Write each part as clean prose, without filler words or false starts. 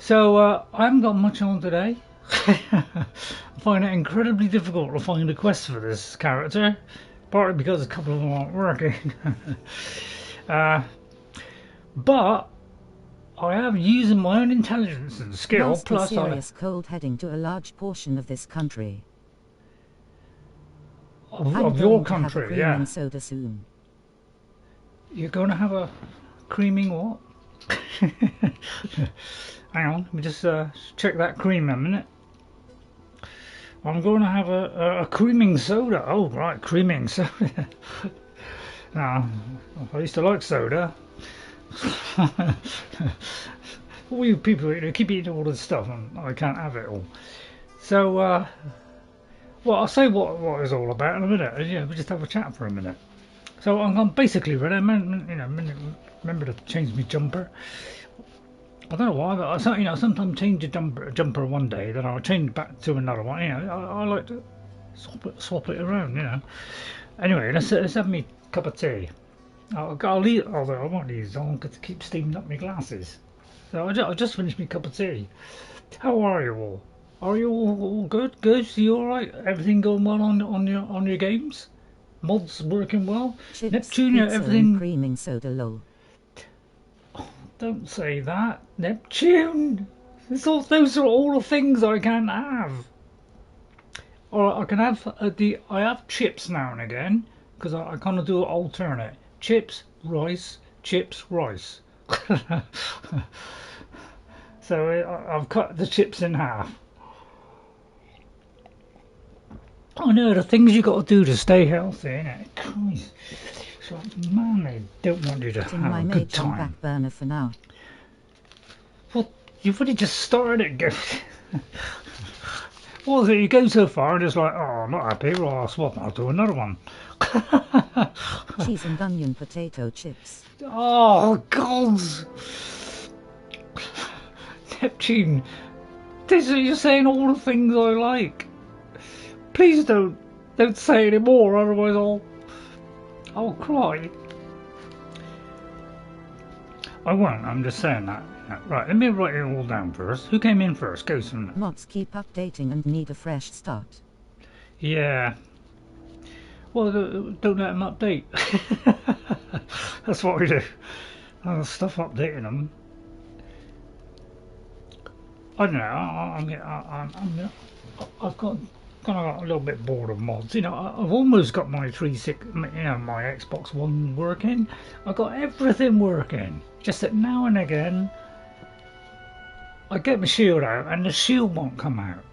So I haven't got much on today. I find it incredibly difficult to find a quest for this character, partly because a couple of them aren't working. But I am using my own intelligence and skill. Nasty Plus, serious cold heading to a large portion of this country. Of your country, yeah. Soda soon. You're going to have a creaming what? Hang on, let me just check that cream a minute. I'm going to have a creaming soda. Oh, right, creaming soda. Now, I used to like soda. All you people keep eating all this stuff and I can't have it all. So, well, I'll say what it's all about in a minute. Yeah, we'll just have a chat for a minute. So I'm basically ready. Remember to change my jumper. I don't know why, but I sometimes change a jumper one day, then I'll change back to another one. I like to swap it around. Anyway, let's have me a cup of tea. I'll leave, although I want these on because it keeps steaming up my glasses. So I just finished my cup of tea. How are you all? Are you all good? Good? You all right? Everything going well on your games? Mods working well? Chips, Neptune, pizza, everything. and creaming soda, lol. Don't say that, Neptune. Those are all the things I can have. Or I can have I have chips now and again because I kind of do it alternate. Chips, rice, chips, rice. So I've cut the chips in half. I know the things you got to do to stay healthy, innit? Christ. So, man, they don't want you to have a good time. On back burner for now. Well, you've already just started it, Ghost. Well, you go so far and it's like, oh, I'm not happy, well, I'll swap, I'll do another one. Cheese and onion potato chips. Oh, God! Neptune, you're saying all the things I like. Please don't say any more, otherwise I'll cry. I won't, I'm just saying that. Right, let me write it all down first. Who came in first? Ghost and Mods keep updating and need a fresh start. Yeah. Well, don't let them update. That's what we do. Stuff updating them. I don't know. I've got kind of a little bit bored of mods. I've almost got my my Xbox One working. I've got everything working. Just that now and again, I get my shield out and the shield won't come out.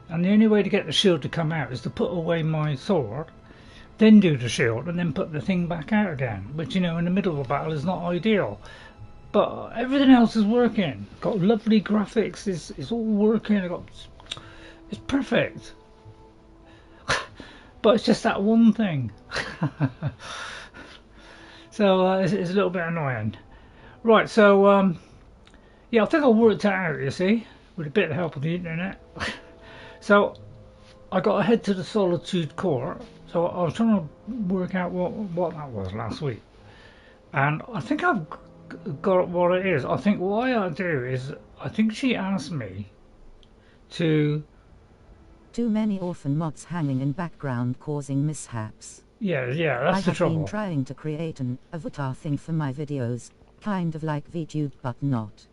And the only way to get the shield to come out is to put away my sword, then do the shield, and then put the thing back out again. Which, in the middle of a battle is not ideal. But everything else is working. Got lovely graphics. It's all working. It's perfect. But it's just that one thing. So it's a little bit annoying. Right, so yeah, I think I worked it out, you see, with a bit of help of the internet. So I got to head to the Solitude Court. So I was trying to work out what that was last week. And I think I've got what it is. I think what I do is, I think she asked me to... Too many orphan mods hanging in background causing mishaps. Yeah, that's the trouble. I've been trying to create an avatar thing for my videos, kind of like VTube but not.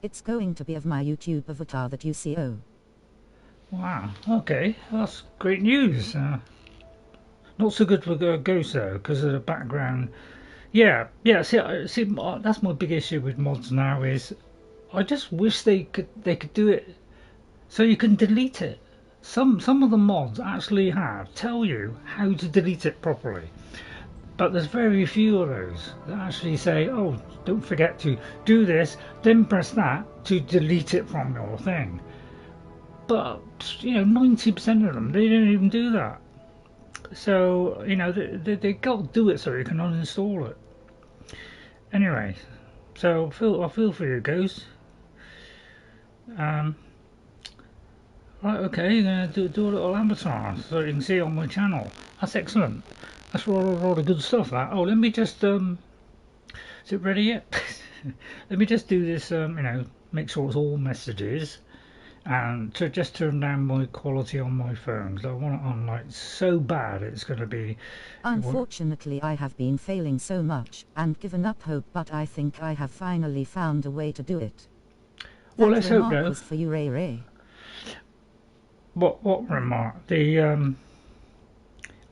It's going to be of my YouTube avatar that you see. Oh. Wow, okay, that's great news. Not so good for Ghost though, because of the background. Yeah, see, that's my big issue with mods now is, I just wish they could do it so you can delete it. Some of the mods actually tell you how to delete it properly, but there's very few of those that actually say, oh, don't forget to do this, then press that to delete it from your thing. But 90% of them, they don't even do that. So they got to do it so you can uninstall it. Anyway, so I feel for you, Ghost. Right, okay, you're going to do a little avatar so you can see it on my channel. That's excellent. That's rather good stuff, that. Oh, let me just, is it ready yet? Let me just do this, make sure it's all messages, and to just turn down my quality on my phone, because I want it on like so bad it's going to be... Unfortunately, I have been failing so much and given up hope, but I think I have finally found a way to do it. Well, That let's hope remark no. was for you, Ray Ray. What remark? The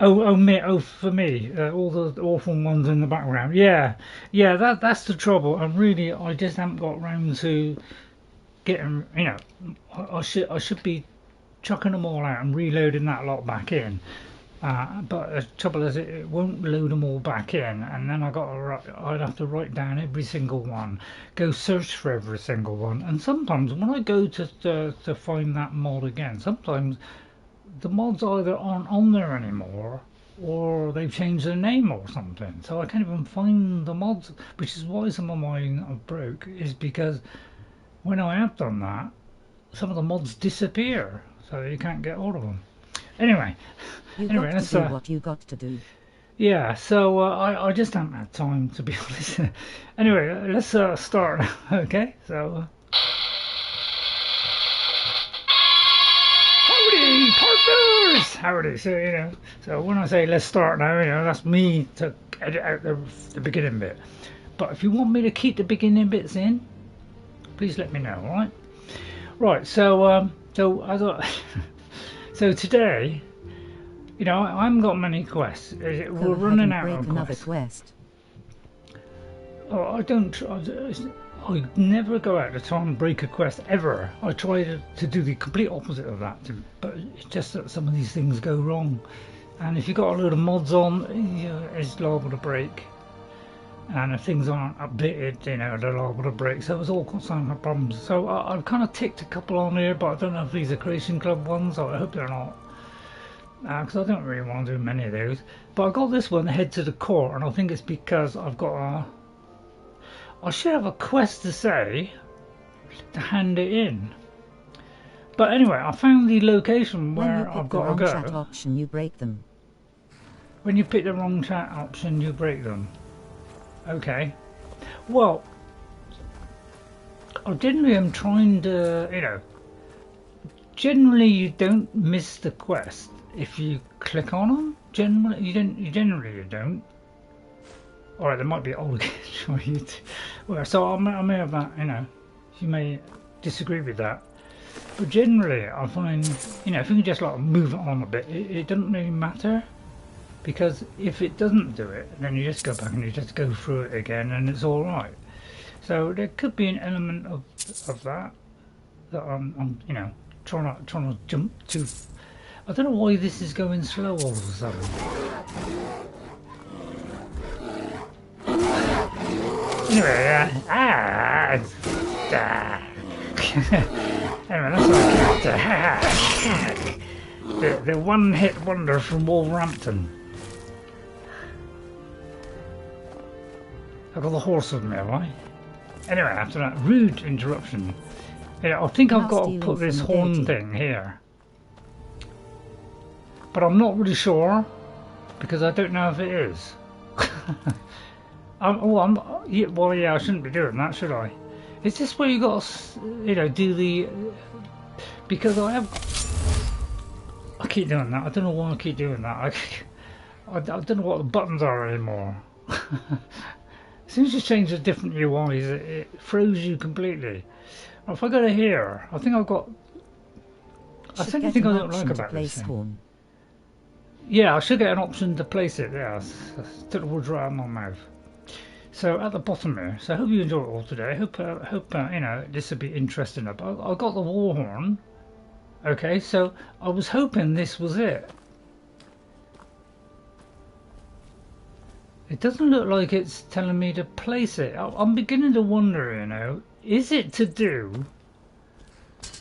oh for me, all the awful ones in the background. Yeah, that's the trouble. And really, I just haven't got round to getting. You know, I should be chucking them all out and reloading that lot back in. But the trouble is, it won't load them all back in, and then I'd have to write down every single one, go search for every single one, and sometimes when I go to find that mod again, sometimes the mods either aren't on there anymore, or they've changed their name or something, so I can't even find the mods, which is why some of mine are broke, is because when I have done that, some of the mods disappear, so you can't get hold of them. Anyway, Let's do what you got to do. Yeah, so I just haven't had time, to be honest. Anyway, let's start now, okay? So, howdy, partners! Howdy. So, you know, so when I say let's start now, you know, that's me to edit out the beginning bit. But if you want me to keep the beginning bits in, please let me know, alright? Right, so so today, you know, I haven't got many quests. We're running out of quests. Oh, I never go out to try and break a quest ever. I try to do the complete opposite of that, but it's just that some of these things go wrong. And if you've got a load of mods on, you know, it's liable to break. And if things aren't updated, you know, they're liable to break. So there's all kinds of problems. So I've kind of ticked a couple on here, but I don't know if these are Creation Club ones, so I hope they're not. Because I don't really want to do many of those. But I got this one, Head to the Court, and I think it's because I've got I should have a quest to say to hand it in. But anyway, I found the location where I've got to go. When you pick the wrong chat option, you break them. When you pick the wrong chat option, you break them. Okay. Well, I generally am trying to, you know, generally you don't miss the quest if you click on them. Generally you don't. Alright, there might be old well, so I may have that, you know, you may disagree with that. But generally I find, you know, if you can just like move it on a bit, it doesn't really matter. Because if it doesn't do it, then you just go back and you just go through it again and it's alright. So there could be an element of that I'm you know, trying to jump to. I don't know why this is going slow all of a sudden. Anyway, anyway, that's our character. The one-hit wonder from Wolverhampton. I've got the horse with me, have I? Anyway, after that rude interruption, yeah, I think I've got to put this horn thing here. But I'm not really sure, because I don't know if it is. Well, yeah, I shouldn't be doing that, should I? Is this where you got to, you know, do the... Because I keep doing that. I don't know why I keep doing that. I don't know what the buttons are anymore. As soon as you change the different UIs, it throws you completely. Well, if I go to here, I think I've got... That's the only thing I don't like about this thing. Yeah, I should get an option to place it. Yeah, I took the words right out of my mouth. So at the bottom here. So I hope you enjoy it all today. I hope you know, this will be interesting. I got the war horn. Okay, so I was hoping this was it. It doesn't look like it's telling me to place it. I'm beginning to wonder, you know, is it to do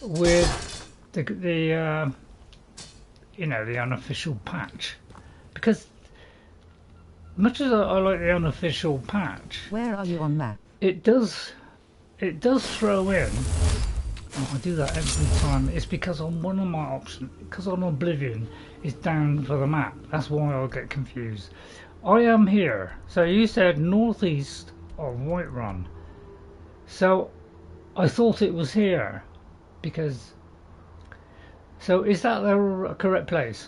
with the you know, the unofficial patch? Because much as I like the unofficial patch, where are you on map? It does throw in. Oh, I do that every time. It's because on one of my options, because on Oblivion, it's down for the map. That's why I'll get confused. I am here. So you said northeast of Whiterun. So I thought it was here because. So is that the correct place?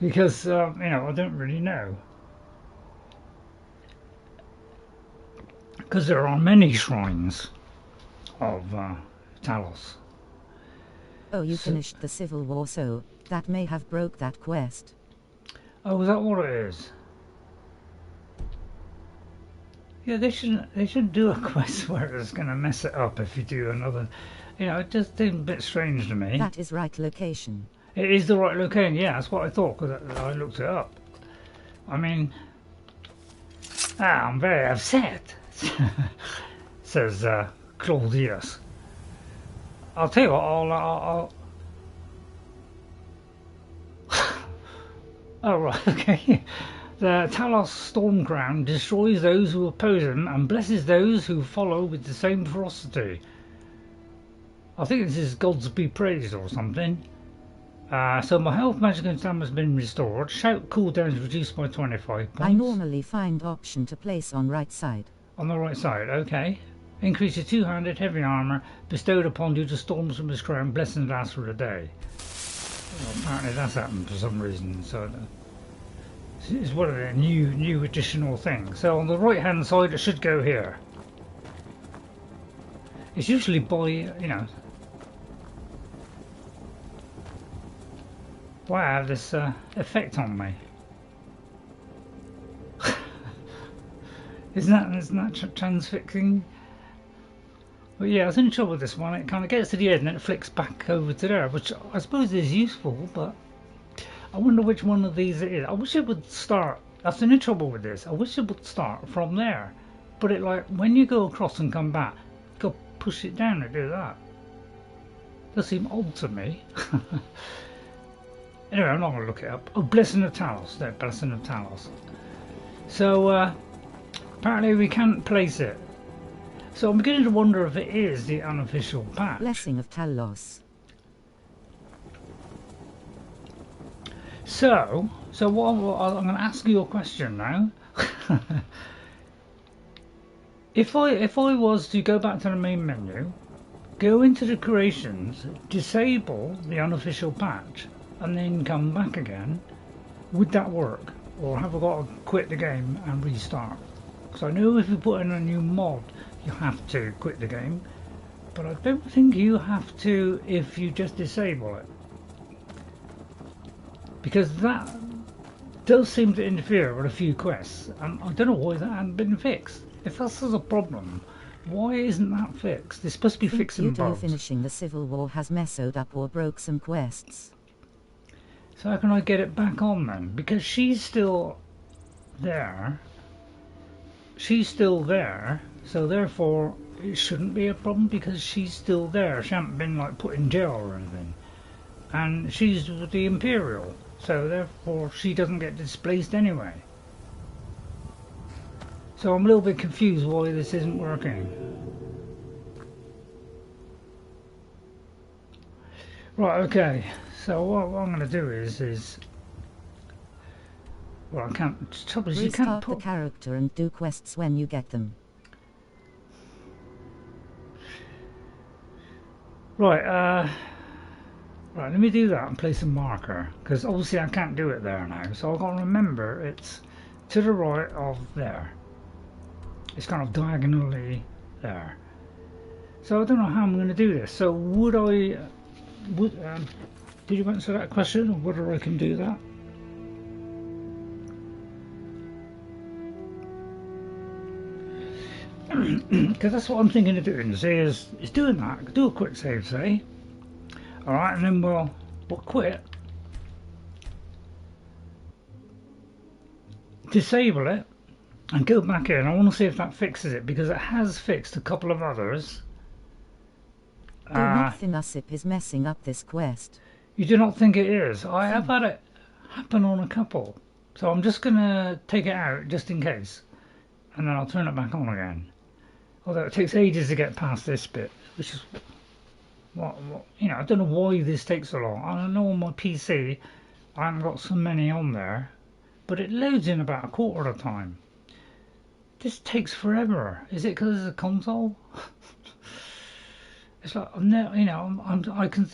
Because I don't really know. Because there are many shrines of Talos. Oh, you finished the Civil War, so that may have broke that quest. Oh, is that what it is? Yeah, they shouldn't do a quest where it's going to mess it up if you do another. It just seemed a bit strange to me. That is right location. It is the right location, yeah, that's what I thought, because I looked it up. I mean, I'm very upset, says Claw Dius. I'll tell you what, I'll oh, right, okay. The Talos Stormcrown destroys those who oppose him and blesses those who follow with the same ferocity. I think this is Gods Be Praised or something. So my health, magic and stamina has been restored. Shout cooldown is reduced by 25 points. I normally find option to place on right side. On the right side, okay. Increases two-handed heavy armour bestowed upon due to storms from his crown. Blessings last for a day. Well, apparently that's happened for some reason. So it's one of the new additional things. So on the right hand side it should go here. It's usually by, why I have this effect on me. Isn't that transfixing? But yeah, I was in trouble with this one. It kind of gets to the end and then it flicks back over to there, which I suppose is useful, but I wonder which one of these it is. I wish it would start. That's in trouble with this. I wish it would start from there. But it, like, when you go across and come back, you go push it down and do that. Does seem odd to me. Anyway, I'm not going to look it up. Oh, Blessing of Talos. No, Blessing of Talos. So, apparently we can't place it. So I'm beginning to wonder if it is the unofficial patch. Blessing of Talos. So what I'm going to ask you a question now. If I was to go back to the main menu, go into the creations, disable the unofficial patch, and then come back again, would that work? Or have I got to quit the game and restart? Because I know if you put in a new mod, you have to quit the game, but I don't think you have to if you just disable it. Because that does seem to interfere with a few quests, and I don't know why that hasn't been fixed. If that's a problem, why isn't that fixed? It's supposed to be fixing bugs. Finishing the Civil War has messed up or broke some quests. So how can I get it back on then? Because she's still there. She's still there, so therefore it shouldn't be a problem because she's still there. She hasn't been like put in jail or anything. And she's the Imperial, so therefore she doesn't get displaced anyway. So I'm a little bit confused why this isn't working. Right, okay. So what I'm going to do is well, I can't. The trouble is, you can't put the character and do quests when you get them. Right, right. Let me do that and place a marker because obviously I can't do it there now. So I've got to remember it's to the right of there. It's kind of diagonally there. So I don't know how I'm going to do this. So did you answer that question, or whether I can do that? Because that's what I'm thinking of doing. Is doing that. Do a quick save, say. All right, and then we'll quit. Disable it and go back in. I want to see if that fixes it because it has fixed a couple of others. Nothing USSEP is messing up this quest. You do not think it is? I have had it happen on a couple, so I'm just gonna take it out just in case, and then I'll turn it back on again. Although it takes ages to get past this bit, which is what I don't know why this takes so long. I know on my PC I haven't got so many on there, but it loads in about a quarter of the time. this takes forever. Is it because it's a console? It's like I'm now, you know, I can,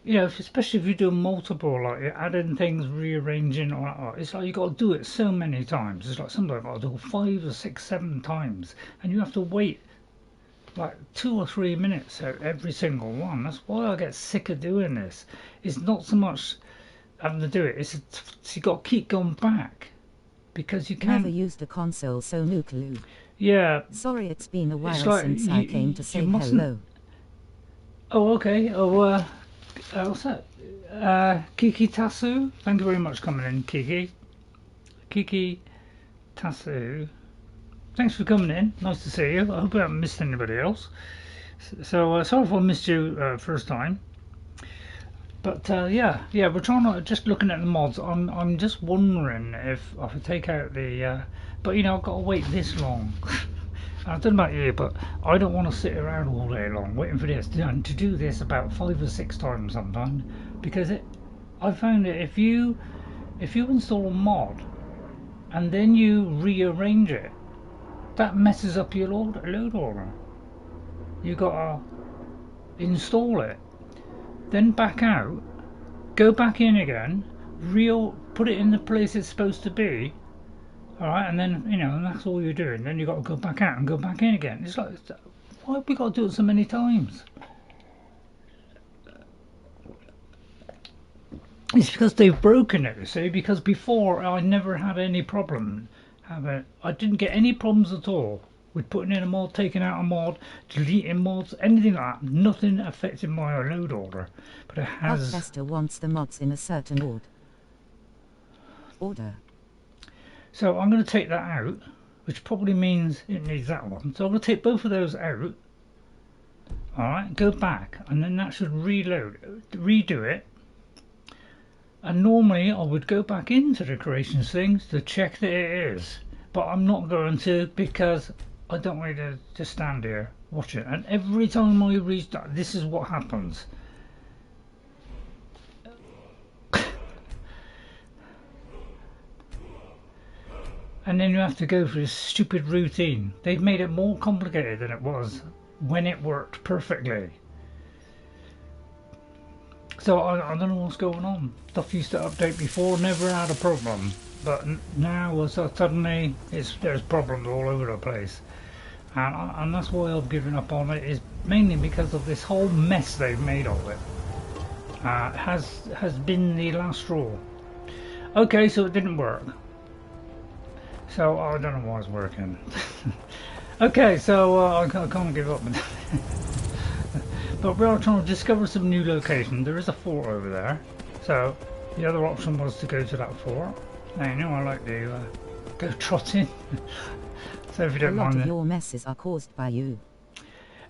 you know, especially if you do multiple, like you're adding things, rearranging, or it's like you got to do it so many times. It's like sometimes I got to do 5 or 6, 7 times, and you have to wait like 2 or 3 minutes at every single one. That's why I get sick of doing this. It's not so much having to do it. It's you got to keep going back because you can't. Never used a console so nuclear. Yeah. Sorry, it's been a while like since I came to say mustn't... hello. Oh, okay. Oh, what's that? Kiki Tasu. Thank you very much for coming in, Kiki. Kiki Tasu. Thanks for coming in. Nice to see you. I hope I haven't missed anybody else. So sorry if I missed you first time. But yeah, we're trying to just looking at the mods. I'm just wondering if I could take out the. But you know, I've got to wait this long. I don't know about you, but I don't want to sit around all day long waiting for this. To do this about 5 or 6 times sometimes, because I found that if you install a mod and then you rearrange it, that messes up your load order. You gotta install it, then back out, go back in again, put it in the place it's supposed to be. Alright, and then, you know, and that's all you're doing. Then you've got to go back out and go back in again. It's like, why have we got to do it so many times? It's because they've broken it, you see, because before I never had any problem. I didn't get any problems at all with putting in a mod, taking out a mod, deleting mods, anything like that. Nothing affected my load order. But it has... Hofbester wants the mods in a certain order. So I'm going to take that out, which probably means it needs that one. So I'm going to take both of those out. Alright, go back, and then that should redo it. And normally I would go back into the creations things to check that it is. But I'm not going to, because I don't want to just stand here, watch it. And every time I restart, this is what happens. And then you have to go through this stupid routine. They've made it more complicated than it was when it worked perfectly. So I don't know what's going on. Stuff used to update before, never had a problem. But now suddenly there's problems all over the place. And that's why I've given up on it, is mainly because of this whole mess they've made of it. Has been the last straw. Okay, so it didn't work. So I don't know why it's working. Okay, so I can't give up. But we are trying to discover some new location. There is a fort over there. So the other option was to go to that fort. Now you know I like to go trotting. So if you don't mind. A lot of your messes are caused by you.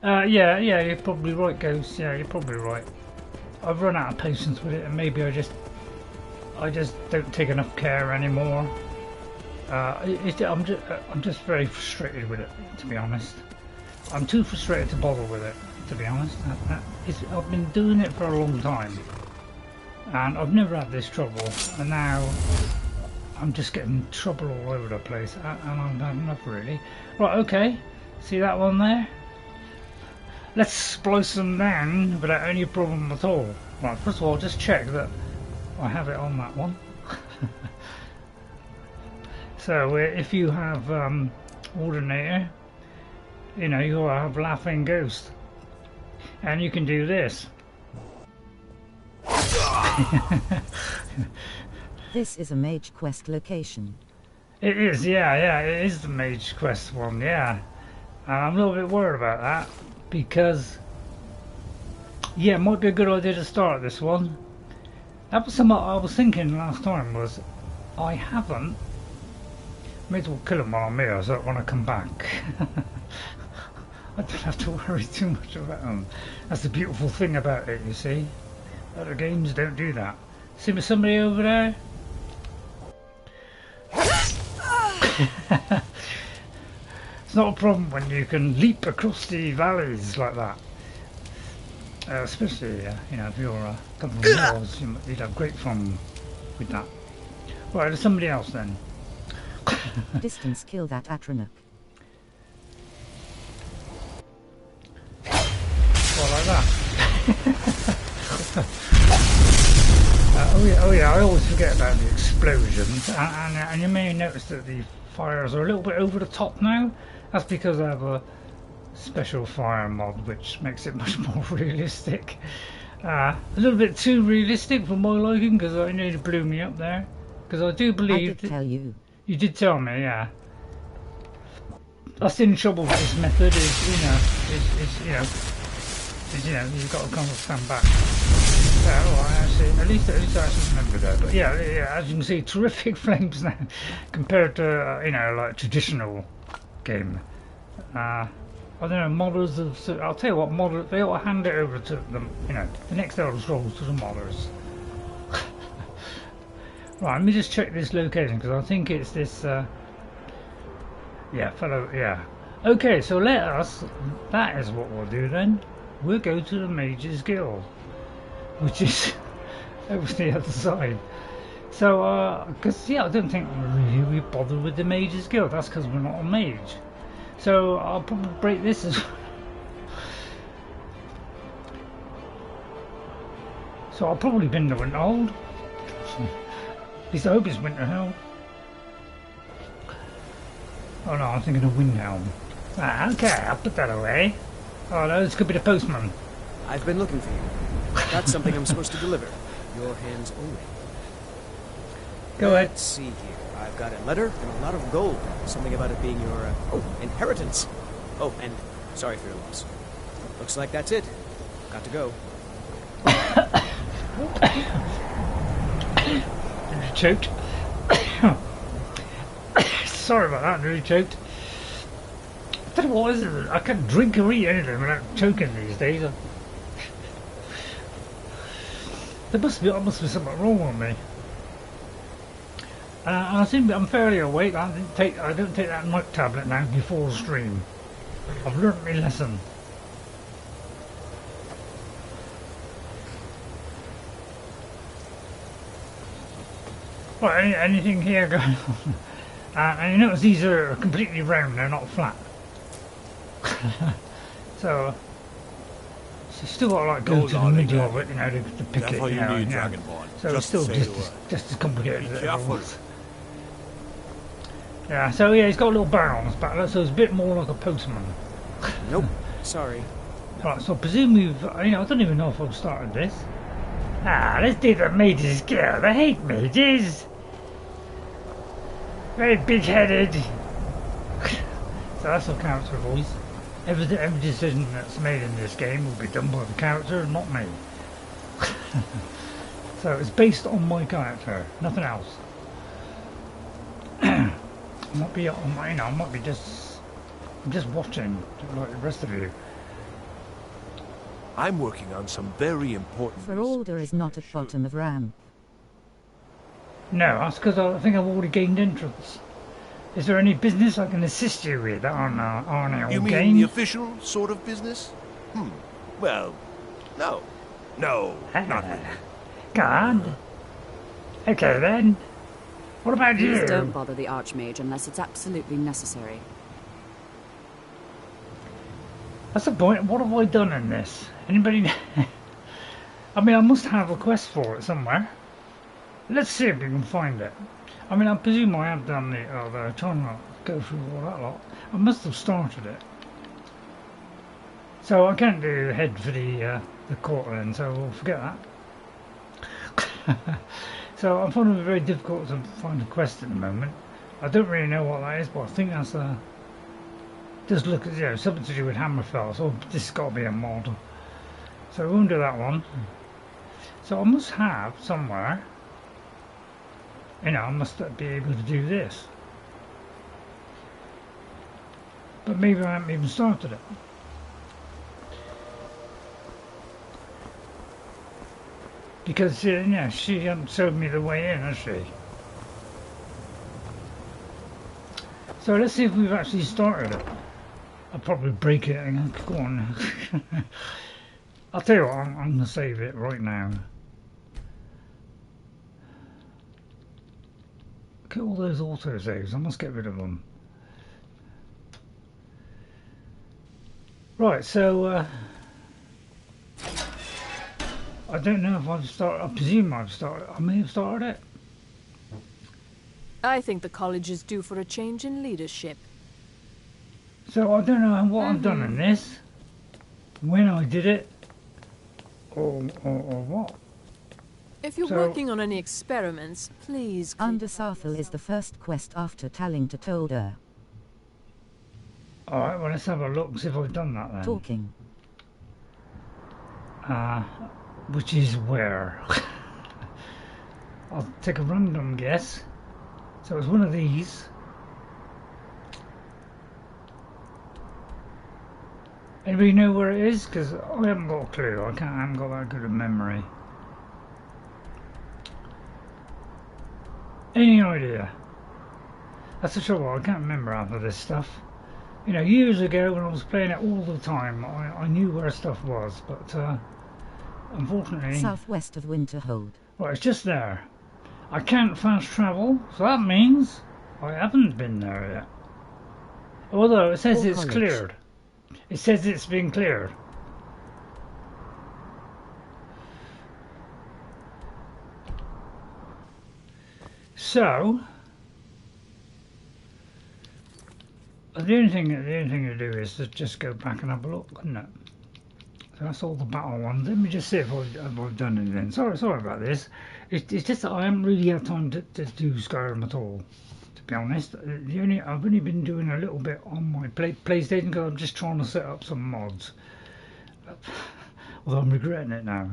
Yeah, you're probably right, Ghost. Yeah, you're probably right. I've run out of patience with it, and maybe I just don't take enough care anymore. I'm just very frustrated with it, to be honest. I'm too frustrated to bother with it, to be honest. I've been doing it for a long time, and I've never had this trouble, and now I'm just getting trouble all over the place, and I've had enough, really. Right, okay, see that one there? Let's splice them down without any problem at all. Right, first of all, just check that I have it on that one. So if you have Ordinator, you know, you'll have Laughing Ghost, and you can do this. This is a Mage Quest location. It is, yeah, it is the Mage Quest one, yeah. I'm a little bit worried about that, because, yeah, it might be a good idea to start this one. That was something I was thinking last time, was I haven't. May as well kill them while I'm here, so when I come back I don't have to worry too much about them. That's the beautiful thing about it, you see. Other games don't do that. See somebody over there? It's not a problem when you can leap across the valleys like that. Especially, you know, if you're coming from Wars, you'd have great fun with that. Right, there's somebody else then. Distance kill that Atronach. Oh yeah, I always forget about the explosions, and you may notice that the fires are a little bit over the top now. That's because I have a special fire mod which makes it much more realistic. A little bit too realistic for my liking, because I nearly blew me up there. Because I do believe... I did tell you. You did tell me, yeah. That's the only trouble with this method is, you've got to kind of stand back. Yeah, well, actually, at least I actually remember that. But yeah, as you can see, terrific flames now compared to like traditional game. I don't know, modders have. I'll tell you what, modders, they ought to hand it over to them. The next Elder Scrolls to the modders. Right, let me just check this location because I think it's this. Yeah. Okay, so that is what we'll do then. We'll go to the Mages Guild, which is over the other side. So, because I don't think we'll really bother with the Mages Guild. That's because we're not a mage. So I'll probably break this as. So I'll probably bin the Winterhold. At least I hope it's Winterhold. Oh no, I'm thinking of Windhelm. Okay, I'll put that away. Oh no, this could be the postman. I've been looking for you. That's something I'm supposed to deliver. Your hands only. Go ahead. Let's see here. I've got a letter and a lot of gold. Something about it being your, inheritance. Oh, and sorry for your loss. Looks like that's it. Got to go. Choked. Sorry about that, really choked. I don't know what is it. I can't drink or eat anything without choking these days. There must be something wrong with me. And I think I'm fairly awake. I don't take that night tablet now before the stream. I've learnt my lesson. Right, anything here going on? And you notice these are completely round, they're not flat. So you still got to like go to the middle of it, to pick it. So it's still just as complicated as it was. Yeah, so yeah, he's got a little barrel on his back, so it's a bit more like a postman. Nope, sorry. Right, so I presume we've, I don't even know if I've started this. Let's do the Mages Guild. I hate mages. Very big-headed. So that's our character voice. Every decision that's made in this game will be done by the character, not me. So it's based on my character, nothing else. I might be just watching like the rest of you. I'm working on some very important... Feralder is not at bottom of RAM. No, that's because I think I've already gained entrance. Is there any business I can assist you with on our You mean game? the official sort of business? Well, no. No, not really. God. Okay then. What about you? Please don't bother the Archmage unless it's absolutely necessary. That's the point. What have I done in this? Anybody know? I mean, I must have a quest for it somewhere. Let's see if we can find it. I mean, I presume I have done the other. Trying to go through all that lot. I must have started it. So I can't do head for the court then, so we'll forget that. So I'm finding it very difficult to find a quest at the moment. I don't really know what that is, but I think that's just look at something to do with Hammerfell. So this has got to be a mod. So we won't do that one. So I must have somewhere. I must be able to do this. But maybe I haven't even started it. Because, she hasn't showed me the way in, has she? So let's see if we've actually started it. I'll probably break it and go on. I'll tell you what, I'm going to save it right now. Look at all those autosaves, I must get rid of them. Right, so I don't know if I've started. I presume I've started. I may have started it. I think the college is due for a change in leadership. So I don't know what I've done in this, when I did it, or what. If you're So- working on any experiments, please keep Under Saarthal is the first quest after tallying to Tolder. Alright, well let's have a look, see if I've done that then. Talking. Which is where? I'll take a random guess. So it's one of these. Anybody know where it is? Because I haven't got a clue. I haven't got that good a memory. Any idea? That's the trouble. I can't remember half of this stuff. You know, years ago when I was playing it all the time, I knew where stuff was, but unfortunately, Southwest of Winterhold. well, it's just there. I can't fast travel, so that means I haven't been there yet. Although it says Or it's college. cleared. It says it's been cleared. So the only thing to do is to just go back and have a look, isn't it? So that's all the battle ones. Let me just see if I've done anything. Sorry about this. It's just that I haven't really had time to do Skyrim at all, to be honest. I've only been doing a little bit on my PlayStation because I'm just trying to set up some mods. Although I'm regretting it now.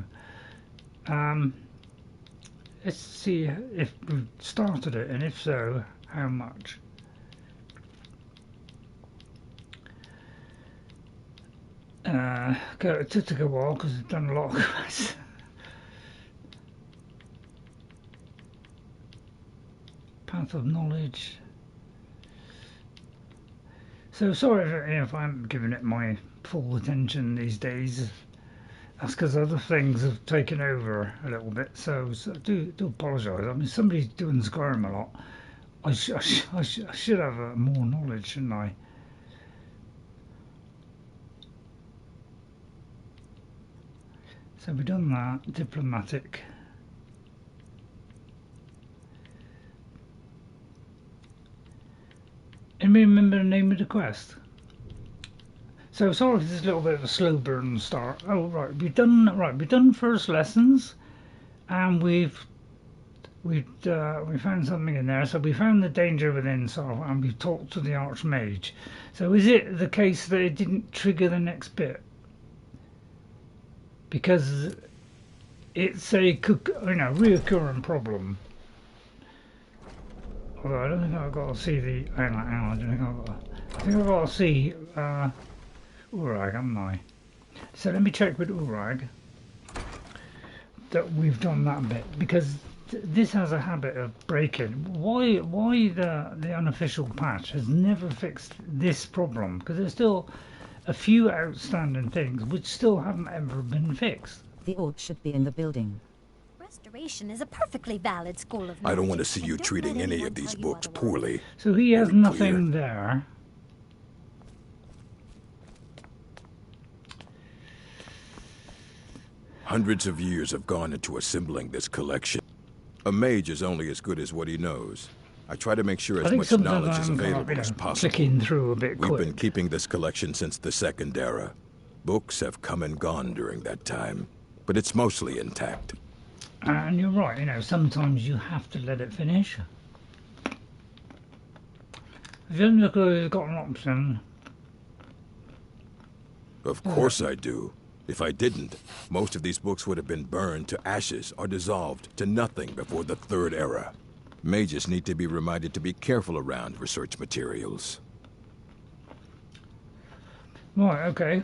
Let's see if we've started it, and if so, how much. It took a while because I've done a lot of quests. Path of knowledge. So sorry if I haven't given it my full attention these days. That's because other things have taken over a little bit. So do apologise. I mean, somebody's doing Skyrim a lot. I should have more knowledge, shouldn't I? So we've done that. Diplomatic. Anybody remember the name of the quest? So sorry if this is a little bit of a slow burn start. Oh right, we've done first lessons, and we found something in there. So we found the danger within Saarthal, and we talked to the Archmage. So is it the case that it didn't trigger the next bit? Because it's a reoccurring problem. Although I don't think I've got to see the. Hang on, I think I've got to see Urag, haven't I? So let me check with Urag that we've done that bit, because this has a habit of breaking. Why the unofficial patch has never fixed this problem? Because there's still a few outstanding things which still haven't ever been fixed. The orb should be in the building. Restoration is a perfectly valid school of I don't want to magic, see and you don't treating let any anyone of these tell you books otherwise. poorly. So he has Very nothing there. Hundreds of years have gone into assembling this collection. A mage is only as good as what he knows. I try to make sure I as think much sometimes knowledge is I'm available as possible. clicking through a bit We've quick. been keeping this collection since the Second Era. Books have come and gone during that time, but it's mostly intact. And you're right, sometimes you have to let it finish. If you look at it, it's got an option. Of course I do. If I didn't, most of these books would have been burned to ashes or dissolved to nothing before the Third Era. Mages need to be reminded to be careful around research materials. Right, okay.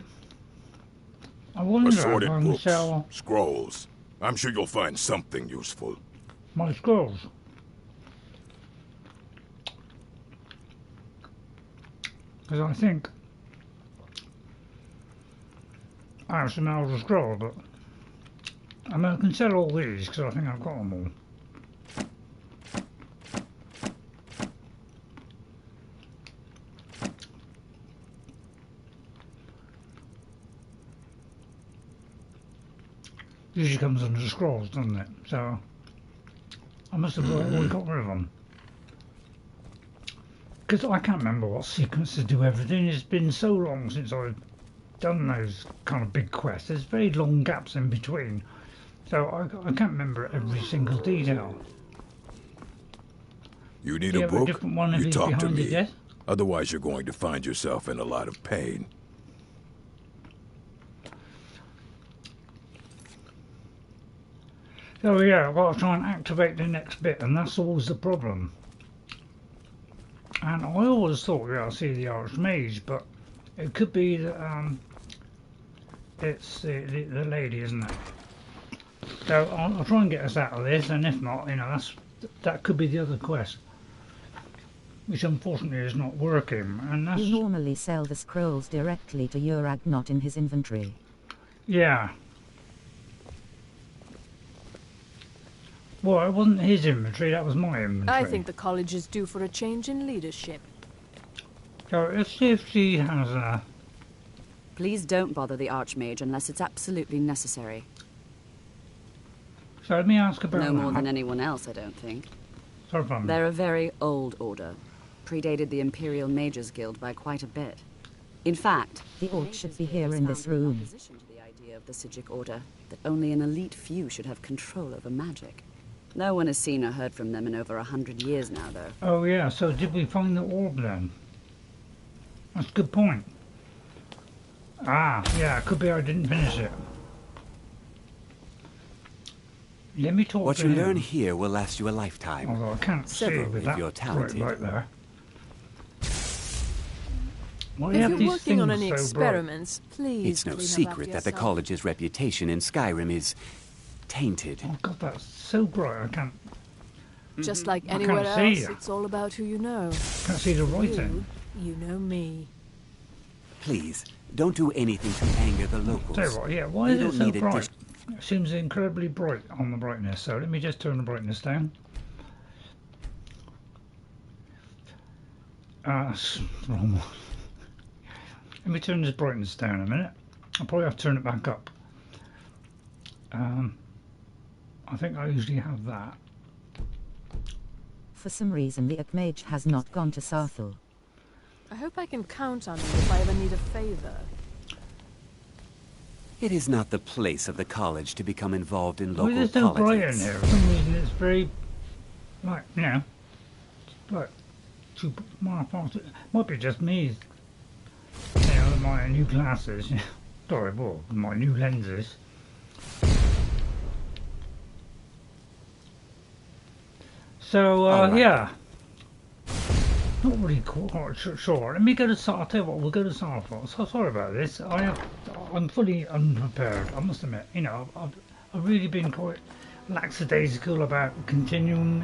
I wonder if I Assorted can books, sell scrolls. I'm sure you'll find something useful. my scrolls. Because I think I have some Elder Scroll, but I mean, I can sell all these because I think I've got them all. Usually comes under the scrolls, doesn't it? So I must have already got rid of them. Because I can't remember what sequences do everything. It's been so long since I've done those kind of big quests. There's very long gaps in between. So I can't remember every single detail. You need Do you a have a book? different one if You he's talk to behind me. it, yes? Otherwise, you're going to find yourself in a lot of pain. So yeah, I've got to try and activate the next bit, and that's always the problem. And I always thought, yeah, I see the Archmage, but it could be that it's the lady, isn't it? So I'll try and get us out of this, and if not, you know, that could be the other quest, which unfortunately is not working. And that's You normally sell the scrolls directly to Urag, not in his inventory. yeah. Well, it wasn't his inventory, that was my inventory. I think the college is due for a change in leadership. So let's see if she has a... Please don't bother the Archmage unless it's absolutely necessary. So let me ask about No that. more than anyone else, I don't think. Sorry if I'm... They're a very old order. Predated the Imperial Mages Guild by quite a bit. In fact, The orc should be here in this room. opposition to the idea of the Psijic Order, that only an elite few should have control over magic. No one has seen or heard from them in over 100 years now, though. Oh yeah, so did we find the orb then? That's a good point. Ah, yeah, it could be I didn't finish it. Let me talk What to you him. learn here will last you a lifetime. Although I can't Several see with if that you're talented. right there. Why If have you're these working on things any so bright? experiments, please It's no clean up secret after that the yourself. college's reputation in Skyrim is tainted. Oh god, that's so bright I can't Just like I anywhere can't see else, you. it's all about who you know. see the writing. You know me. Please, don't do anything to anger the locals. Tell you what, yeah, why You is it don't so need a bright? It seems incredibly bright on the brightness, so let me just turn the brightness down. That's wrong. Let me turn this brightness down a minute. I'll probably have to turn it back up. I think I usually have that. For some reason the Archmage has not gone to Saarthal. I hope I can count on you if I ever need a favor. It is not the place of the college to become involved in Well, local there's no bright in politics. here. For some reason it's very, like, you know, like, too, might be just me. You know, my new glasses. Sorry, well, my new lenses. So, All right. yeah. Not really quite sure. Let me go to Saarthal. I'll tell you what, we'll go to Saarthal. So sorry about this. I'm fully unprepared, I must admit. You know, I've really been quite lackadaisical about continuing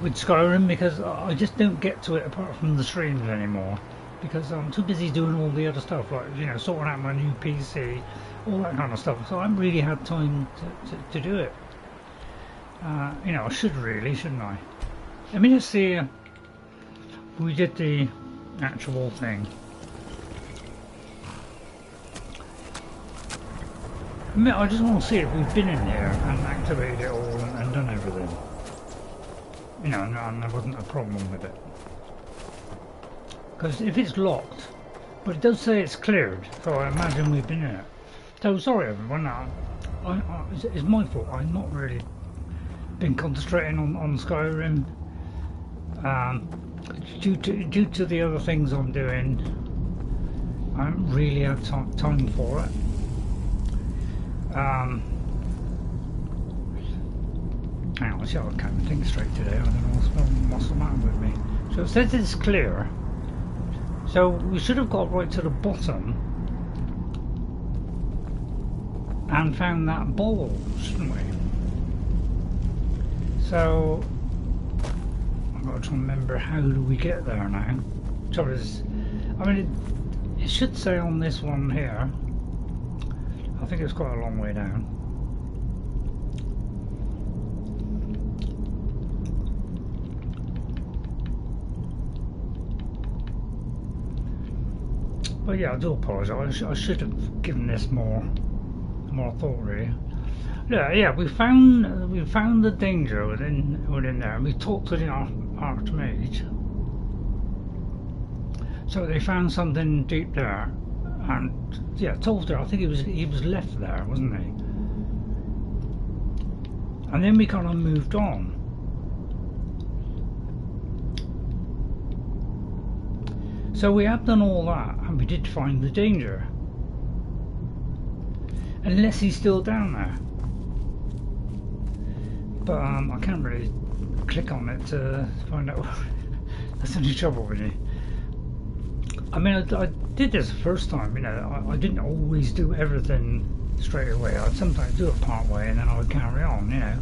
with Skyrim because I just don't get to it apart from the streams anymore. Because I'm too busy doing all the other stuff, like, you know, sorting out my new PC, all that kind of stuff. So I haven't really had time to do it. You know, I should really, shouldn't I? Let me just see. We did the actual thing. I just want to see if we've been in here and activated it all and done everything. You know, and there wasn't a problem with it. Because if it's locked, but it does say it's cleared, so I imagine we've been in it. So sorry everyone, it's my fault. I've not really been concentrating on Skyrim. Due to the other things I'm doing, I haven't really had time for it. Hang on, see, I can't think straight today. I don't know what's the matter with me. So it says it's clear. So we should have got right to the bottom and found that bowl, shouldn't we? So I've got to remember how do we get there now. So I mean, it should say on this one here. I think it's quite a long way down. But yeah, I do apologise. I should have given this more thought, really. Yeah, we found the danger within there, and we talked to the Archmage. So they found something deep there, and yeah, told her. I think he was left there, wasn't he? And then we kind of moved on. So we have done all that, and we did find the danger. Unless he's still down there. But I can't really click on it to find out. That's the only trouble with it. I mean, I did this the first time, you know. I didn't always do everything straight away. I'd sometimes do it part way and then I would carry on, you know.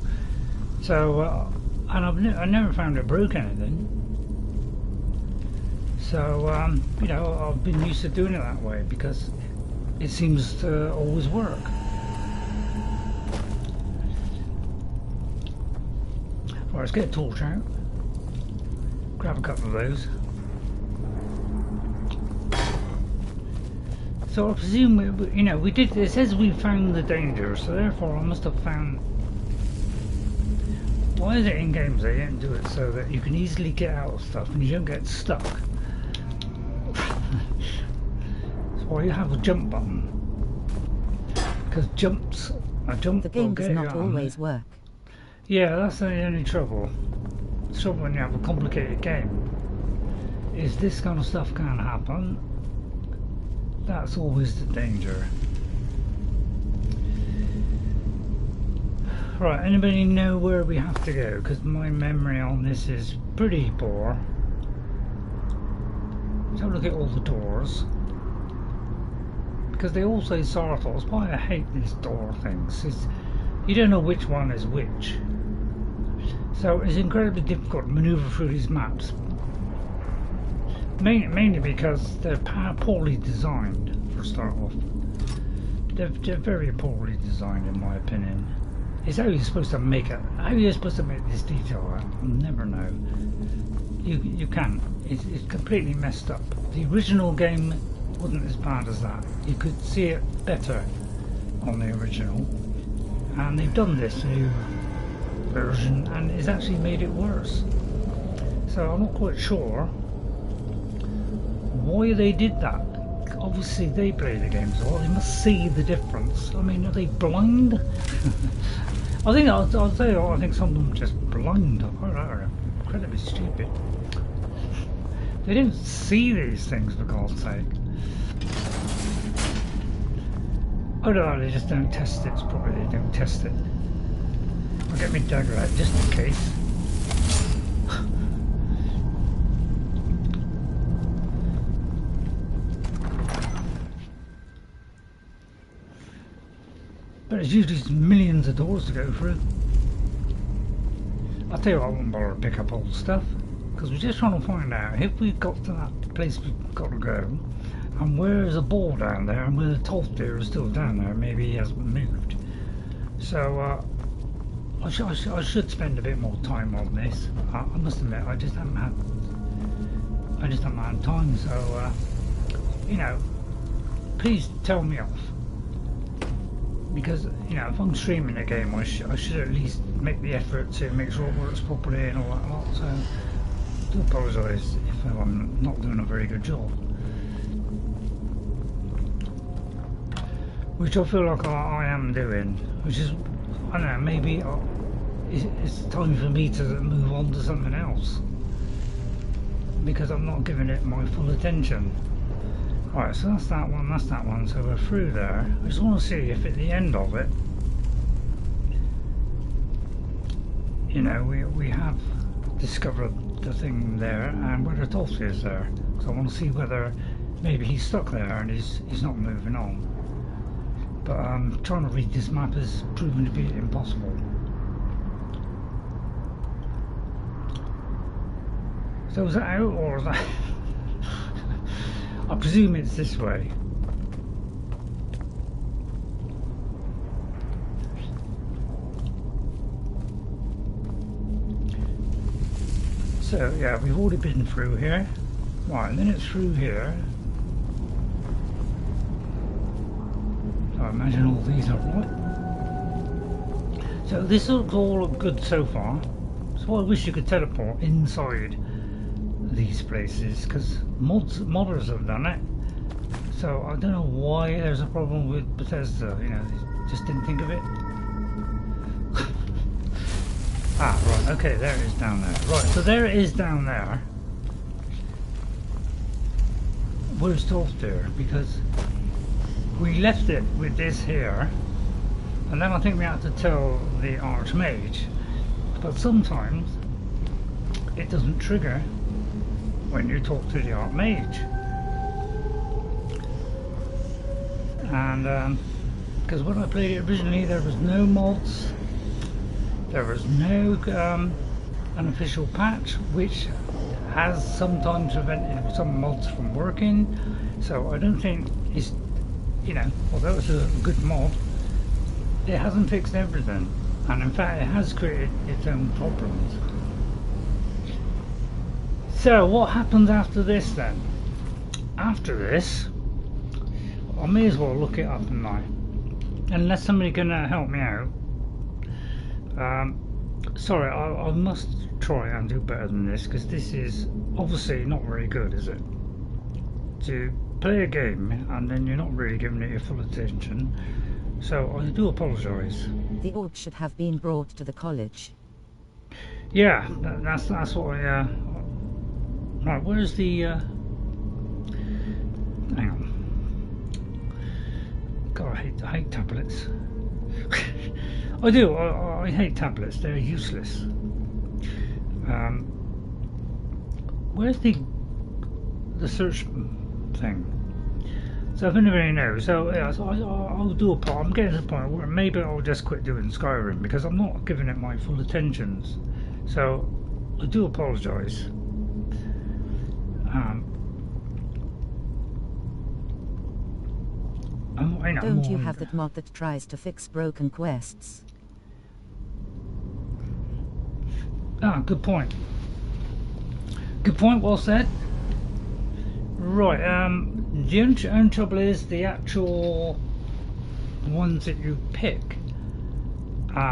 So, and I never found it broke anything. So, you know, I've been used to doing it that way because it seems to always work. Right, let's get a torch out. Grab a couple of those. So I presume, you know, we did. It says we found the danger, so therefore I must have found. Why is it in games they didn't do it so that you can easily get out of stuff and you don't get stuck? That's why you have a jump button. Because a jump. The game does not always work. Yeah, that's the only trouble. The trouble when you have a complicated game is this kind of stuff can happen. That's always the danger. Right, anybody know where we have to go? Because my memory on this is pretty poor. Let's have a look at all the doors. Because they all say Saarthal. That's why I hate these door things. You don't know which one is which. So it's incredibly difficult to manoeuvre through these maps. Mainly because they're poorly designed, for a start off. They're very poorly designed in my opinion. It's how you're supposed to make it. How you're supposed to make this detail out, I'll never know. You can't. It's completely messed up. The original game wasn't as bad as that. You could see it better on the original. And they've done this new version and it's actually made it worse. So I'm not quite sure why they did that. Obviously they play the games well, they must see the difference. I mean, are they blind? I think I think some of them are just blind. They're incredibly stupid. They don't see these things, for God's sake. I don't know, they just don't test it. It's probably they don't test it. I'll get my dagger out just in case. But it's usually millions of doors to go through. I'll tell you what, I won't bother to pick up all the stuff. Because we're just trying to find out if we've got to that place we've got to go. And where is the ball down there and where the Tolfdir is still down there. Maybe he hasn't moved. So I should spend a bit more time on this. I must admit, I just haven't had time. So you know, please tell me off. Because, you know, if I'm streaming a game, I should at least make the effort to make sure it works properly and all that lot. So I do apologise if I'm not doing a very good job. Which I feel like I am doing. Which is, I don't know, maybe it's time for me to move on to something else. Because I'm not giving it my full attention. Right, so that's that one, so we're through there. I just want to see if at the end of it, you know, we have discovered the thing there and where the Tolfdir is there. So I want to see whether maybe he's stuck there and he's not moving on. But trying to read this map has proven to be impossible. So is that out or is that... I presume it's this way. So yeah, we've already been through here. Right, and then it's through here. So I imagine all these are right. So this looks all good so far. So I wish you could teleport inside these places, because modders have done it. So I don't know why there's a problem with Bethesda, you know, they just didn't think of it. Ah, right, okay, there it is down there. Right, so there it is down there. Where's Tolfdir? Because we left it with this here, and then I think we had to tell the Archmage, but sometimes it doesn't trigger when you talk to the Archmage. And because when I played it originally, there was no mods, there was no unofficial patch, which has sometimes prevented some mods from working. So I don't think it's, you know, although it's a good mod, it hasn't fixed everything, and in fact it has created its own problems. So what happens after this then? After this, I may as well look it up now, unless somebody can help me out. Sorry, I must try and do better than this, because this is obviously not very good, is it? To play a game and then you're not really giving it your full attention, so I do apologise. The orb should have been brought to the college. Yeah, that's what I... Right, where's the... Hang on. God, I hate tablets. I do, I hate tablets, they're useless. Where's the search thing? So if anybody knows, so yeah, so I'll do a part. I'm getting to the point where maybe I'll just quit doing Skyrim because I'm not giving it my full attentions. So I do apologise. Don't you have that mod that tries to fix broken quests? Ah, good point. Good point, well said. Right, the only trouble is the actual ones that you pick,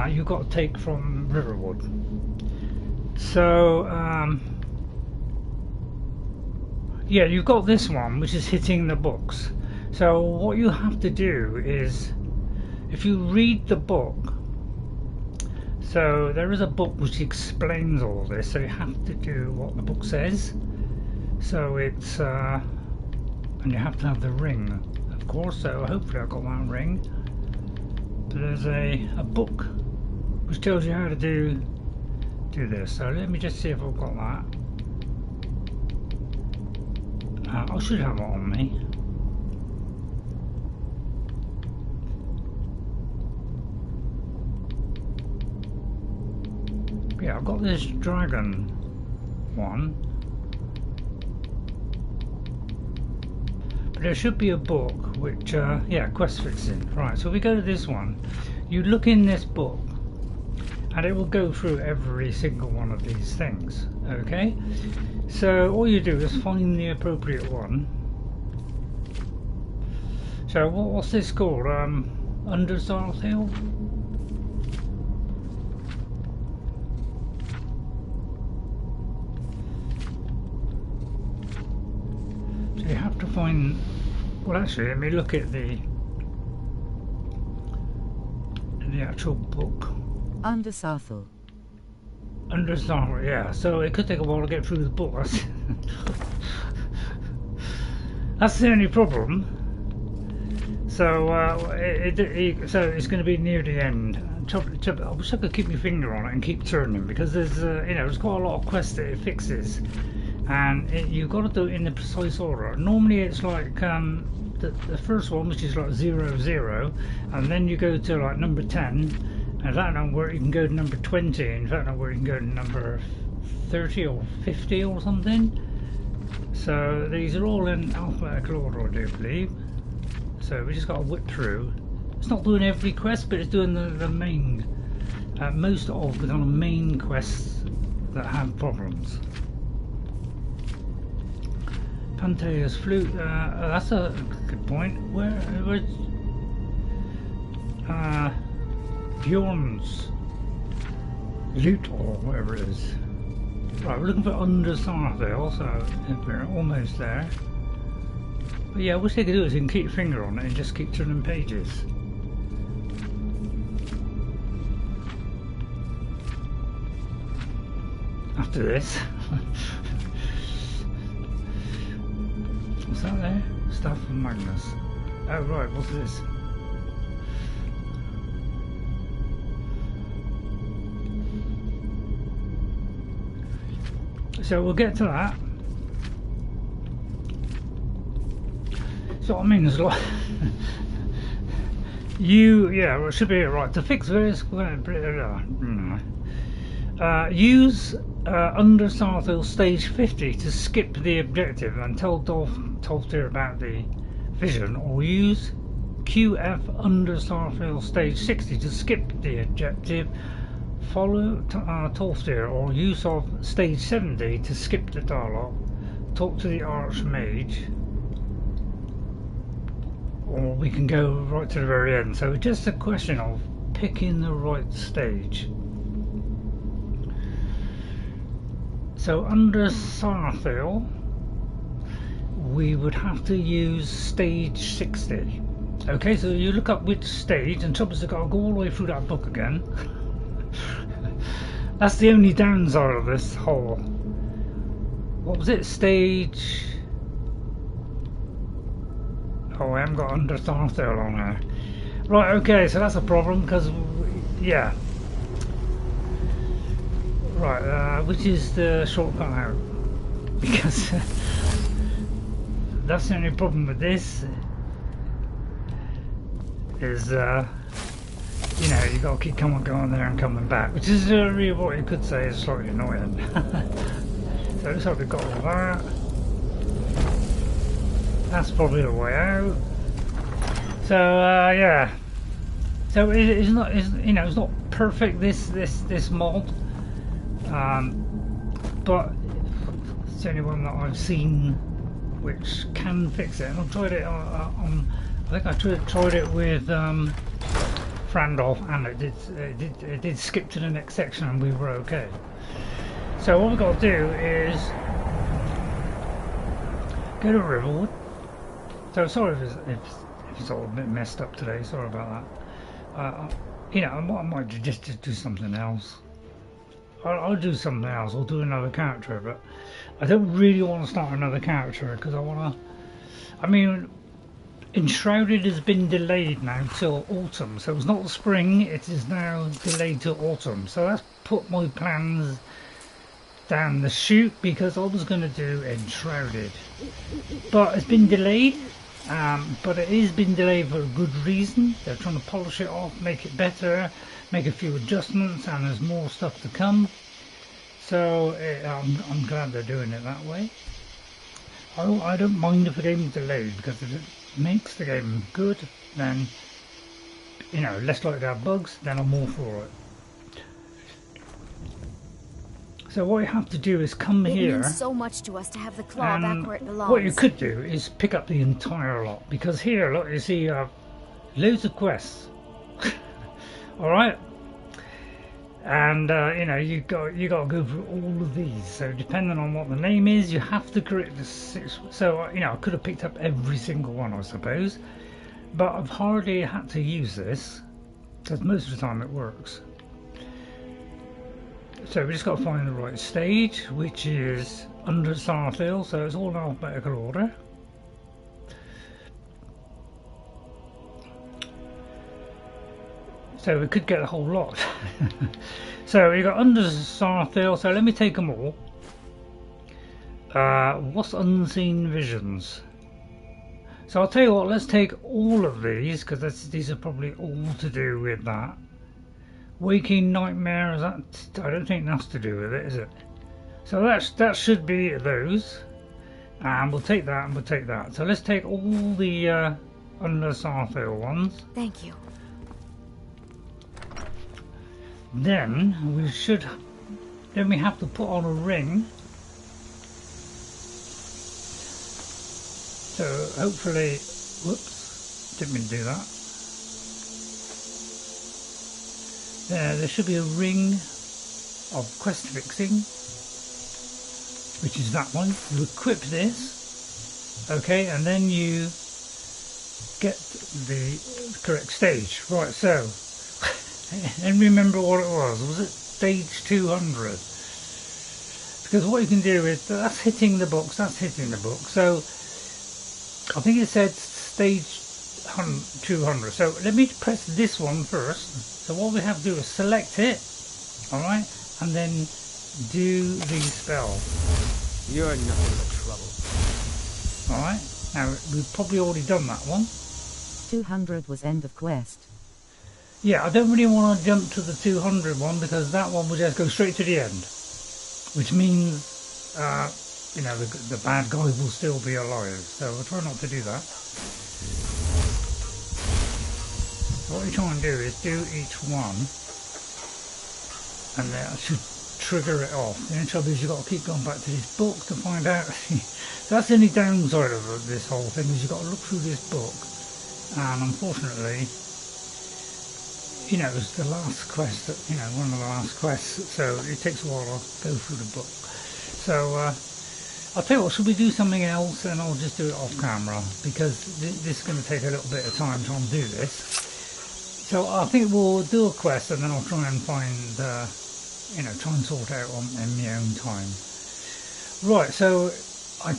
you've got to take from Riverwood. So, yeah, you've got this one, which is hitting the books. So what you have to do is, if you read the book, so there is a book which explains all this, so you have to do what the book says. So it's, and you have to have the ring, of course, so hopefully I've got that ring. But there's a book which tells you how to do this, so let me just see if I've got that. I should have it on me. Yeah, I've got this dragon one, but there should be a book which, yeah, quest fixing. Right, so we go to this one. You look in this book, and it will go through every single one of these things. Okay, so all you do is find the appropriate one. So what's this called? Under Saarthal? You have to find, well actually let me look at the actual book. Under Saarthal. Under Saarthal, yeah, so it could take a while to get through the book. That's the only problem. So so it's going to be near the end. I wish I could keep my finger on it and keep turning, because there's you know, there's quite a lot of quests that it fixes. And you've got to do it in the precise order. Normally it's like the first one, which is like 00, and then you go to like number 10, and that number you can go to number 20, and that number you can go to number 30 or 50 or something. So these are all in alphabetical order, I do believe. So we just got to whip through. It's not doing every quest, but it's doing the main, most of the kind of main quests that have problems. Panthea's flute, that's a good point. Where's Bjorn's loot or whatever it is. Right, we're looking for under Saarthal, so we're almost there. But yeah, what they can do is you can keep your finger on it and just keep turning pages. After this. What's that there? Stuff from Magnus. Oh right, what's this? So we'll get to that. So I mean, there's a lot. Yeah, it should be right to fix various. Use under Saarthal stage 50 to skip the objective and tell Tolfdir about the vision, or use QF under Saarthal stage 60 to skip the objective. Follow Tolfdir, or use of stage 70 to skip the dialogue. Talk to the Archmage, or we can go right to the very end. So it's just a question of picking the right stage. So under Saarthal, we would have to use stage 60. Okay, so you look up which stage, and trouble is I've got to go all the way through that book again. That's the only downside of this whole. What was it? Stage. Oh, I haven't got under Saarthal on there. Right, okay, so that's a problem because, yeah. Right, which is the shortcut out? Because that's the only problem with this. Is you know, you got to keep going there and coming back, which is really what you could say is slightly annoying. So it looks like we've got all that. That's probably the way out. So yeah. So it's not, you know, it's not perfect this mod, but it's the only one that I've seen which can fix it. And I've tried it on. I think I tried it with. Frandolf, and it did skip to the next section and we were okay. So what we've got to do is go to Riverwood. So sorry if it's all a bit messed up today, sorry about that. You know, I might just do something else. I'll do something else, I'll do another character, but I don't really want to start another character because I want to, I mean, Enshrouded has been delayed now till autumn, so it's not spring, it is now delayed till autumn. So that's put my plans down the chute because I was going to do Enshrouded. But it's been delayed, but it has been delayed for a good reason. They're trying to polish it off, make it better, make a few adjustments, and there's more stuff to come. So I'm glad they're doing it that way. I don't mind if the game's delayed because it makes the game good, then, you know, less likely to have bugs, then I'm all for it. So what you have to do is come here. It means so much to us to have the claw back where it belongs. What you could do is pick up the entire lot, because here, look, you see loads of quests. All right, and you know, you got to go through all of these. So depending on what the name is, you have to correct the 6. So you know, I could have picked up every single one, I suppose, but I've hardly had to use this because most of the time it works. So we just got to find the right stage, which is under Saarthal, so it's all in alphabetical order. So we could get a whole lot. So we got under Saarthal, so let me take them all. What's Unseen Visions? So I'll tell you what, let's take all of these, because these are probably all to do with that. Waking Nightmare, is that? I don't think that's to do with it, is it? So that should be those. And we'll take that and we'll take that. So let's take all the under Saarthal ones. Thank you. Then we have to put on a ring. So hopefully, whoops, didn't mean to do that. There should be a ring of quest fixing, which is that one. You equip this, okay, and then you get the correct stage. Right, so, and remember what it was it stage 200? Because what you can do is, that's hitting the books, so I think it said stage 200, so let me press this one first. So what we have to do is select it, alright, and then do the spell. You're nothing but trouble. Alright, now we've probably already done that one. 200 was end of quest. Yeah, I don't really want to jump to the 200 one because that one will just go straight to the end. Which means, you know, the bad guy will still be alive. So I'll try not to do that. So what you try and do is do each one. And that should trigger it off. The only trouble is you've got to keep going back to this book to find out. So that's the only downside of this whole thing, is you've got to look through this book. And unfortunately, you know, it was the last quest, you know, one of the last quests, so it takes a while to go through the book. So, I'll tell you what, should we do something else, and I'll just do it off camera, because this is going to take a little bit of time trying to do this. So I think we'll do a quest, and then I'll try and find, you know, try and sort out in my own time. Right, so I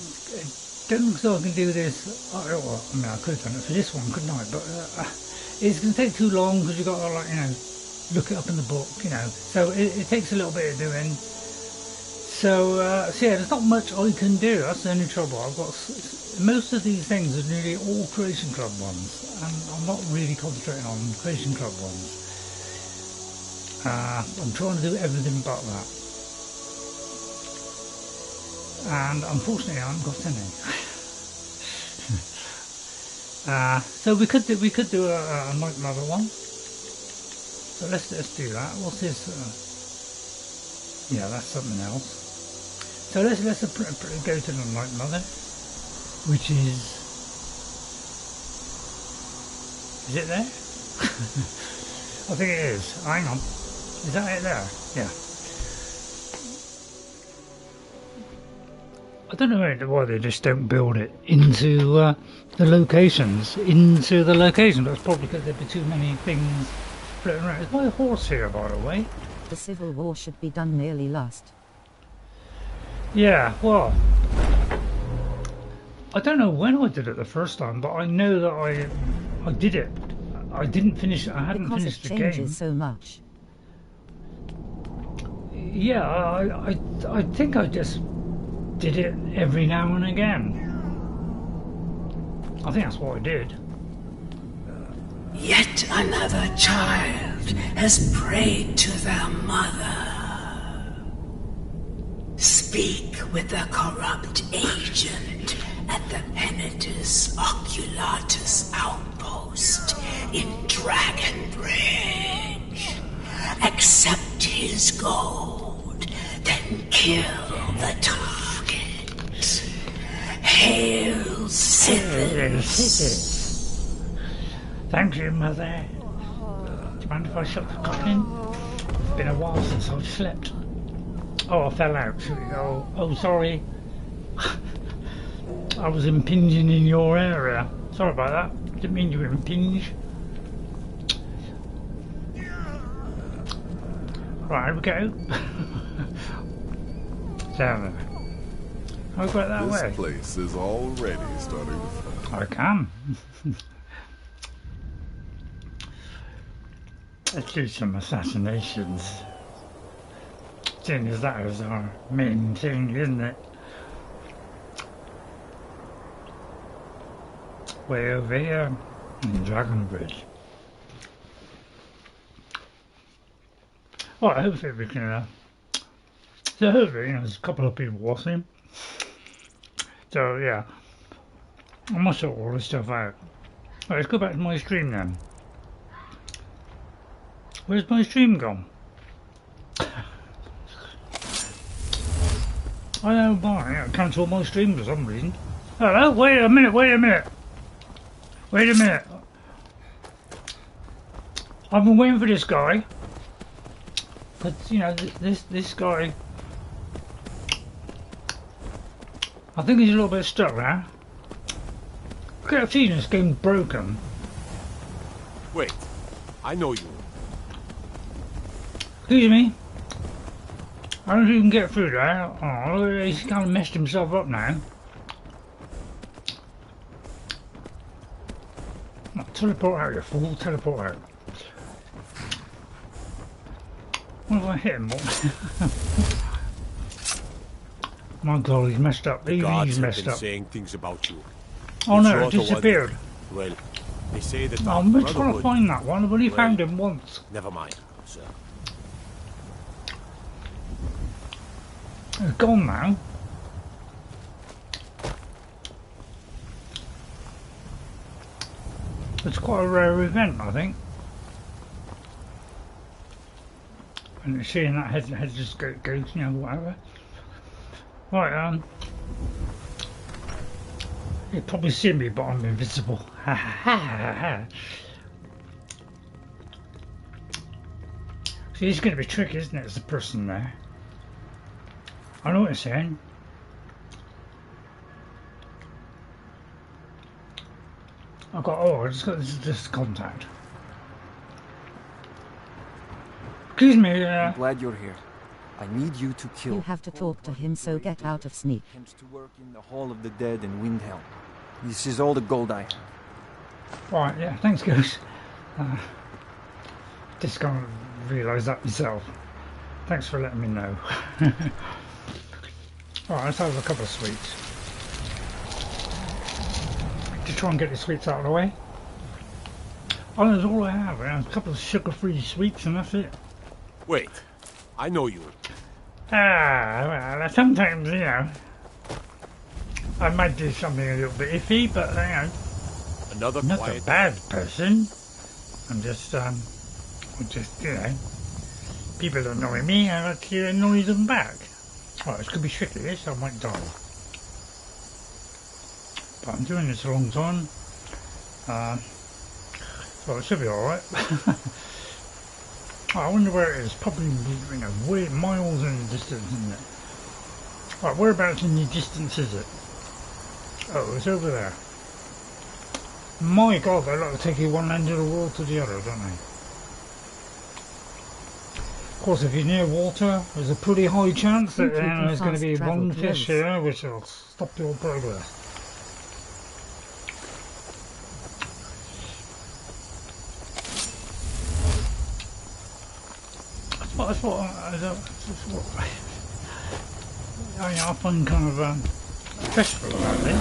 don't think so I can do this. I mean, I could have done it for this one, couldn't I? But it's going to take too long because you've got to, like, you know, look it up in the book, you know. So it takes a little bit of doing. So, so yeah, there's not much I can do. That's the only trouble. I've got most of these things are nearly all Creation Club ones, and I'm not really concentrating on Creation Club ones. I'm trying to do everything but that. And unfortunately I haven't got any. So we could do a Night Mother one. So let's do that. What's this? Yeah, that's something else. So let's go to the Night Mother, which is it there? I think it is. Hang on. Is that it there? Yeah. I don't know why they just don't build it into the locations. That's probably because there'd be too many things floating around. Is my horse here, by the way? The Civil War should be done nearly lost. Yeah, well, I don't know when I did it the first time, but I know that I did it. I didn't finish it. I hadn't finished the game. Because it changes so much. Yeah, I think I just did it every now and again. I think that's what I did. Yet another child has prayed to their mother. Speak with the corrupt agent at the Penitus Oculatus outpost in Dragonbridge. Accept his gold, then kill the target. Hail Sithis. Thank you, Mother. Do you mind if I shut the coffin? It's been a while since I've slept. Oh, I fell out. Oh, sorry. I was impinging in your area. Sorry about that. Didn't mean to impinge. Right, here we go. Down there. I'll go that way. This place is already starting to fall. I can. Let's do some assassinations. Seeing as that is our main thing, isn't it? Way over here in Dragonbridge. Well, hopefully we can. So hopefully, you know, there's a couple of people watching. So yeah, I must sort all this stuff out. Right, let's go back to my stream then. Where's my stream gone? I don't know why, I cancelled my stream for some reason. Hello, wait a minute. I've been waiting for this guy But you know, this guy, I think he's a little bit stuck now. I get a feeling this game's broken. Wait, I know you. Excuse me. I don't know if you can get through there. Oh, he's kind of messed himself up now. Oh, teleport out, you fool. Teleport out. What if I hit him? My God, he's messed up. The Even gods he's have messed been up. saying things about you. Oh It's no, not it the one- disappeared. Well, they say that Oh, Dark I'm trying to Brotherhood. find that one. I've only Well, found him once. Never mind, sir. He's gone now. It's quite a rare event, I think. And you're seeing that head just goes, you know, whatever. Right, you probably see me, but I'm invisible. Ha ha ha ha. See, it's going to be tricky, isn't it? There's a person there. I know what you're saying. I've got, oh, I just got this contact. Excuse me, I'm glad you're here. I need you to kill. You have to talk to him, so get out of sneak. Attempts to work in the Hall of the Dead in Windhelm. This is all the gold I have. Right, yeah, thanks, Goose. Just can't realise that myself. Thanks for letting me know. Right, let's have a couple of sweets. To try and get the sweets out of the way. Oh, that's all I have. A couple of sugar-free sweets and that's it. Wait, I know you. Well, sometimes, you know, I might do something a little bit iffy, but, you know, Another not quiet a bad person. I'm just, you know, people annoy me, I like to annoy them back. Oh, this could be tricky, this, I might die. But I'm doing this a long time. So it should be alright. I wonder where it is. Probably, you know, way miles in the distance, isn't it? Right, whereabouts in the distance is it? Oh, it's over there. My God, they like to take you one end of the world to the other, don't they? Of course, if you're near water, there's a pretty high chance that there's going to be one fish here which will stop your progress. That's what I find kind of stressful about this.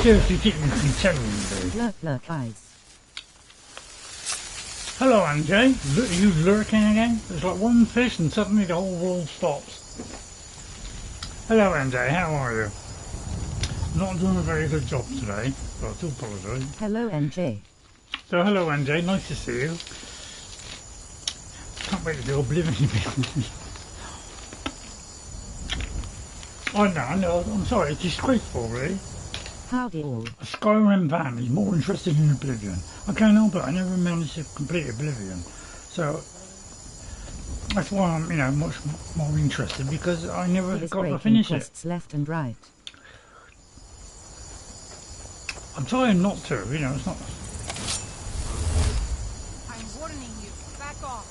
Seriously, keep me content. Lurk eyes. Hello, Anjay. Are you lurking again? There's like one fish and suddenly the whole world stops. Hello, Anjay. How are you? Not doing a very good job today, so I do apologise. Hello, NJ. So, hello, NJ. Nice to see you. Can't wait to do Oblivion. I know. I'm sorry. It's disgraceful, really. Howdy all. A Skyrim fan is more interested in Oblivion. I can't help it. I never managed to complete Oblivion. So, that's why I'm, you know, much more interested, because I never got to finish it. Left and right. I'm trying not to, you know, it's not... I'm warning you. Back off.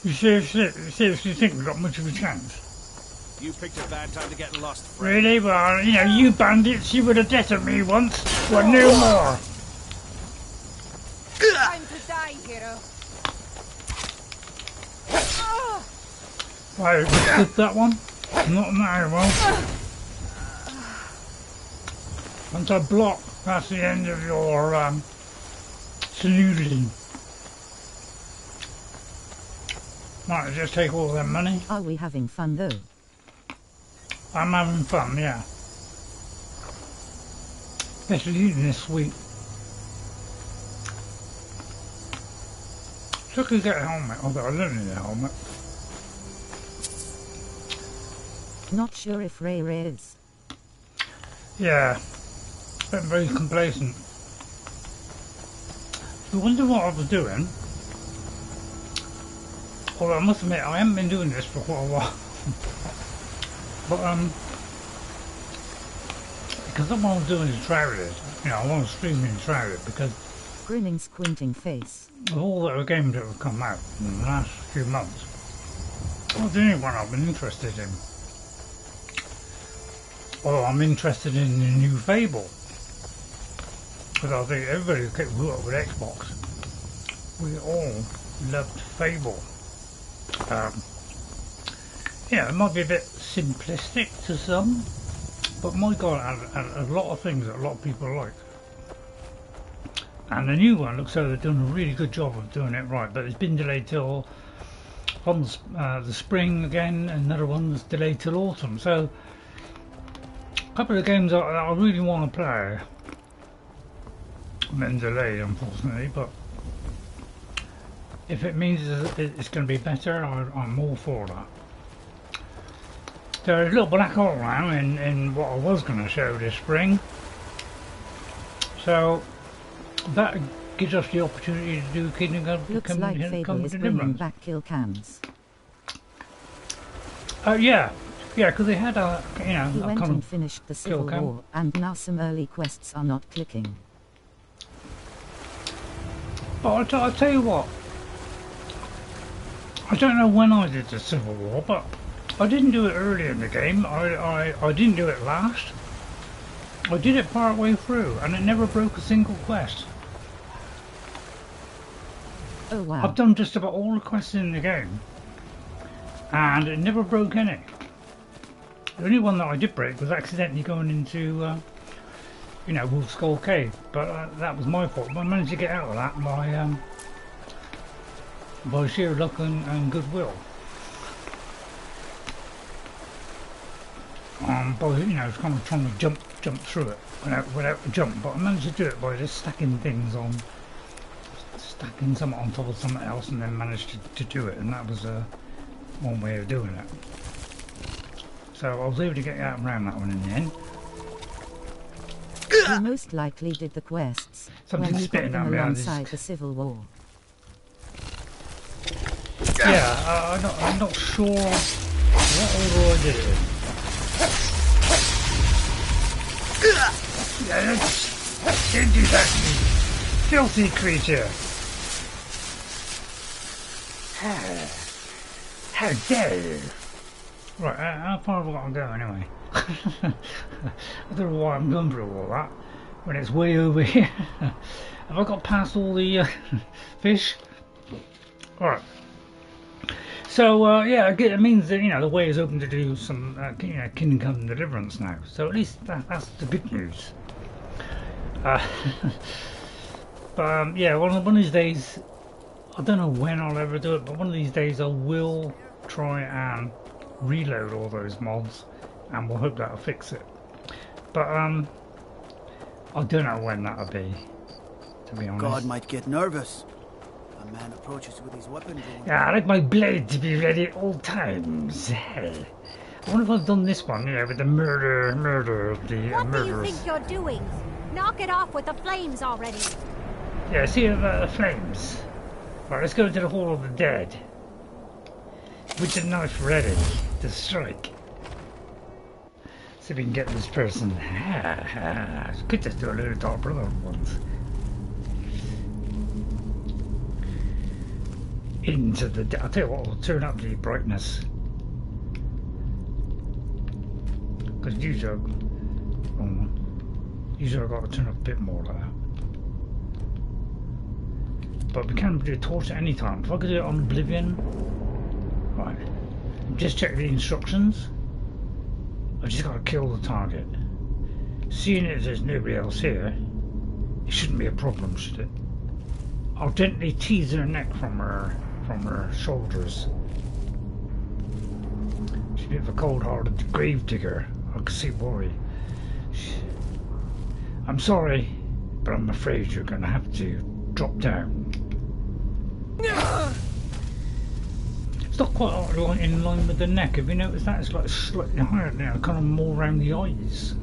You seriously think we've got much of a chance? You picked a bad time to get lost, friend. Really? Well, you know, you bandits, you were the death of me once. Well, no more. Time to die, hero. Right, just that one? Not now, well. Once I block, that's the end of your, saluting. Might just take all that money. Are we having fun, though? I'm having fun, yeah. Especially eating this sweet. So I could get a helmet, although I don't need a helmet. Not sure if Ray is. Yeah. I'm very complacent. you wonder what I was doing. Although I must admit, I haven't been doing this for quite a while. But because what I'm doing is Shrouded. You know, I want to stream in Shrouded because grinning, squinting face. Of all the games that have come out in the last few months, that's the only one I've been interested in. Although I'm interested in the new Fable. Because I think everybody who grew up with Xbox, we all loved Fable. Yeah, it might be a bit simplistic to some, but my god, a lot of things that a lot of people like. And the new one looks like they've done a really good job of doing it right, but it's been delayed till from the spring again, and another one's delayed till autumn. So a couple of games that I really want to play have been delayed, unfortunately, but if it means it's going to be better, I'm all for that. There's a little black hole now in what I was going to show this spring, so that gives us the opportunity to do Kingdom Come Deliverance. Back kill cams. Yeah, because they had a, He went and finished the Civil War, and now some early quests are not clicking. But I'll tell you what, I don't know when I did the Civil War, but I didn't do it early in the game. I didn't do it last. I did it part way through, and it never broke a single quest. Oh wow. I've done just about all the quests in the game, and it never broke any. The only one that I did break was accidentally going into, you know, Wolf Skull Cave, but that was my fault. But I managed to get out of that by sheer luck and goodwill. By, you know, kind of trying to jump through it without a jump, but I managed to do it by just stacking things on, stacking something on top of something else, and then managed to do it, and that was one way of doing it. So I was able to get out around that one in the end. You most likely did the quests Something when you got spitting them at me. alongside the Civil War. Yeah, I'm not sure what order I did it in. Yeah, don't do that to me, filthy creature! How dare you! Right, how far have I got to go anyway? I don't know why I'm going through all that when it's way over here. Have I got past all the fish? Alright. So yeah, it means that, you know, the way is open to do some you know, Kingdom Come Deliverance now. So at least that's the good news. But yeah, one of these days, I don't know when I'll ever do it, but one of these days I will try and reload all those mods, and we'll hope that'll fix it. But I don't know when that'll be, to be honest. God might get nervous. A man approaches with his weapon drawn. Yeah, I like my blade to be ready at all times. I wonder if I've done this one, you know, with the murder of the What do you murderers. think you're doing? Knock it off with the flames already. Yeah, see the flames. Right, let's go to the Hall of the Dead. With the knife ready to strike. See if we can get this person. Could just do a little Dark Brotherhood ones. Into the... I'll tell you what, I'll turn up the brightness. Because usually I've got to turn up a bit more like that. But we can do a torch at any time. If I could do it on Oblivion, right, just check the instructions. I've just got to kill the target. Seeing as there's nobody else here, it shouldn't be a problem, should it? I'll gently tease her neck from her shoulders. She's a bit of a cold-hearted grave digger. I can see why. I'm sorry, but I'm afraid you're going to have to drop down. It's not quite in line with the neck. Have you noticed that? It's like slightly higher now, kind of more around the eyes.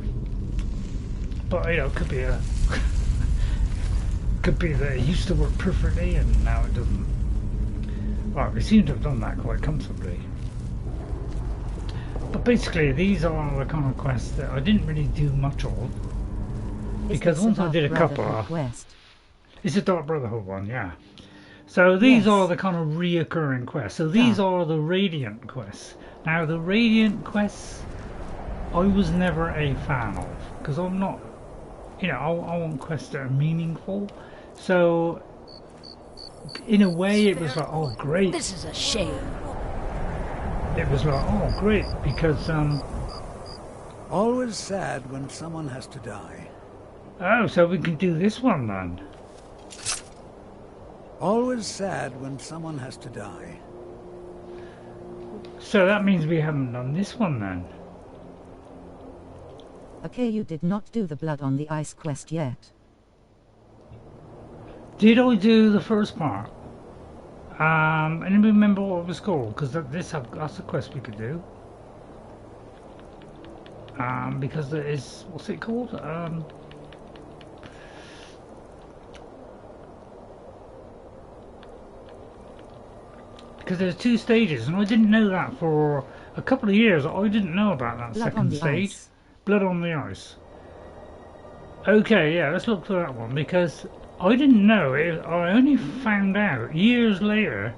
But you know, it could be a Could be that it used to work perfectly and now it doesn't. Right, we seem to have done that quite comfortably. But basically, these are the kind of quests that I didn't really do much of. Because once I did a couple... It's a Dark Brotherhood one, yeah. So these are the kind of reoccurring quests. So these are the Radiant quests. Now the Radiant quests, I was never a fan of. Because I'm not... You know, I want quests that are meaningful. So, in a way, it was like, oh, great. This is a shame. It was like, oh, great, because, Always sad when someone has to die. Oh, so we can do this one, then. Always sad when someone has to die. So that means we haven't done this one, then. Okay, you did not do the Blood on the Ice quest yet. Did I do the first part? I didn't remember what it was called, because that's a quest we could do. Because there is, what's it called? Because there's 2 stages, and I didn't know that for a couple of years. I didn't know about that second stage. Blood on the Ice. Okay, yeah, let's look for that one, because I didn't know it. I only found out years later.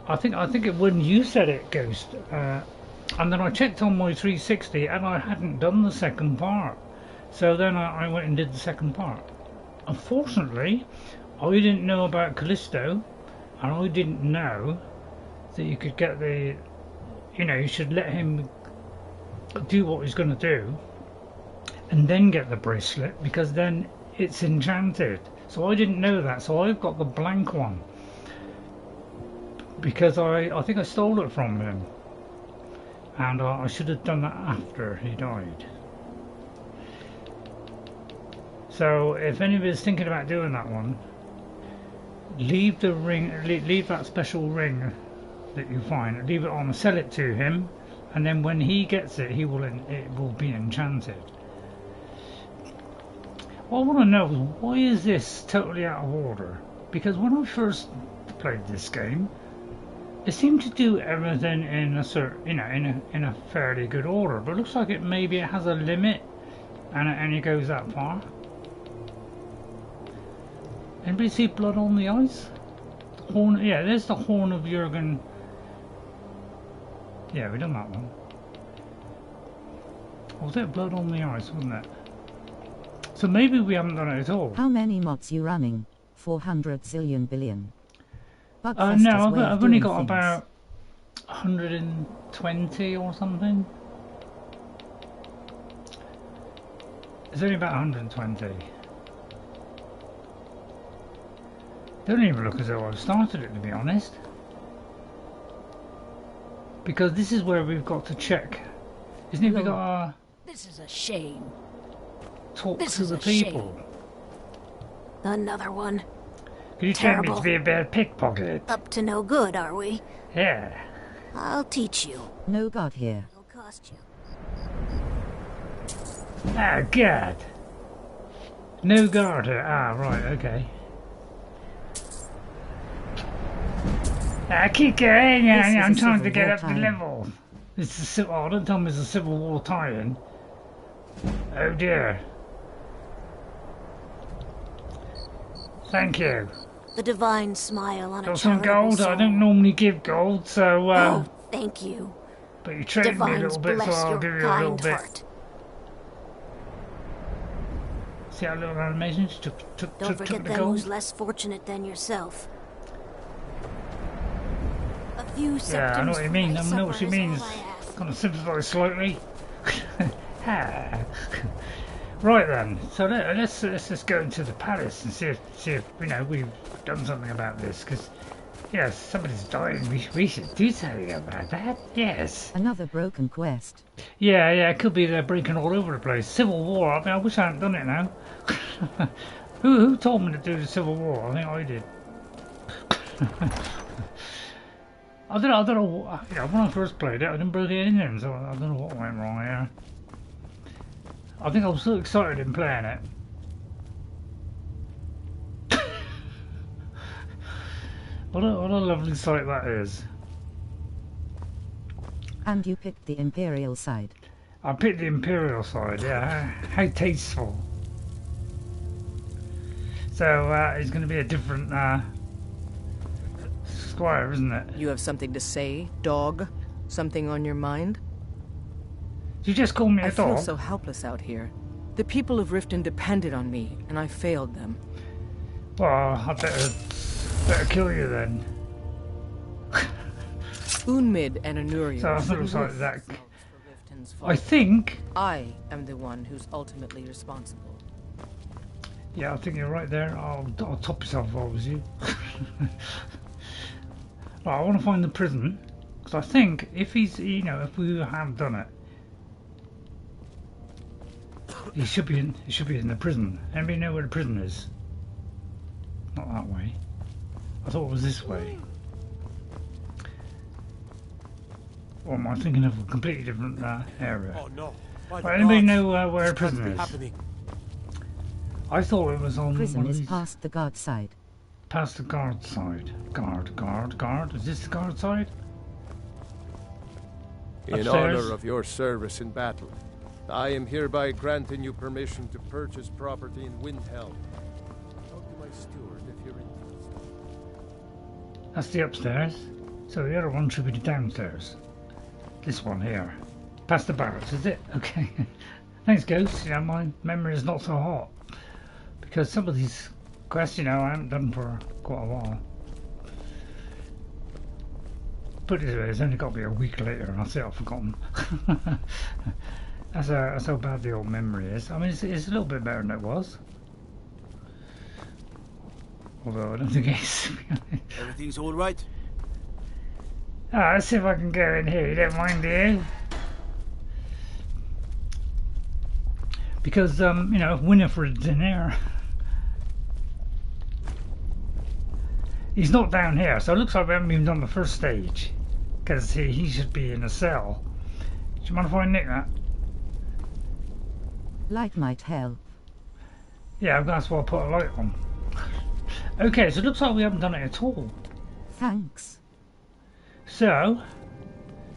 I think it when you said it, Ghost, and then I checked on my 360 and I hadn't done the second part. So then I went and did the second part. Unfortunately, I didn't know about Callisto, and I didn't know that you could get the, you know, you should let him do what he's going to do and then get the bracelet, because then it's enchanted. So I didn't know that, so I've got the blank one because I think I stole it from him, and I should have done that after he died. So if anybody's thinking about doing that one, leave the ring, leave that special ring that you find, leave it on, sell it to him, and then when he gets it, it will be enchanted. What I want to know is, why is this totally out of order? Because when I first played this game, it seemed to do everything in a certain, you know, in a fairly good order. But it looks like maybe it has a limit, and it goes that far. Anybody see Blood on the Ice? Horn, yeah, there's the Horn of Jurgen. Yeah, we done that one. Was it Blood on the Ice, wasn't it? So maybe we haven't done it at all. How many mods you running? 400 zillion billion. No, I've only got about 120 or something. It's only about 120. Don't even look as though I've started it, to be honest. Because this is where we've got to check. Isn't it? We got our... This is a shame. Talk to the people. Another one. Can you tell me to be a bad pickpocket? Up to no good, are we? Yeah. I'll teach you. No God here. It'll cost you. Ah, God. No guard here. Ah, right, okay. Keep going. I'm trying to get up the level. It's a civil. Oh, don't tell me it's a Civil War tie-in. Oh dear. Thank you. The divine smile on got a some gold. soul. I don't normally give gold, so. Oh, thank you. But you trained me a little bit, so I'll give you a little bit. Heart. See how little animation she Don't forget the them gold. who's less fortunate than yourself. A few Yeah, I know what you mean. I know what she means. I ask. Kind of sympathise slightly. Right then, so let's just go into the palace and see if you know we've done something about this. Because yes, somebody's dying. We should do something about that. Yes. Another broken quest. Yeah, it could be they're breaking all over the place. Civil War. I mean, I wish I hadn't done it now. Who told me to do the Civil War? I think I did. I don't know. You know, when I first played it, I didn't break it in there, so I don't know what went wrong here. I think I was so excited in playing it. What a lovely sight that is. And you picked the Imperial side. I picked the Imperial side, yeah. How tasteful. So, it's going to be a different squire, isn't it? You have something to say, dog? Something on your mind? Did you just call me a dog? I feel so helpless out here. The people of Riften depended on me, and I failed them. Well, I better kill you then. Unmid and Anurio. So I looks like that. I think I am the one who's ultimately responsible. Yeah, I think you're right there. I'll top yourself if I was you. Right, I want to find the prison because I think if he's, you know, if we have done it, he should be in the prison. Anybody know where the prison is? Not that way. I thought it was this way. Or am I thinking of a completely different area? Oh no! Right, anybody know where a prison is? I thought it was on. Prison is past the guard side. Past the guard side. Guard. Is this the guard side? In honor of your service in battle, I am hereby granting you permission to purchase property in Windhelm. Talk to my steward if you're interested. That's the upstairs. So the other one should be the downstairs. This one here. Past the barracks, is it? Okay. Thanks, Ghost. You know, my memory is not so hot. Because some of these quests, you know, I haven't done for quite a while. Put it this way, it's only got to be a week later and I say I've forgotten. That's how bad the old memory is. I mean, it's a little bit better than it was. Although I don't think it's... Everything's all right? Let's see if I can go in here. You don't mind, do you? Because, you know, Winifred's in here. He's not down here, so it looks like we haven't even done the first stage. Because he should be in a cell. Do you mind if I nick that? Light might help. Yeah, that's why I put a light on. Okay, so it looks like we haven't done it at all. Thanks. So,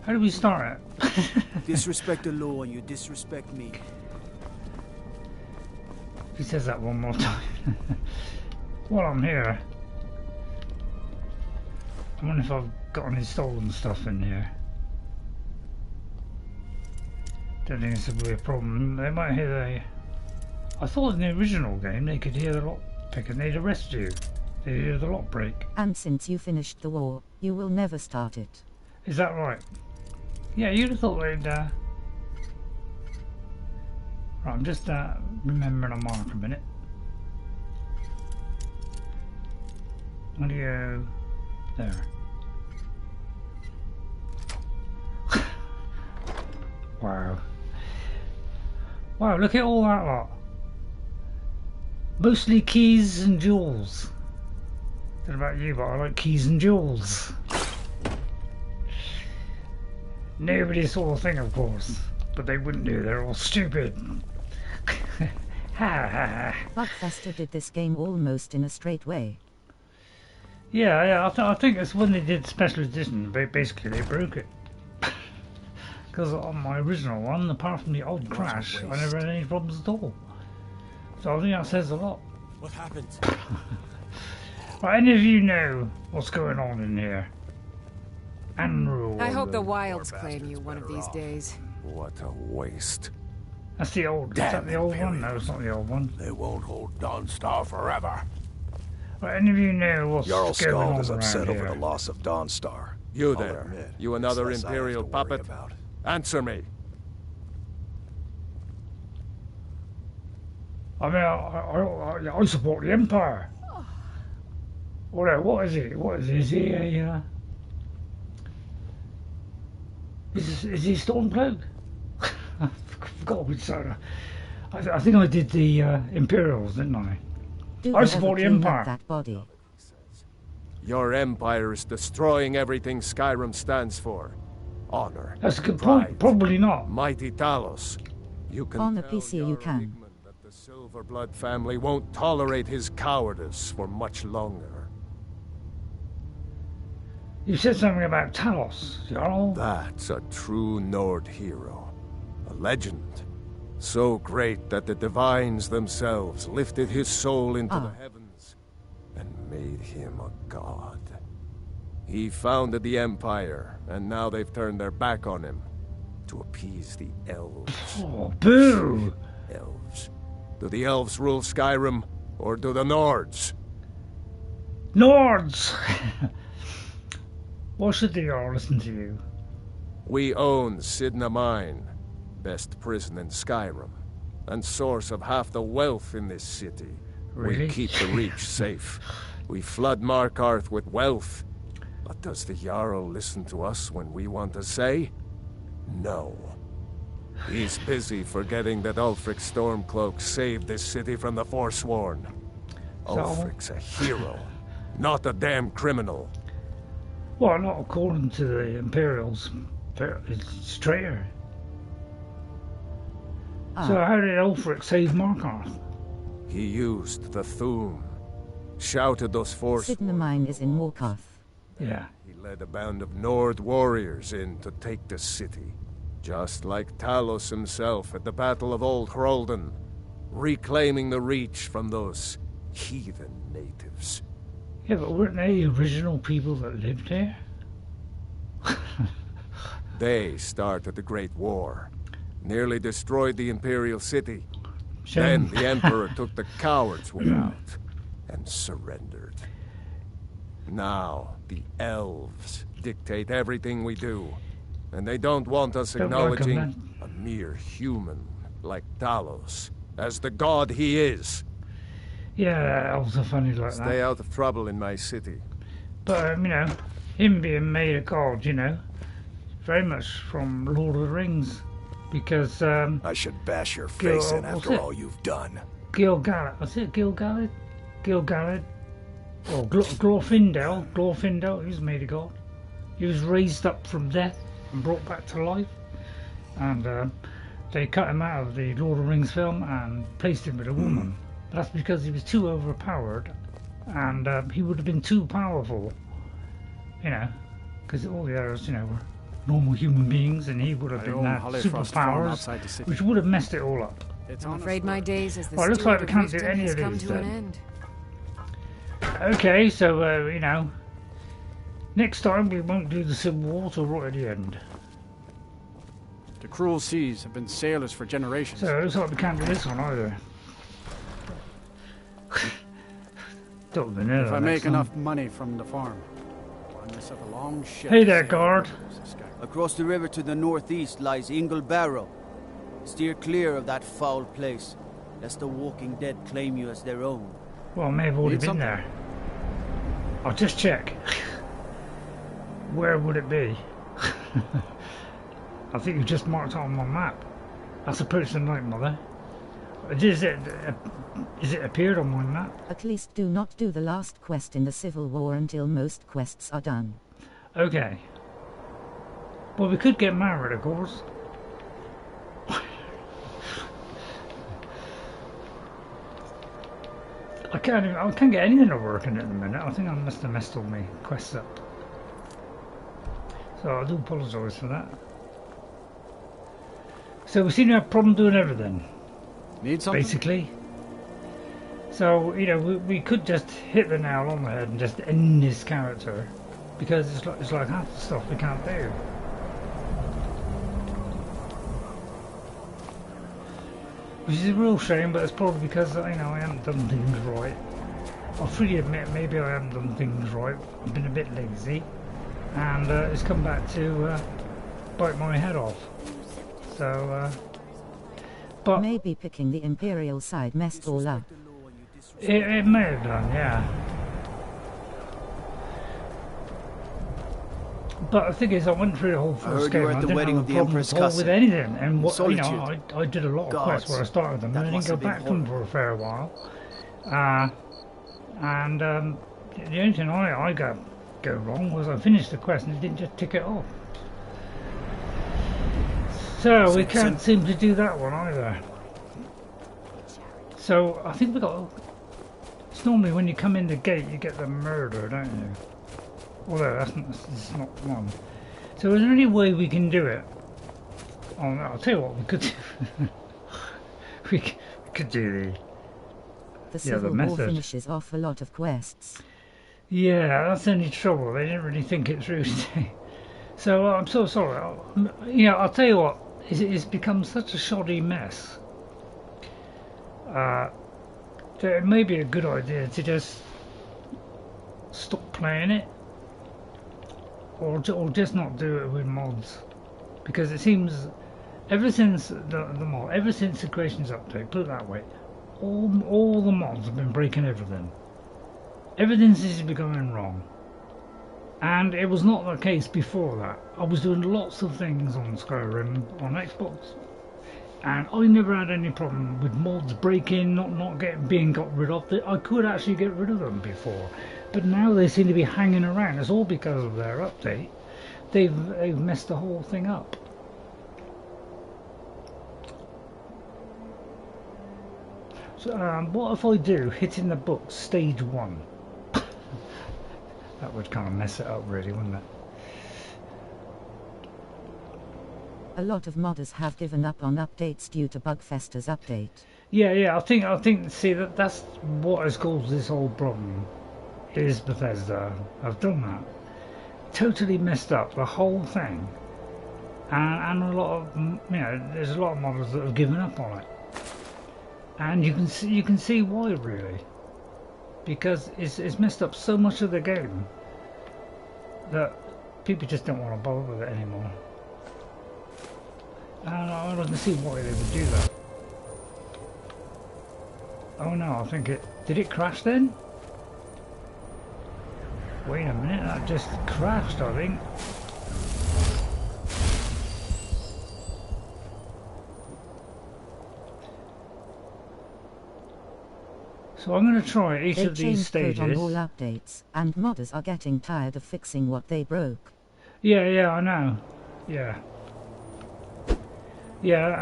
how do we start it? Disrespect the law and you disrespect me. If he says that one more time. While I'm here, I wonder if I've got any stolen stuff in here. Don't think this will be a problem. They might hear I thought in the original game they could hear the lockpick and they'd arrest you. They'd hear the lock break. And since you finished the war, you will never start it. Is that right? Yeah, you'd have thought they'd... Right, I'm just remembering a mark a minute. Audio... There. Wow. Wow, look at all that lot. Mostly keys and jewels. I don't know about you, but I like keys and jewels. Nobody saw the thing, of course. But they wouldn't do, they're all stupid. Ha ha ha. Bugfester did this game almost in a straight way. Yeah, I think it's when they did special edition, basically they broke it. Because on my original one, apart from the odd crash, I never had any problems at all. So I think that says a lot. What happened? Right, any of you know what's going on in here? Unrule. I hope the wilds claim you one of these days. What a waste. That's the old. Is that the old one? No, it's not the old one. They won't hold Dawnstar forever. Right, any of you know what's Jarl going on Skald is upset around over here? the loss of Dawnstar. You I'll there. admit, You another it's less I have Imperial to worry puppet? about. Answer me. I mean, I support the Empire. What is he? What is he? Is he a... Is he Stormcloak? I forgot which side. I think I did the Imperials, didn't I? I support the Empire. That body. Your Empire is destroying everything Skyrim stands for. Honor. That's a good pride, point. Probably not. Mighty Talos. You can On a tell PC you Jarl can. Igmund that the Silverblood family won't tolerate his cowardice for much longer. You said something about Talos, Jarl. That's a true Nord hero. A legend. So great that the divines themselves lifted his soul into the heavens and made him a god. He founded the Empire, and now they've turned their back on him to appease the elves. Oh, boo! Elves. Do the elves rule Skyrim, or do the Nords? Nords! Why should they all listen to you? We own Sidna Mine, best prison in Skyrim, and source of half the wealth in this city. Really? We keep the Reach safe. We flood Markarth with wealth. But does the Jarl listen to us when we want to say? No. He's busy forgetting that Ulfric Stormcloak saved this city from the Forsworn. Ulfric's a hero, not a damn criminal. Well, not according to the Imperials. It's traitor. So how did Ulfric save Markarth? He used the Thum. Shouted those Forsworn. Sidna Mine is in Markarth. Yeah. He led a band of Nord warriors in to take the city. Just like Talos himself at the Battle of Old Hroldan, reclaiming the Reach from those heathen natives. Yeah, but weren't they the original people that lived here? They started the Great War, nearly destroyed the Imperial city. Shame. Then the Emperor took the coward's way out and surrendered. Now the elves dictate everything we do, and they don't want us acknowledging a mere human like Talos as the god he is. Yeah, elves are funny like that. Stay out of trouble in my city. But, you know, him being made a god, you know, very much from Lord of the Rings. Because, I should bash your face in after all you've done. Gil-galad. Was it Gil-galad? Gil-galad. Or Glorfindel. Glorfindel, he was made a god. He was raised up from death and brought back to life. And they cut him out of the Lord of the Rings film and placed him with a woman. That's because he was too overpowered, and he would have been too powerful, you know, because all the others, you know, were normal human beings, and he would have been that superpowers, which would have messed it all up. I'm afraid my days as the Well, it looks like we steward can't of do wisdom any has of come these to an then. end. Okay, so, you know, next time we won't do the Civil War till right at the end. The cruel seas have been sailors for generations. So it looks like we can't do this one either. If I make enough money from the farm, I'll find myself a long ship. Hey there, guard. Across the river to the northeast lies Ingle Barrow. Steer clear of that foul place, lest the walking dead claim you as their own. Well, I may have already been there. I'll just check. Where would it be? I think you just marked it on my map. That's approach the night, Mother. Is it appeared on my map? At least do not do the last quest in the Civil War until most quests are done. Okay. Well, we could get married, of course. I can't get anything to working at the minute. I think I must have messed all my quests up. So I do apologise for that. So we seem to have a problem doing everything. Need something? Basically. So, you know, we could just hit the nail on the head and just end this character. Because it's like half the stuff we can't do. Which is a real shame, but it's probably because, you know, I haven't done things right. I'll freely admit maybe I haven't done things right. I've been a bit lazy. And it's come back to bite my head off. So, but maybe picking the Imperial side messed all up. It may have done, yeah. But the thing is, I went through the whole first game. I didn't have a problem at all with anything, and what, you know, I did a lot of quests where I started them, and I didn't go back to them for a fair while. And the only thing I got go wrong was I finished the quest and it didn't just tick it off. So we can't seem to do that one either. So I think we got. It's normally when you come in the gate you get the murder, don't you? Although that's not one. So is there any way we can do it? Oh no, I'll tell you what we could do. we could do the Civil War finishes off a lot of quests. Yeah, that's the only trouble. They didn't really think it through today. So I'm so sorry. I'll tell you what. It's become such a shoddy mess. That it may be a good idea to just stop playing it, or just not do it with mods, because it seems ever since ever since the Creations update, put it that way, all the mods have been breaking everything. Everything seems to be going wrong, and it was not the case before that. I was doing lots of things on Skyrim on Xbox, and I never had any problem with mods breaking, not being got rid of. I could actually get rid of them before, but now they seem to be hanging around. It's all because of their update. They've messed the whole thing up. So what if I do hitting the book stage 1? That would kind of mess it up, really, wouldn't it? A lot of modders have given up on updates due to Bugfester's update. Yeah. I think. See, that's what has caused this whole problem. Is Bethesda have done that? Totally messed up the whole thing, and a lot of there's a lot of modders that have given up on it, and you can see why, really, because it's messed up so much of the game that people just don't want to bother with it anymore. And I can see why they would do that. Oh no, I think did it crash then? Wait a minute, that just crashed, I think. So I'm going to try each of these stages. They changed code on all updates, and modders are getting tired of fixing what they broke. Yeah, I know. Yeah,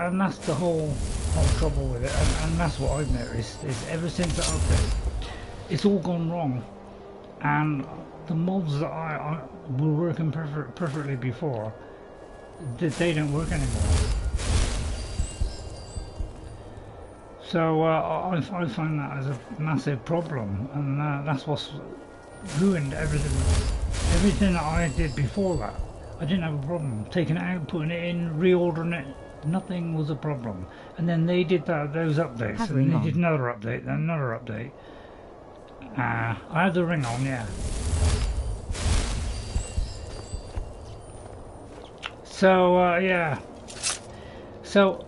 and that's the whole trouble with it, and that's what I've noticed, is ever since the update, it's all gone wrong, and the mods that I were working perfectly before, they don't work anymore. So I find that as a massive problem, and that's what's ruined everything that I did before that. I didn't have a problem taking it out, putting it in, reordering it. Nothing was a problem, and then they did those updates, and they did another update, then another update. I had the ring on, yeah. So yeah, so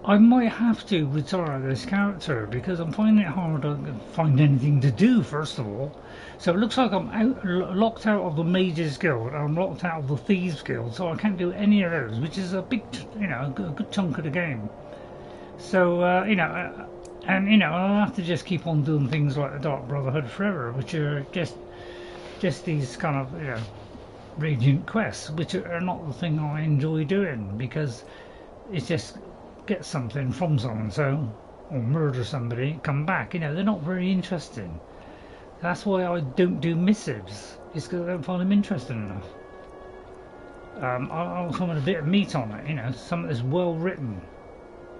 I might have to retire this character because I'm finding it hard to find anything to do, first of all. So it looks like I'm locked out of the Mages Guild, I'm locked out of the Thieves Guild, so I can't do any of those, which is a big, a good chunk of the game. So, and I'll have to just keep on doing things like the Dark Brotherhood forever, which are just these kind of, radiant quests, which are not the thing I enjoy doing, because it's just get something from so-and-so, or murder somebody, come back, they're not very interesting. That's why I don't do missives. It's because I don't find them interesting enough. I'll come with a bit of meat on it, something that's well written,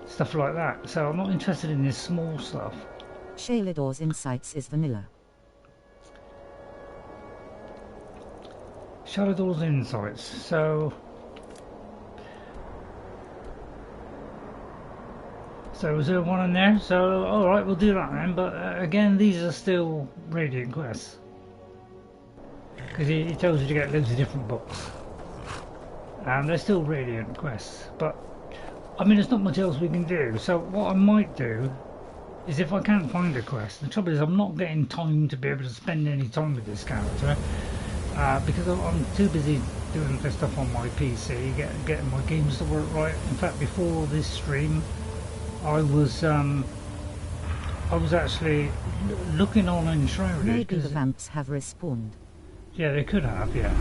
stuff like that. So I'm not interested in this small stuff. Shalidor's Insights is vanilla. Shalidor's Insights. So is there one in there? So, alright, we'll do that then. But again, these are still Radiant quests. Because he tells you to get loads of different books. And they're still Radiant quests. But, I mean, there's not much else we can do. So, what I might do is if I can't find a quest, the trouble is I'm not getting time to be able to spend any time with this character. Because I'm too busy doing this stuff on my PC, getting my games to work right. In fact, before this stream, I was actually looking on Enshrouded. Maybe the vamps have respawned. Yeah, they could have, yeah.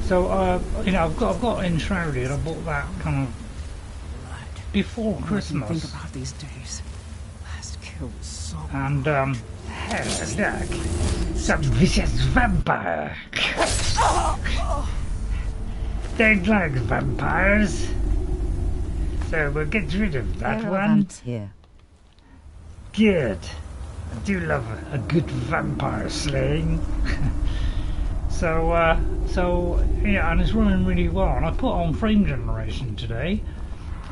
So I've got Enshrouded. I bought that kind of before Christmas. Think about these days. Last kill was so. And Look, some vicious vampire. Don't like vampires, so we'll get rid of that one. Here. Good. I do love a good vampire slaying. So yeah, and it's running really well. And I put on frame generation today,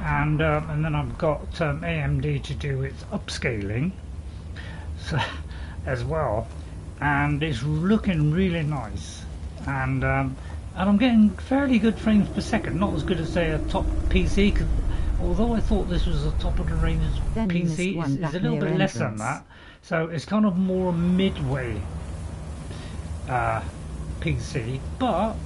and then I've got AMD to do its upscaling, so as well, and it's looking really nice. And I'm getting fairly good frames per second. Not as good as say a top PC, 'cause although I thought this was a top of the range PC, it's a little bit less than that. So it's kind of more midway PC, but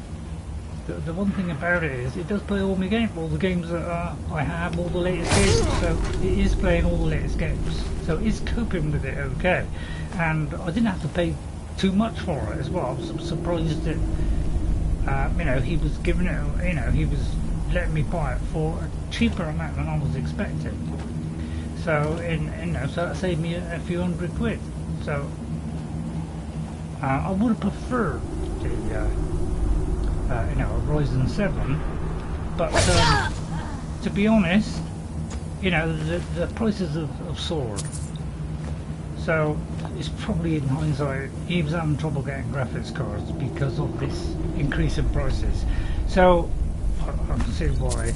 the one thing about it is it does play all my games, all the games that I have, all the latest games. So it is playing all the latest games. So it's coping with it okay, and I didn't have to pay too much for it as well. I was surprised that you know, he was giving it, you know, he was letting me buy it for a cheaper amount than I was expecting. So so that saved me a few £100. So I would have preferred the you know, a Ryzen 7, but to be honest, you know, the prices have soared. So it's probably in hindsight he was having trouble getting graphics cards because of this increase in prices. So I can see why.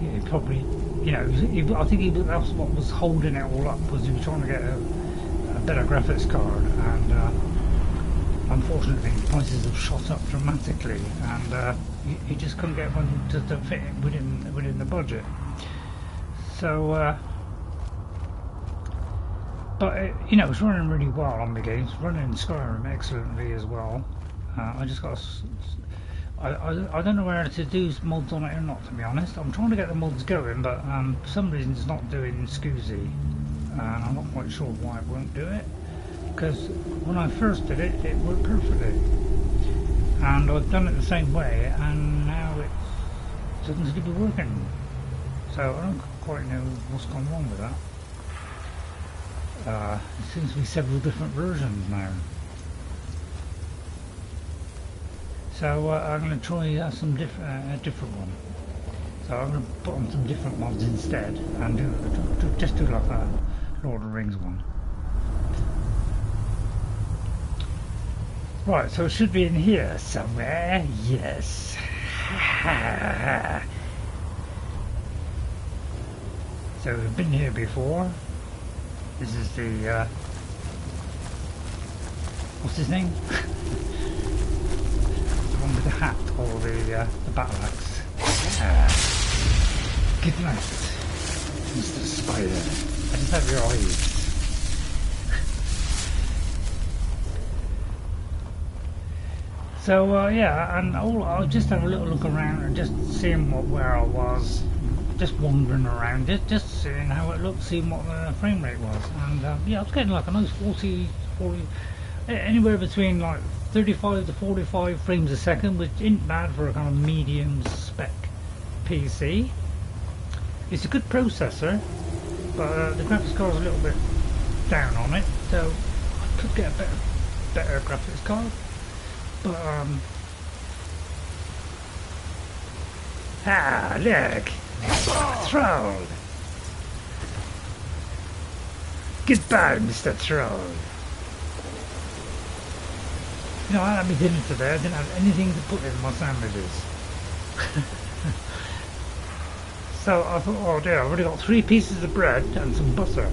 Yeah, he probably, you know, I think that's what was holding it all up, was he was trying to get a better graphics card, and unfortunately prices have shot up dramatically, and he just couldn't get one to fit within the budget. So but you know, it's running really well on the games, running Skyrim excellently as well. I just got I don't know whether to do mods on it or not, to be honest. I'm trying to get the mods going, but for some reason it's not doing Scoozy, and I'm not quite sure why it won't do it, because when I first did it, it worked perfectly, and I've done it the same way, and now it doesn't seem to be working. So I don't quite know what's gone wrong with that. There seems to be several different versions now. So I'm going to try some a different one. So I'm going to put on some different mods instead, and just do like a Lord of the Rings one. Right, so it should be in here somewhere. Yes. So we've been here before. This is the what's his name? With the hat or the battle axe. Good night, Mr. Spider. I just have your eyes. So yeah, and I'll just have a little look around and just seeing where I was, just wandering around it, just seeing how it looked, seeing what the frame rate was, and yeah, I was getting like a nice 40, anywhere between like 35 to 45 frames a second, which isn't bad for a kind of medium spec PC. It's a good processor, but the graphics card is a little bit down on it, so I could get a better graphics card. But look, Troll. Goodbye, Mr. Troll. You know, I had my dinner today, I didn't have anything to put in my sandwiches. So I thought, oh dear, I've already got 3 pieces of bread and some butter.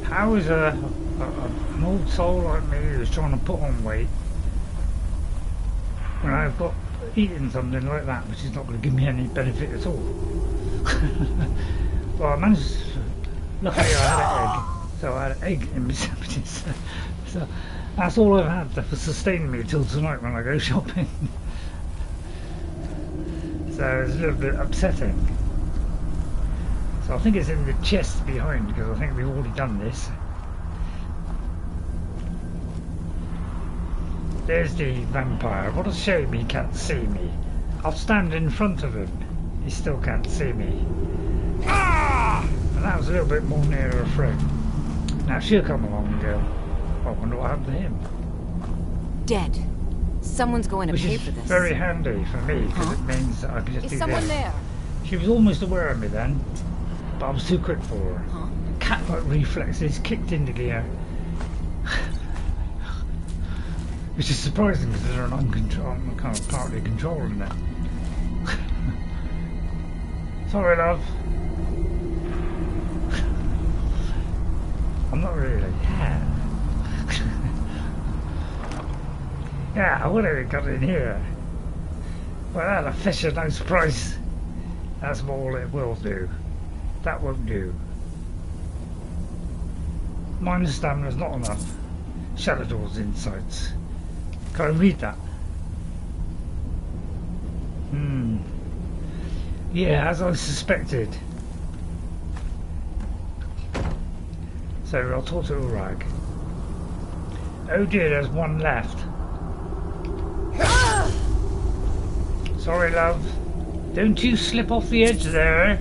How is an old soul like me who's trying to put on weight when I've got eating something like that, which is not going to give me any benefit at all? Well, I managed, luckily I had an egg, so I had an egg in my sandwiches. So that's all I've had to sustain me till tonight when I go shopping. So it's a little bit upsetting. So I think it's in the chest behind, because I think we've already done this. There's the vampire. What a shame he can't see me. I'll stand in front of him. He still can't see me. Ah! And that was a little bit more nearer a frame. Now she'll come along and go, I wonder what happened to him. Dead. Someone's going to pay for this. Very handy for me, because it means that I can just do someone this. There? She was almost aware of me then, but I was too quick for her. Cat-like reflexes kicked into gear. Which is surprising considering I'm kind of partly controlling it. Sorry, love. I'm not really. Yeah, I would have got in here. Well, that'll a fish a nice price. That's all it will do. That won't do. Minus stamina's not enough. Shalidor's insights. Can I read that? Yeah, as I suspected. So I'll talk to Torygg. Oh dear, there's one left. Sorry, love. Don't you slip off the edge there.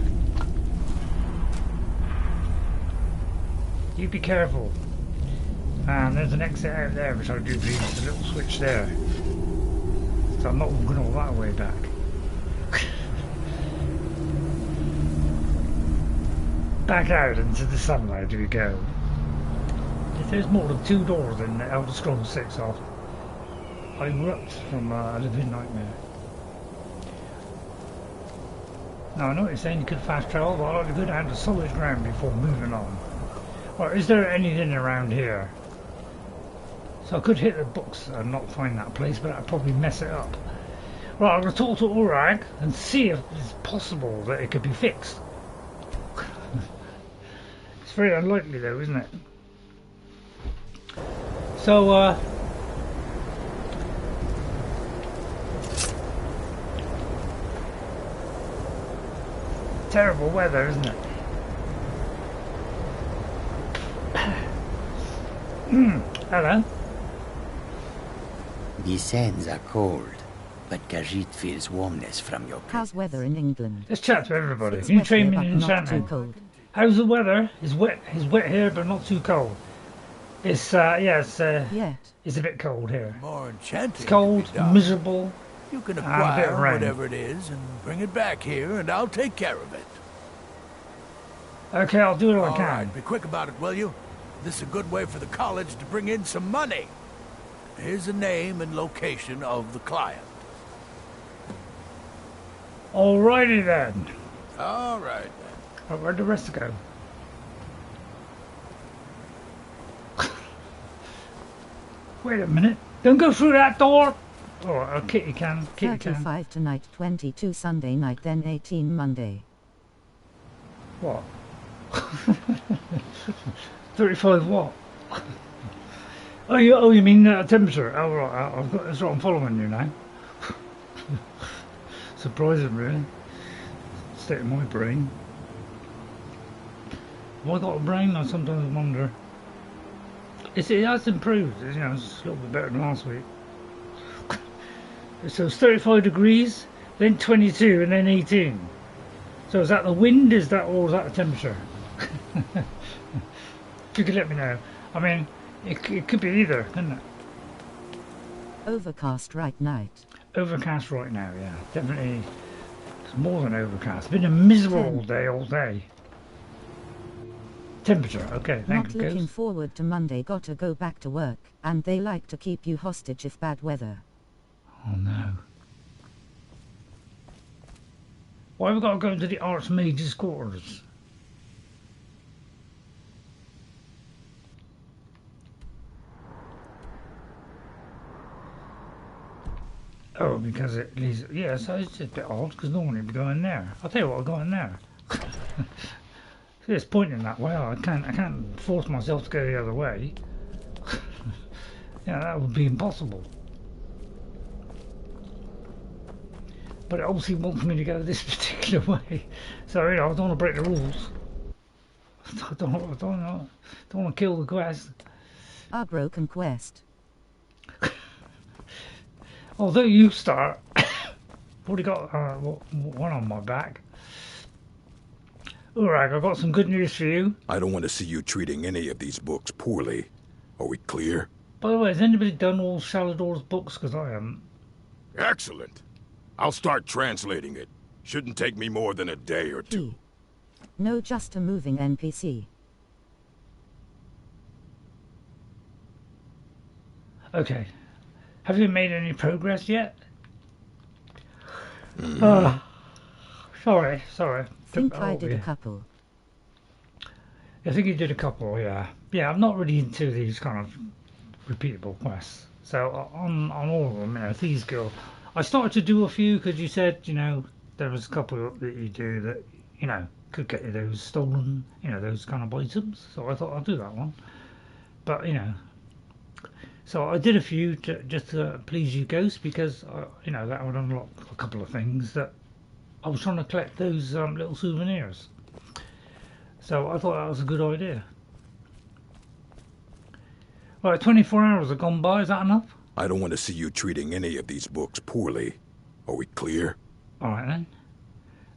You be careful. And there's an exit out there, which I do believe is a little switch there. So I'm not walking all that way back. Back out into the sunlight we go. If there's more than 2 doors in the Elder Scrolls 6 off, I erupt from a living nightmare. Now I know you're saying you could fast travel, but I'd like to go down to solid ground before moving on. Well, is there anything around here? So I could hit the books and not find that place, but I'd probably mess it up. Right, I'm going to talk to Torygg and see if it's possible that it could be fixed. It's very unlikely though, isn't it? So, terrible weather, isn't it? Hello. The sands are cold, but Kahjiit feels warmness from your presence. How's weather in England? Let's chat to everybody. Can you train me in enchanting? How's the weather? It's wet here, but not too cold. It's it's a bit cold here. More enchanting. It's cold, miserable. You can acquire whatever it is and bring it back here, and I'll take care of it. Okay, I'll do what I can. All right, be quick about it, will you? This is a good way for the college to bring in some money. Here's the name and location of the client. Alrighty then. All right then. Oh, where'd the rest go? Wait a minute. Don't go through that door. Oh, a kitty can. 35 tonight, 22 Sunday night, then 18 Monday. What? 35 what? Oh, you mean temperature? Oh, right. I've got that's right. I'm following you now. Surprising, really. State of my brain. Have I got a brain? I sometimes wonder. It has improved. You know, it's a little bit better than last week. So it's 35 degrees, then 22, and then 18. So is that the wind? Or is that the temperature? If you could let me know. I mean, it could be either, couldn't it? Overcast right night. Overcast right now, yeah. Definitely. It's more than overcast. It's been a miserable day all day. Temperature, okay, thank you. Not looking forward to Monday, gotta go back to work, and they like to keep you hostage if bad weather. Oh no. Why have we got to go into the Archmage's quarters? Oh, because it leads... Yeah, so it's just a bit odd, because normally we'd be going there. I'll tell you what, I'll go in there. See, it's pointing that way. I can't force myself to go the other way. Yeah, that would be impossible. But it obviously wants me to go this particular way. So, you know, I don't want to break the rules. I don't want to kill the quest. A broken quest. Although you start, I've already got one on my back. Alright, I've got some good news for you. I don't want to see you treating any of these books poorly. Are we clear? By the way, has anybody done all Shalidor's books? Because I haven't. Excellent. I'll start translating it. Shouldn't take me more than a day or two. No, just a moving NPC. Okay. Have you made any progress yet? Sorry. I think I did a couple. I think you did a couple, yeah. Yeah, I'm not really into these kind of repeatable quests. So on all of them, you know, Thieves Guild, I started to do a few because you said, you know, there was a couple that you do that, you know, could get you those stolen, you know, those kind of items. So I thought I'll do that one. But, you know, so I did a few just to please you, Ghost, because, you know, that would unlock a couple of things that I was trying to collect those little souvenirs. So I thought that was a good idea. Right, 24 hours have gone by, is that enough? I don't want to see you treating any of these books poorly. Are we clear? Alright then.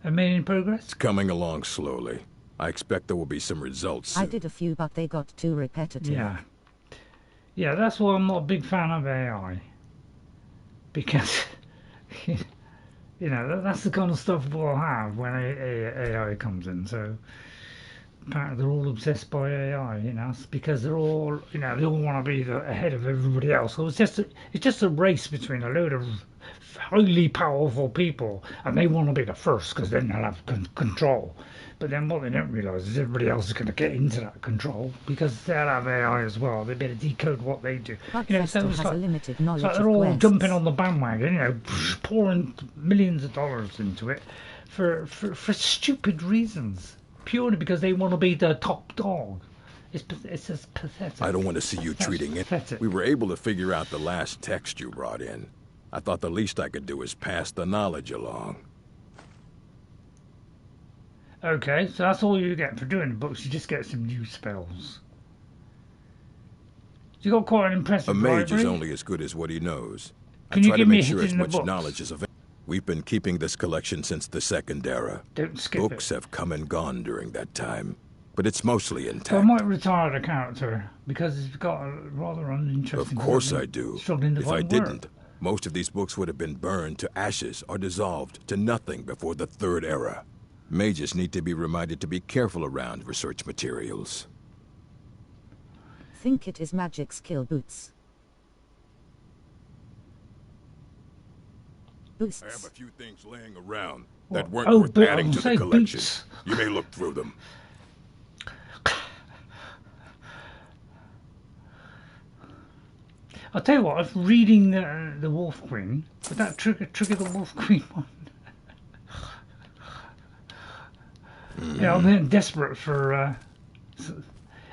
Have made any progress? It's coming along slowly. I expect there will be some results soon. I did a few, but they got too repetitive. Yeah. Yeah, that's why I'm not a big fan of AI. Because, you know, that's the kind of stuff we'll have when AI comes in, so... Apparently they're all obsessed by AI, you know, because they're all, you know, they all want to be ahead of everybody else. So it's just a race between a load of highly powerful people, and they want to be the first because then they'll have control. But then what they don't realise is everybody else is going to get into that control because they'll have AI as well. They better decode what they do. You know, so it's like they're all jumping on the bandwagon, you know, pouring millions of dollars into it for stupid reasons. Purely because they want to be the top dog. It's just pathetic. I don't want to see you treating it. Pathetic. We were able to figure out the last text you brought in. I thought the least I could do is pass the knowledge along. Okay, so that's all you get for doing the books. You just get some new spells. You got quite an impressive A mage library. is only as good as what he knows. Can I you try to give me make a sure hit as in the much books? knowledge as available. We've been keeping this collection since the Second Era. Don't skip Books it. have come and gone during that time, but it's mostly intact. So I might retire the character because it's got a rather uninteresting. Of course I do. Struggling to If I find work. didn't, most of these books would have been burned to ashes or dissolved to nothing before the Third Era. Mages need to be reminded to be careful around research materials. Think it is magic skill boots. Boosts. I have a few things laying around that weren't Oh, worth but adding to the say collection. boots. You may look through them. I'll tell you what, if reading the Wolf Queen, would that trigger the Wolf Queen one? Yeah, I'm getting desperate for...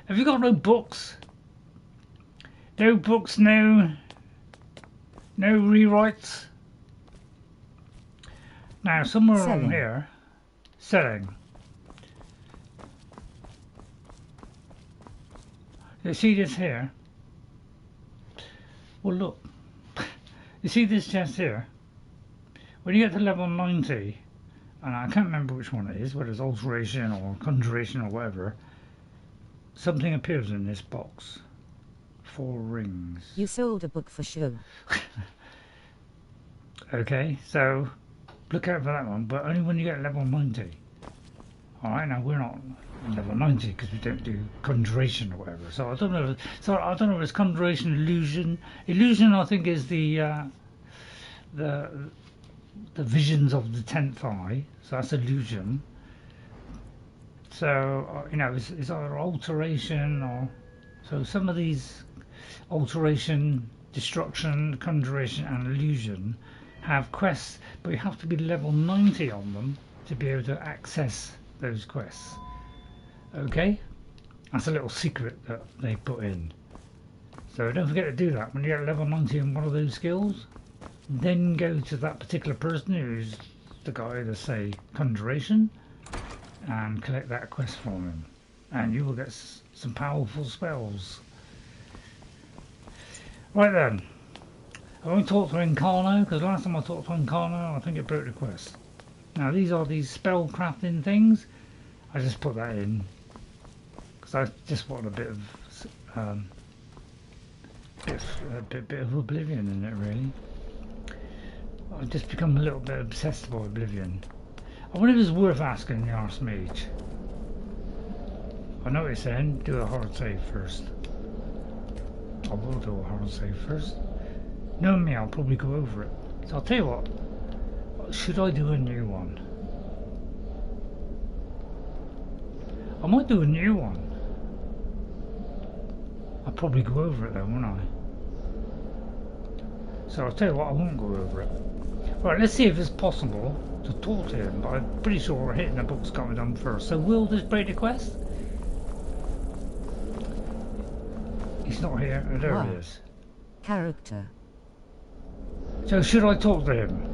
have you got no books? No books, no rewrites? Now, somewhere along here... Selling. You see this here? Well, look. You see this chest here? When you get to level 90, and I can't remember which one it is, whether it's alteration or conjuration or whatever, something appears in this box. 4 rings. You sold a book for show. Okay, so look out for that one, but only when you get level 90. Alright, now we're not level 90 because we don't do conjuration or whatever. So I don't know. So I don't know if it's conjuration, illusion. Illusion, I think, is the visions of the 10th eye. So that's illusion. So you know, it's either alteration or so. Some of these alteration, destruction, conjuration, and illusion have quests, but you have to be level 90 on them to be able to access those quests. Okay, that's a little secret that they put in. So don't forget to do that when you get level 90 on one of those skills. Then go to that particular person who's the guy to say conjuration and collect that quest from him, and you will get some powerful spells. Right then, I won't talk to Incarno because last time I talked to Incarno I think it broke the quest. Now these are these spell crafting things. I just put that in because I just want a bit of oblivion in it, really. I've just become a little bit obsessed with oblivion. I wonder if it's worth asking the Archmage. I know what you're saying, do a hard save first. I will do a hard save first. Knowing me, I'll probably go over it. So I'll tell you what, should I do a new one? I might do a new one. I'll probably go over it then, won't I? So I'll tell you what, I won't go over it. Right, let's see if it's possible to talk to him, but I'm pretty sure hitting the book's got to be done first. So will this break the quest? He's not here. Oh, there he is. Character. So should I talk to him?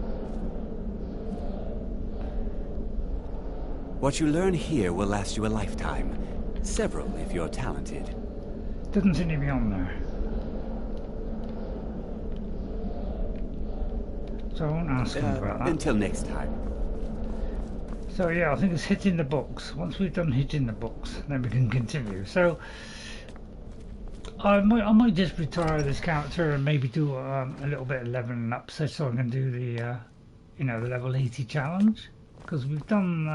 What you learn here will last you a lifetime. Several if you're talented. Doesn't seem to be on there. So I won't ask him about that. Until next time. So yeah, I think it's hitting the books. Once we've done hitting the books, then we can continue. So I might just retire this character and maybe do a little bit of leveling up, so I can do the the level 80 challenge, because we've done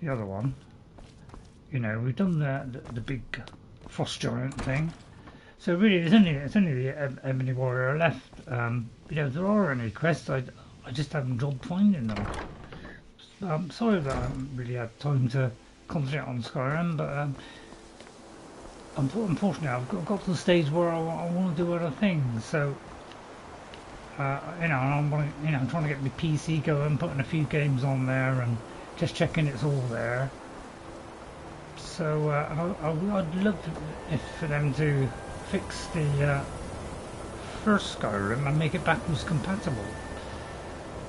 the other one. We've done the big frost giant thing. So really, it's only the Ebony Warrior left. If there are any quests, I just haven't job finding them. I'm sorry that I haven't really had time to concentrate on Skyrim, but unfortunately, I've got to the stage where I want to do other things. So I'm trying to get my PC going, putting a few games on there, and just checking it's all there. So I'd love for them to fix the first Skyrim and make it backwards compatible,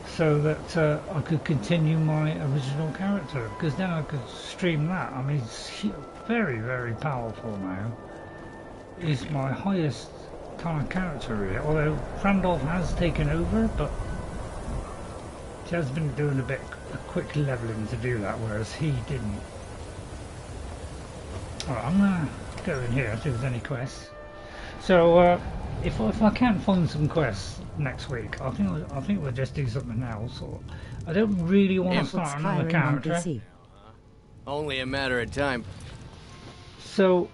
so that I could continue my original character, because then I could stream that. I mean, it's very, very powerful now. It's my highest kind of character really, although Randolph has taken over, but she has been doing a quick leveling to do that, whereas he didn't. Alright, I'm gonna go in here, see if there's any quests. So if I can't find some quests next week, I think we'll just do something else. Or I don't really want to start another character. Only a matter of time. So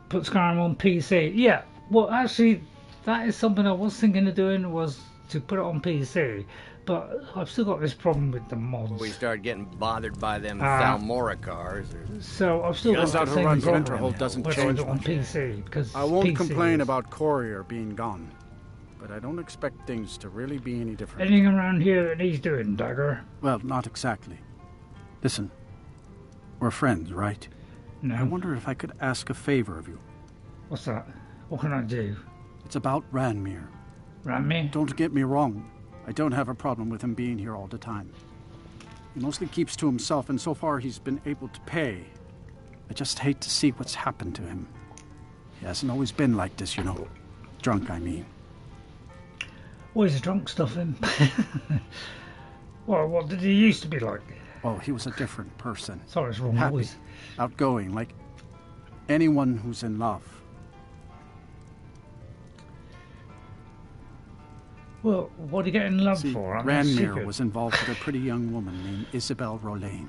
put Skyrim on PC. Yeah, well actually that is something I was thinking of doing, was to put it on PC. But I've still got this problem with the mods. We start getting bothered by them Thalmora cars. So I've still got the same problem. Winterhold doesn't change on PC, because I won't PC complain about Courier being gone, but I don't expect things to really be any different. Anything around here that he's doing, Dagger? Well, not exactly. Listen, we're friends, right? No. I wonder if I could ask a favor of you. What's that? What can I do? It's about Ranmir. Ranmir? Don't get me wrong. I don't have a problem with him being here all the time. He mostly keeps to himself, and so far he's been able to pay. I just hate to see what's happened to him. He hasn't always been like this, you know. Drunk, I mean. Well, he's a drunk stuffing. Well, what did he used to be like? Well, he was a different person. Sorry, it's wrong Happy, voice. outgoing, like anyone who's in love. Well, what are you getting in love for? Ranmir was involved with a pretty young woman named Isabel Rolaine.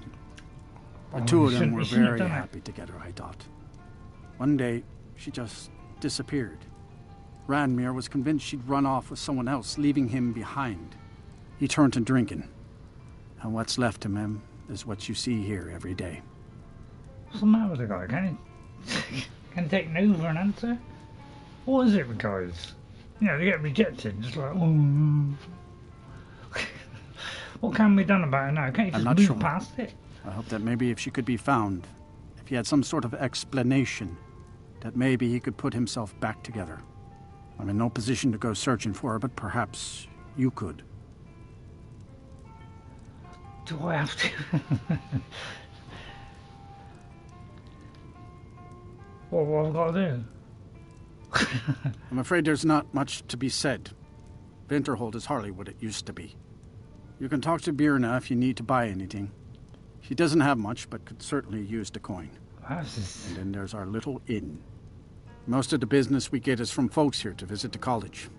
The two of them were very happy together, I thought. One day, she just disappeared. Ranmir was convinced she'd run off with someone else, leaving him behind. He turned to drinking. And what's left of him is what you see here every day. What's the matter with the guy? Can he take no for an answer? What is it with guys? They get rejected, just like, what can be done about it now? Can't you just move past it? I hope that maybe if she could be found, if he had some sort of explanation, that maybe he could put himself back together. I'm in no position to go searching for her, but perhaps you could. Do I have to? What have I got to do? I'm afraid there's not much to be said. Winterhold is hardly what it used to be. You can talk to Birna if you need to buy anything. She doesn't have much, but could certainly use the coin. And then there's our little inn. Most of the business we get is from folks here to visit the college.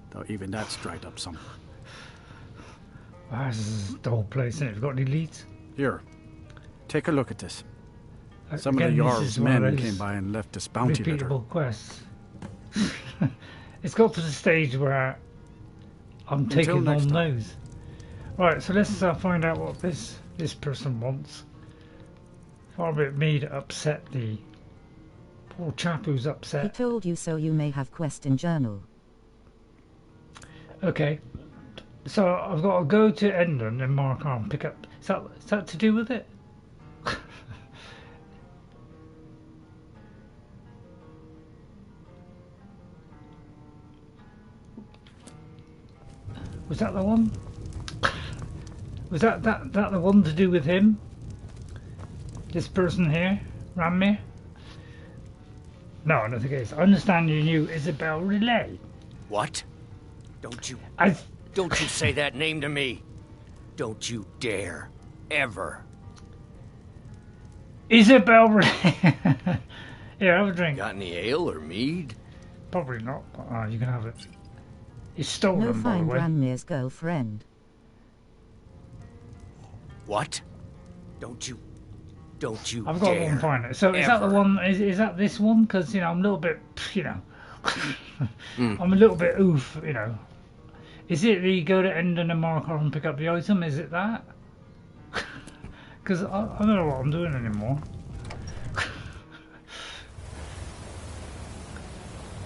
Though even that's dried up some. Wow, this is the whole place, isn't it? Have you got any leads? Here, take a look at this. Some of the Jarl's men came by and left us bounty letter. Repeatable quests. It's got to the stage where I'm taking on those. Right, so let's find out what this person wants. Far be it me to upset the poor chap who's upset. He told you so you may have quest in journal. Okay, so I've got to go to Endon and Markarth and pick up. Is that to do with it? Was that the one? Was that the one to do with him? This person here, Ranmir? No, I don't think it is. I understand you knew Isabel Relay. What? Don't you say that name to me. Don't you dare. Ever. Isabel Relay. Here, have a drink. Got any ale or mead? Probably not, but you can have it. It's stolen, No, by the find way. Ranmir's girlfriend. What? Don't you I've got dare. one find it. So is that the one? Is that this one? Because I'm a little bit, I'm a little bit oof, Is it that you go to Endon and Markarth and pick up the item? Is it that? Because I don't know what I'm doing anymore.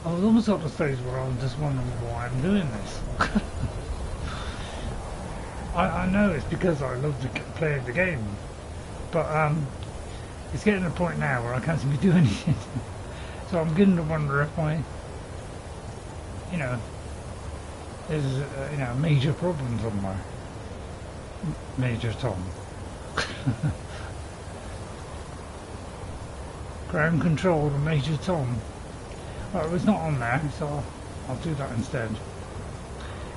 I was almost at the stage where I'm just wondering why I'm doing this. I know it's because I love playing the game, but it's getting to the point now where I can't seem to do anything. So I'm beginning to wonder if there's major problem somewhere. Major Tom. Ground control to Major Tom. Well, it was not on there, so I'll do that instead.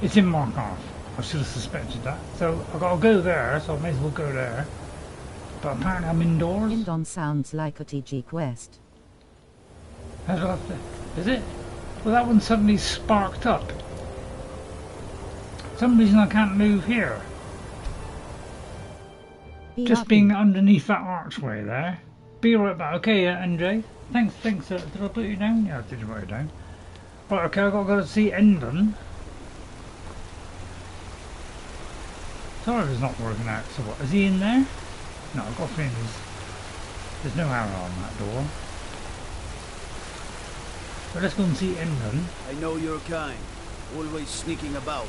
It's in Markarth. I should have suspected that. So I've got to go there, so I may as well go there. But apparently I'm indoors. Endon sounds like a TG quest. How do I have to... Is it? Well, that one suddenly sparked up. For some reason I can't move here. Just being underneath that archway there. Be right back. Okay, Andre. Thanks. Did I put you down? Yeah, I did write it down. Right, okay, I've got to go see Endon. Sorry if it's not working out. So what, is he in there? No, I've got a feeling there's no arrow on that door. So let's go and see Endon. I know you're kind. Always sneaking about.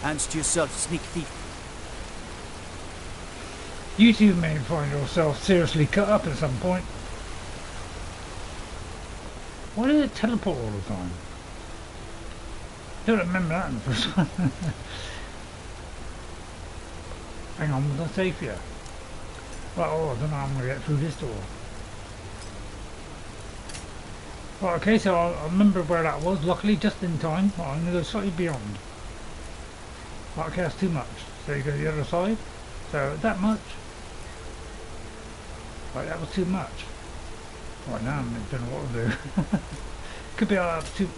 Hands to yourself, sneak thief. You two may find yourself seriously cut up at some point. Why did it teleport all the time? Don't remember that in the first one. Hang on, was I safe here? Right, I don't know how I'm going to get through this door. Right, okay, so I remember where that was, luckily just in time. Right, I'm going to go slightly beyond. Right, okay, that's too much. So you go to the other side. So, that much. Right, that was too much. Right, now I don't know what to do. Could be too...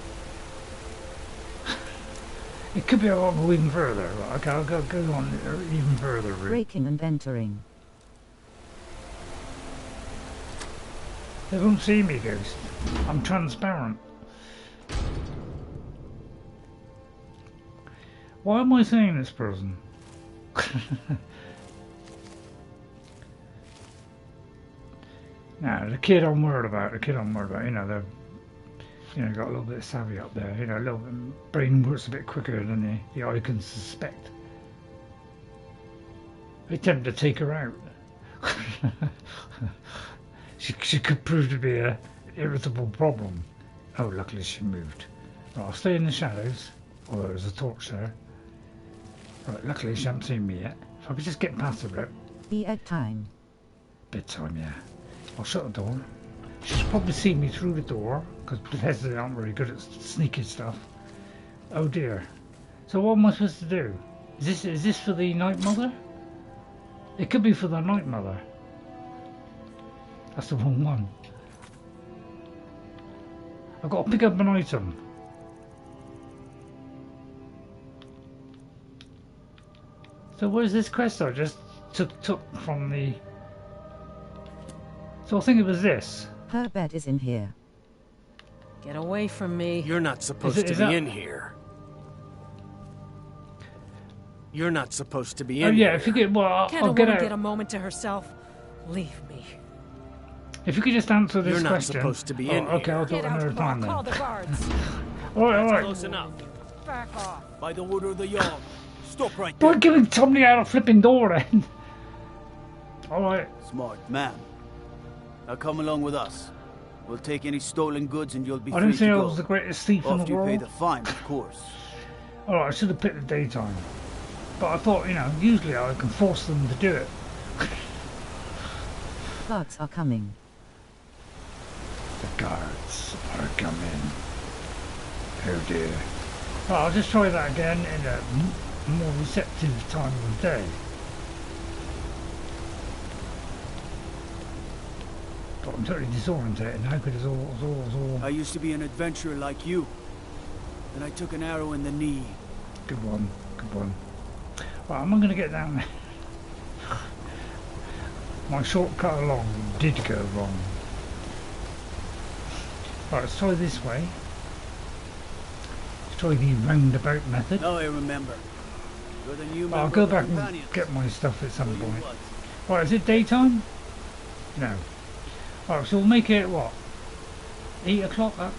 It could be a lot go even further. Right, okay, I'll go on even further. Breaking and entering. They won't see me, Ghost. I'm transparent. Why am I saying this person? Nah, the kid I'm worried about, they've got a little bit of savvy up there, a little bit, brain works a bit quicker than the eye can suspect. I attempt to take her out. She could prove to be an irritable problem. Oh, luckily she moved. Right, I'll stay in the shadows, although there's a torch there. Right, luckily she hasn't seen me yet. If I could just get past her. Bedtime. Bedtime, yeah. I'll shut the door. She'll probably see me through the door, because Bethesda aren't very good at sneaky stuff. Oh dear. So what am I supposed to do? Is this for the Night Mother? It could be for the Night Mother. That's the wrong one. I've got to pick up an item. So where's this quest I just took from the... So I think it was this. Her bed is in here. Get away from me. You're not supposed to be in here. You're not supposed to be in here. Oh yeah, if you could, well, Can't I'll get out. Get a moment to herself. Leave me. If you could just answer this You're question. not supposed to be in here. Okay, I'll do it another time then. Call the guards. Alright. Close enough. Back off. By the order of the Jarl. Stop right there. Don't give somebody out a flipping door then. Alright. Smart man. Now come along with us. We'll take any stolen goods and you'll be free to go. I didn't say I was the greatest thief in the After you world. pay the fine, of course. Alright, I should have picked the daytime. But I thought, you know, usually I can force them to do it. Guards are coming. The guards are coming. Oh dear. Right, I'll just try that again in a more receptive time of day. God, I'm totally disorientated now because it's all... I used to be an adventurer like you. Then I took an arrow in the knee. Good one, good one. Right, I'm not going to get down there. My shortcut along did go wrong. Right, let's try this way. Let's try the roundabout method. Now I remember. You're the new I'll go back and get my stuff at some point. Right, is it daytime? No. Alright, so we'll make it, what? 8 o'clock up?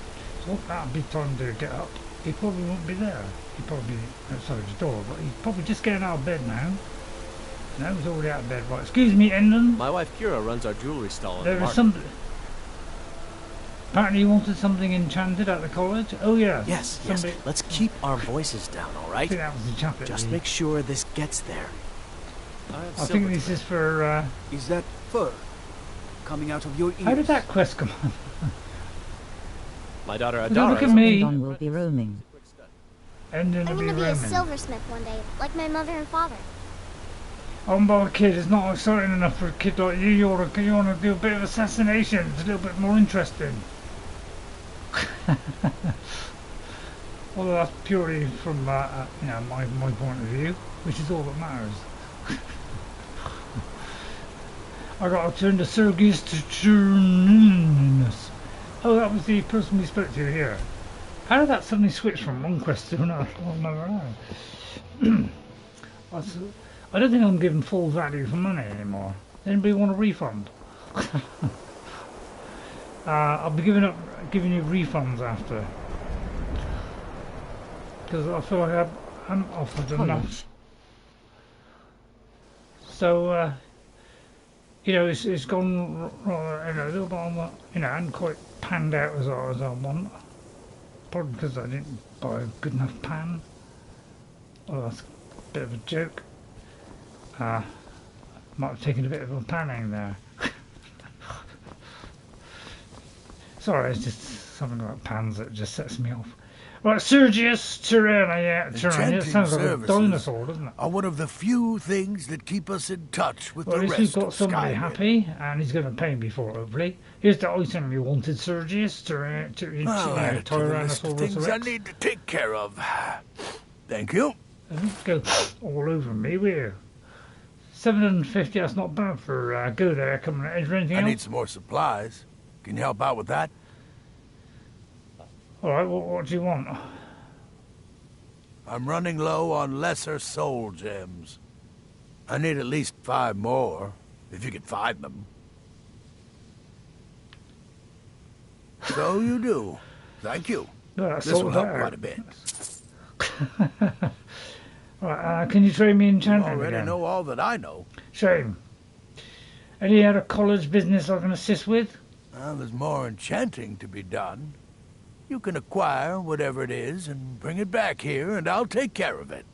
So that'll be time to get up. He probably won't be there. He'll probably be outside the door, but he's probably just getting out of bed now. No, he's already out of bed. Right, excuse me, Endon. My wife Kira runs our jewelry stall. There was something... Apparently you wanted something enchanted at the college? Oh yeah. Yes, somebody... yes. Let's keep our voices down, alright? I think that was the chap. Just make sure this gets there. I think this is for... Is that fur coming out of your ears? How did that quest come on? My daughter Adara... Look at me. Endon will be roaming. Endon will be roaming. I'm gonna be a silversmith one day, like my mother and father. Oh my kid, it's not exciting enough for a kid like you. You want to do a bit of assassination. It's a little bit more interesting. Although that's purely from you know, my point of view, which is all that matters. I got to turn to Sergius Turrianus. Oh, that was the person we spoke to here. How did that suddenly switch from one quest to another? I don't think I'm giving full value for money anymore. Anybody want a refund? I'll be giving you refunds after, because I feel like I'm offered enough. So you know, it's gone rather, you know, a little bit on the, you know, and quite panned out as I want. Probably because I didn't buy a good enough pan. Oh, that's a bit of a joke. Might have taken a bit of a panning there. Sorry, it's just something about pans that just sets me off. Right, Sergius Turrianus, yeah, Turrianus. It sounds like a dinosaur, doesn't it? Are one of the few things that keep us in touch with well, the at least rest we've got of somebody Skyrim. happy, and he's going to pay me for it, hopefully. Here's the item you wanted, Sergius Turrianus. Things I need to take care of. Thank you. Go all over me, will you? 750, that's not bad for go there. Coming. Is there anything else? I need some more supplies. Can you help out with that? Alright, what do you want? I'm running low on lesser soul gems. I need at least 5 more, if you can find them. So you do. Thank you. No, This will help quite a bit. Right, can you trade me enchanting You already again? know all that I know. Shame. Any other college business I can assist with? Well, there's more enchanting to be done. You can acquire whatever it is and bring it back here, and I'll take care of it.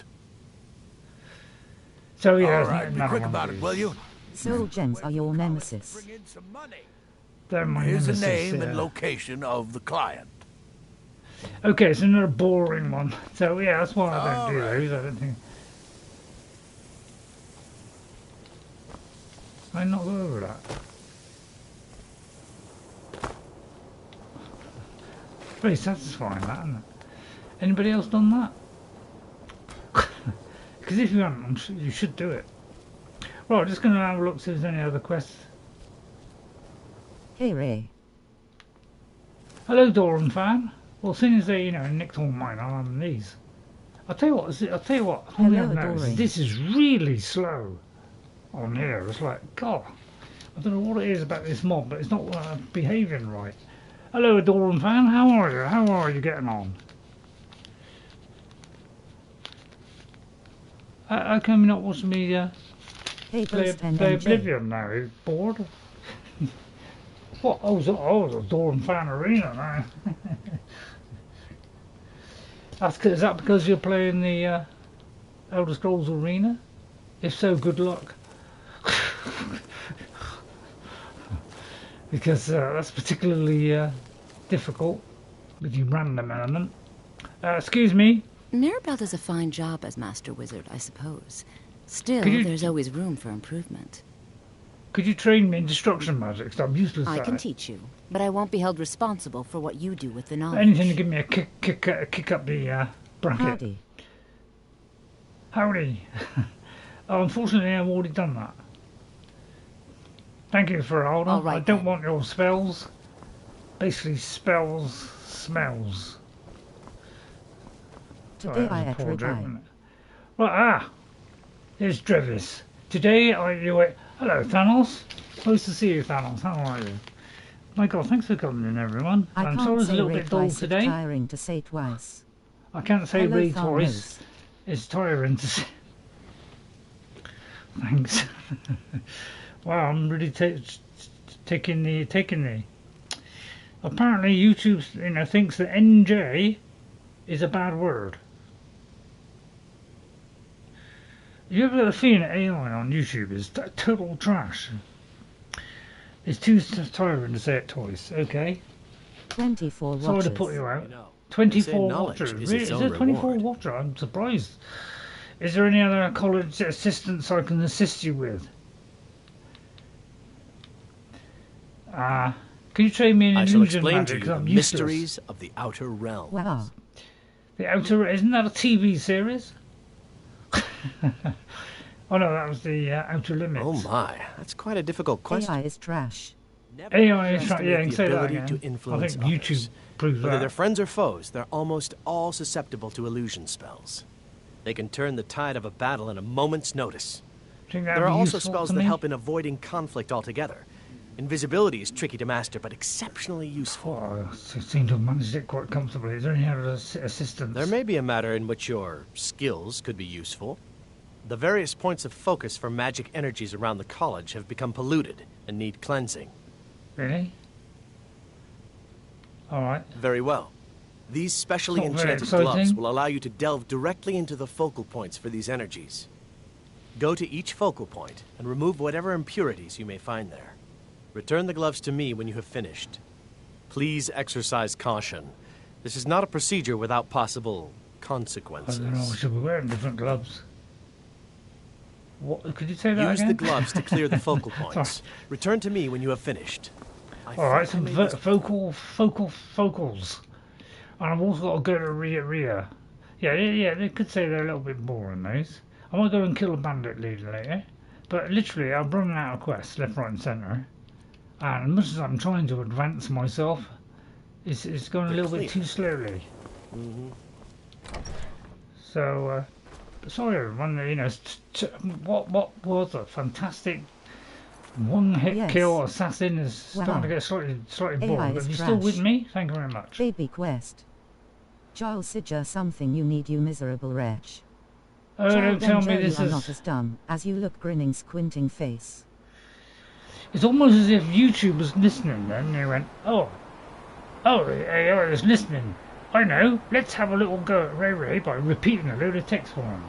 So yeah, all right, be quick about it, will you? Soul gems are your nemesis. They're my Here's nemesis, the name and yeah. location of the client. Okay, it's another boring one. So yeah, that's why I don't do those. I don't think. I not go over that. Very satisfying, that, isn't it? Anybody else done that? Because if you haven't, I'm sure you should do it. Right, just going to have a look see if there's any other quests. Hey Ray. Hello, Doran fan. Well, seeing as they, nicked all mine, I'll have these. I'll tell you what. Hello, This is really slow on here. It's like, God, I don't know what it is about this mob, but it's not behaving right. Hello, Doran fan. How are you? How are you getting on? How come you're not watching me play Oblivion now? Are you bored? What? Oh, it's a Doran fan arena now. Is that because you're playing the Elder Scrolls Arena? If so, good luck. Because that's particularly difficult with your random element. Excuse me? Mirabelle does a fine job as Master Wizard, I suppose. Still, there's always room for improvement. Could you train me in destruction magic? 'Cause I'm useless at it. I can teach you, but I won't be held responsible for what you do with the knowledge. Anything to give me a kick up the bracket. Howdy. Howdy. Oh, unfortunately, I've already done that. Thank you for holding. Right, I don't want your spells. Basically, spells, smells. Today I had Right, here's Drevis. Today I do it. Hello, Thanos. Nice to see you, Thanos. How are you? My God, thanks for coming in, everyone. I'm sorry it's a little bit dull today. Tiring to say twice. I can't say Hello, read twice. It's tiring to say. Thanks. Wow, I'm really taking the. Apparently, YouTube, thinks that NJ is a bad word. You ever got a feeling that AI on YouTube is total trash? It's too tiring to say it twice. Okay. 24 watchers. Sorry to put you out. 24 watchers. Really? Is there 24 watchers? I'm surprised. Is there any other college assistants I can assist you with? Can you train me in illusion magic? I'm useless. Mysteries of the Outer Realm. Wow. The Outer, isn't that a TV series? Oh no, that was the Outer Limits. Oh my, that's quite a difficult question. AI is trash. AI is trash. Yeah, you can say that again. To influence I think YouTube proves that. Whether they're friends or foes, they're almost all susceptible to illusion spells. They can turn the tide of a battle in a moment's notice. There are also spells that help in avoiding conflict altogether. Invisibility is tricky to master, but exceptionally useful. Oh, I seem to have managed it quite comfortably. Is there any other assistance? There may be a matter in which your skills could be useful. The various points of focus for magic energies around the college have become polluted and need cleansing. Really? Alright. Very well. These specially enchanted gloves will allow you to delve directly into the focal points for these energies. Go to each focal point and remove whatever impurities you may find there. Return the gloves to me when you have finished. Please exercise caution. This is not a procedure without possible consequences. I don't know, I should be wearing different gloves. What, could you say that again? Use the gloves to clear the focal points. Return to me when you have finished. Alright, some focals. And I've also got to go to Ria. Yeah, they could say they're a little bit boring, those. I might go and kill a bandit leader later. But literally, I'm running out of quests, left, right and centre. And as much as I'm trying to advance myself, it's going a little bit too slowly. So, sorry everyone, what was a fantastic one-hit kill assassin is starting to get slightly boring. But if you're still with me, thank you very much. Baby quest. Charles Sidger, something you need, you miserable wretch. Oh, don't tell me this is... is... not as dumb as you look, grinning, squinting face. It's almost as if YouTube was listening then, and they went, oh, AI is listening. I know, let's have a little go at Ray by repeating a load of text for him.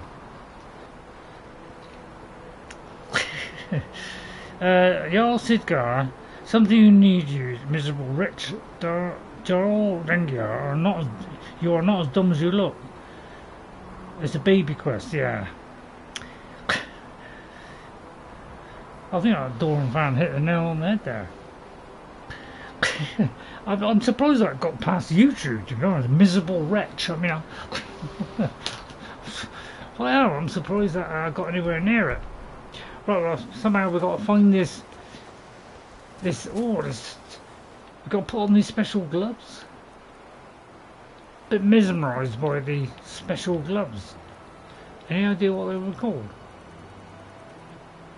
Jarl Sidgar, something you need, you miserable wretch. Jarl Dengia, you are not as dumb as you look. It's a baby quest, yeah. I think Doran Van hit the nail on the head there. I'm surprised that got past YouTube, to be honest. Miserable wretch. I mean, well, I'm surprised that I got anywhere near it. Right, well, somehow we've got to find this. We've got to put on these special gloves. A bit mesmerised by the special gloves. Any idea what they were called?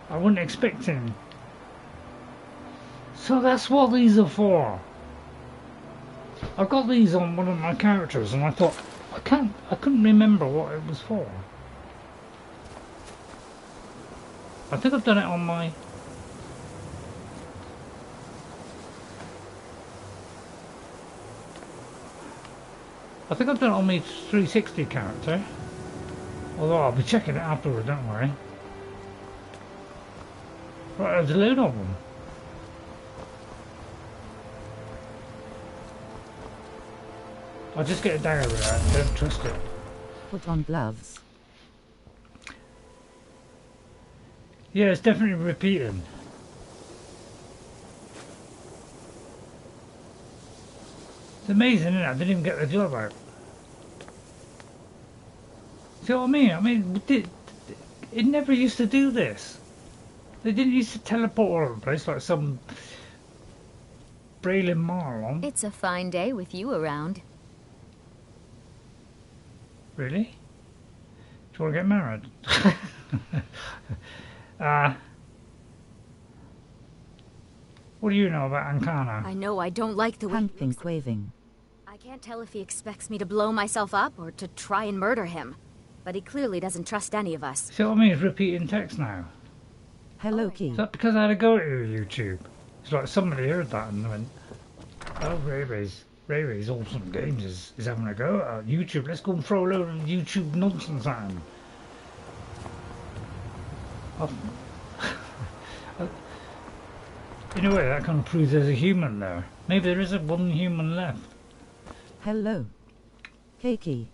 I wasn't expecting. So that's what these are for. I got these on one of my characters and I thought, I couldn't remember what it was for. I think I've done it on my... I think I've done it on my 360 character. Although I'll be checking it afterwards, don't worry. Right, there's a load of them. I'll just get a dagger with that, don't trust it. Put on gloves. Yeah, it's definitely repeating. It's amazing, isn't it? I didn't even get the glove out. See what I mean? I mean, it never used to do this. They didn't used to teleport all over the place like some Braylon Marlon. It's a fine day with you around. Really? Do you want to get married? What do you know about Ancana? I know I don't like the way Hand pink waving. I can't tell if he expects me to blow myself up or to try and murder him. But he clearly doesn't trust any of us. See what I mean? It's repeating text now. Hello, Key. Is that because I had to go to YouTube? It's like somebody heard that and went, oh, Ray's Awesome Games is having a go at YouTube. Let's go and throw a load of YouTube nonsense at him. In a way, that kind of proves there's a human there. Maybe there is one human left. Hello. Keiki.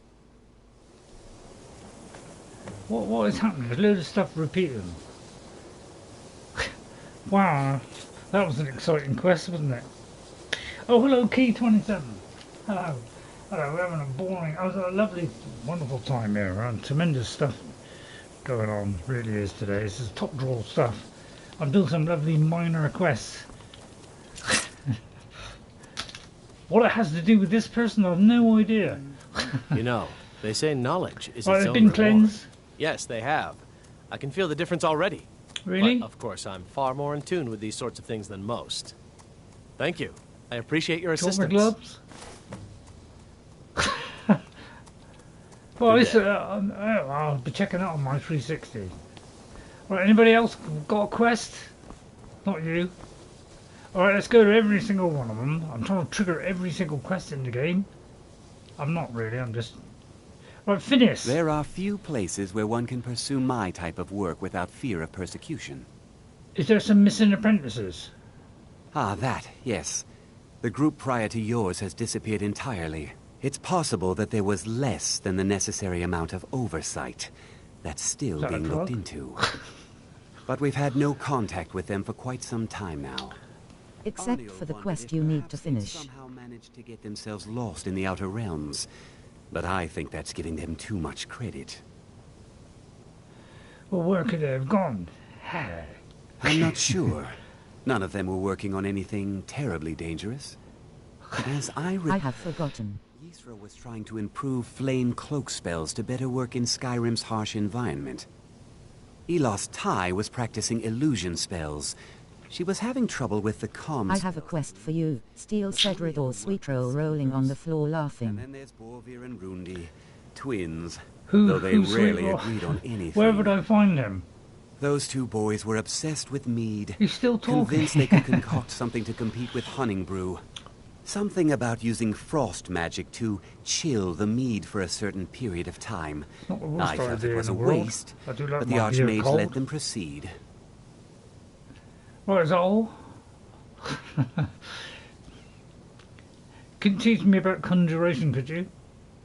What is happening? There's a load of stuff repeating. Wow, that was an exciting quest, wasn't it? Oh, hello, Key27. Hello. Hello, we're having a boring... I was a lovely, wonderful time here, and tremendous stuff going on, really is today. This is top draw stuff. I'm doing some lovely minor quests. What it has to do with this person, I've no idea. You know, they say knowledge is Right, its they've own been reward. cleansed? Yes, they have. I can feel the difference already. Really? But, of course, I'm far more in tune with these sorts of things than most. Thank you. I appreciate your assistance. Gloves? Well, I'll be checking that on my 360. Right, anybody else got a quest? Not you. Alright, let's go to every single one of them. I'm trying to trigger every single quest in the game. I'm not really, I'm just... Right, Phineas. There are few places where one can pursue my type of work without fear of persecution. Is there some missing apprentices? Ah, that, yes. The group prior to yours has disappeared entirely. It's possible that there was less than the necessary amount of oversight. That's still being looked into. But we've had no contact with them for quite some time now. Except for the quest you need to finish. Somehow managed to get themselves lost in the Outer Realms. But I think that's giving them too much credit. Well, where could they have gone? I'm not sure. None of them were working on anything terribly dangerous. As I have forgotten. Ysra was trying to improve flame cloak spells to better work in Skyrim's harsh environment. Elos Tai was practicing illusion spells. She was having trouble with the comms. I have a quest for you. Steal Cedric or Sweet Roll rolling on the floor laughing. And then there's Borvir and Rundi, twins, though they rarely agreed on anything. Where would I find them? Those two boys were obsessed with mead. He's still talking. Convinced they could concoct something to compete with Hunning Brew. Something about using frost magic to chill the mead for a certain period of time. I felt it was a waste, but the Archmage let them proceed. What is that all? Can you teach me about conjuration, could you?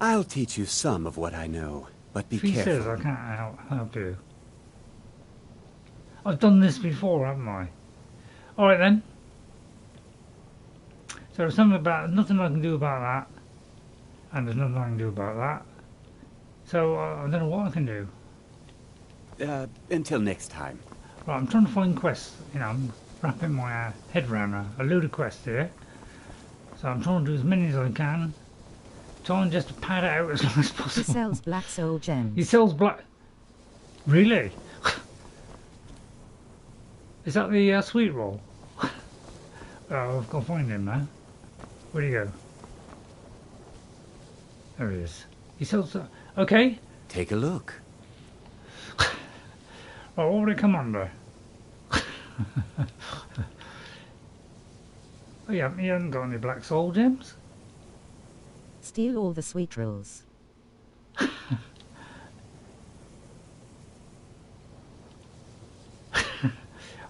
I'll teach you some of what I know, but be She careful. says I can't help you. I've done this before, haven't I? Alright then. So there's nothing I can do about that. And there's nothing I can do about that. So I don't know what I can do. Until next time. Right, I'm trying to find quests. You know, I'm wrapping my head around a load of quests here. So I'm trying to do as many as I can. Trying just to pad it out as long as possible. He sells black soul gems. He sells black... Really? Is that the sweet roll? Oh, I've got to find him now. Where'd he go? There he is. He sells... Okay. Take a look. Well, what would it come under? Oh, yeah, he hasn't got any black soul gems. Steal all the sweet rolls.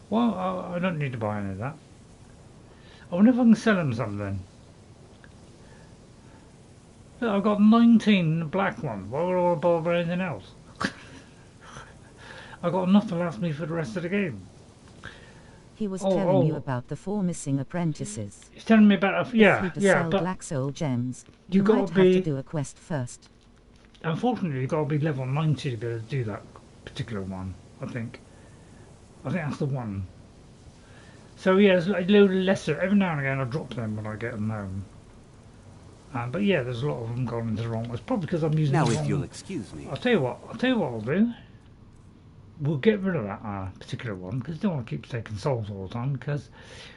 Well, I don't need to buy any of that. I wonder if I can sell him something. Look, I've got 19 black ones. Why would I bother anything else? I've got enough to last me for the rest of the game. He was telling you about the 4 missing apprentices. He's telling me about to sell black soul gems. You might have to do a quest first. Unfortunately, you've got to be level 90 to be able to do that particular one. I think that's the one. So yeah, there's a load of lesser. Every now and again, I drop them when I get them home. But yeah, there's a lot of them gone into the wrong. It's probably because I'm using. Now, the if wrong... you'll excuse me. I'll tell you what I'll do. We'll get rid of that particular one because I don't want to keep taking souls all the time because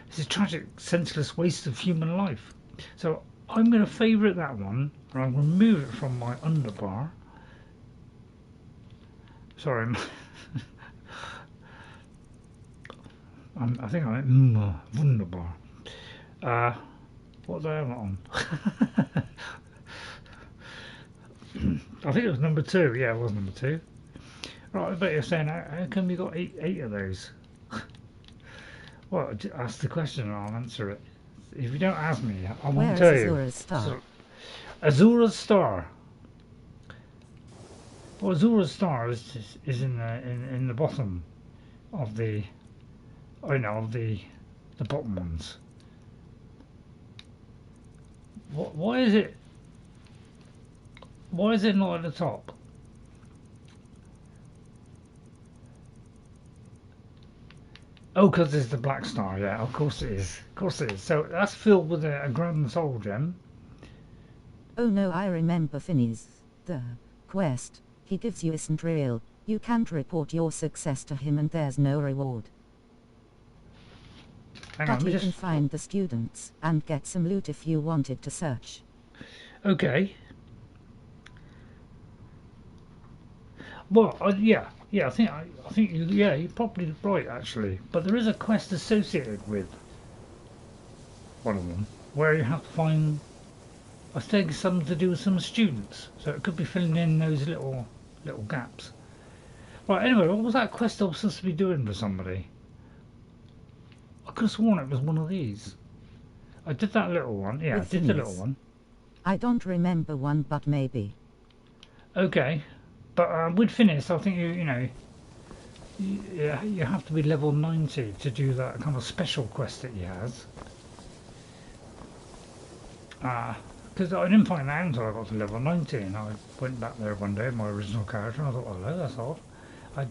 it's a tragic, senseless waste of human life. So I'm going to favourite that one and I'll remove it from my underbar. Sorry, I think I meant wunderbar. What did I have it on? I think it was number 2. Yeah, it was number 2. Right, I bet you're saying, how come you got eight of those? Well, ask the question and I'll answer it. If you don't ask me, I won't tell you. Azura's Star? So, Azura's Star. Well, Azura's Star is in the bottom of the, of the bottom ones. Why is it? Why is it not at the top? Oh, because it's the black star, yeah, of course it is. Of course it is. So that's filled with a grand soul gem. Oh no, I remember Finney's. The quest he gives you isn't real. You can't report your success to him and there's no reward. But you can find the students and get some loot if you wanted to search. Okay. Well, yeah, I think you're probably right actually. But there is a quest associated with one of them where you have to find, I think, something to do with some students. So it could be filling in those little gaps. Right. Anyway, what was that quest I was supposed to be doing for somebody? I could have sworn it was one of these. I did that little one. Yeah, I did the little one. I don't remember one, but maybe. Okay. But with Finis, I think you have to be level 90 to do that kind of special quest that he has. Because I didn't find that until I got to level 90, and I went back there one day, my original character, and I thought, hello, that's odd. I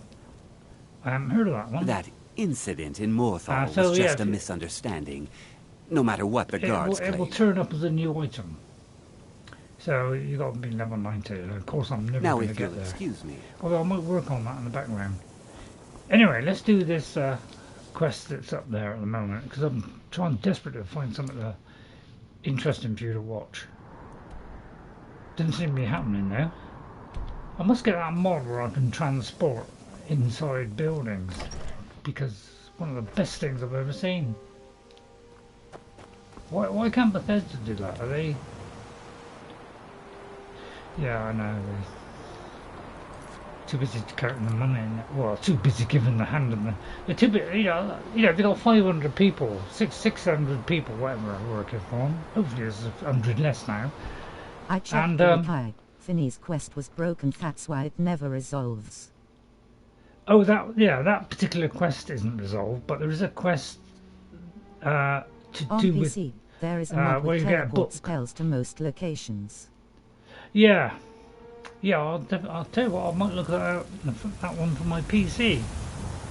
haven't heard of that one. That incident in Morthal was just a misunderstanding, no matter what the guards claim. It will turn up as a new item. So you got to be level 90, and of course I'm never going to get there. Excuse me. Although I might work on that in the background. Anyway, let's do this quest that's up there at the moment, because I'm trying desperate to find something interesting for you to watch. Doesn't seem to be happening now. I must get that mod where I can transport inside buildings, because it's one of the best things I've ever seen. Why can't Bethesda do that? Are they... Yeah, I know. They're too busy counting the money. Well, too busy giving the hand and the. They're too busy, they've got 500 people, 600 people, whatever are working for them. Hopefully there's 100 less now. I checked the reply. Finney's quest was broken, that's why it never resolves. Oh, that particular quest isn't resolved, but there is a quest to on do PC, with there is a mod where with you get a teleport book. spells to most locations. Yeah, I'll tell you what, I might look at that one for my PC,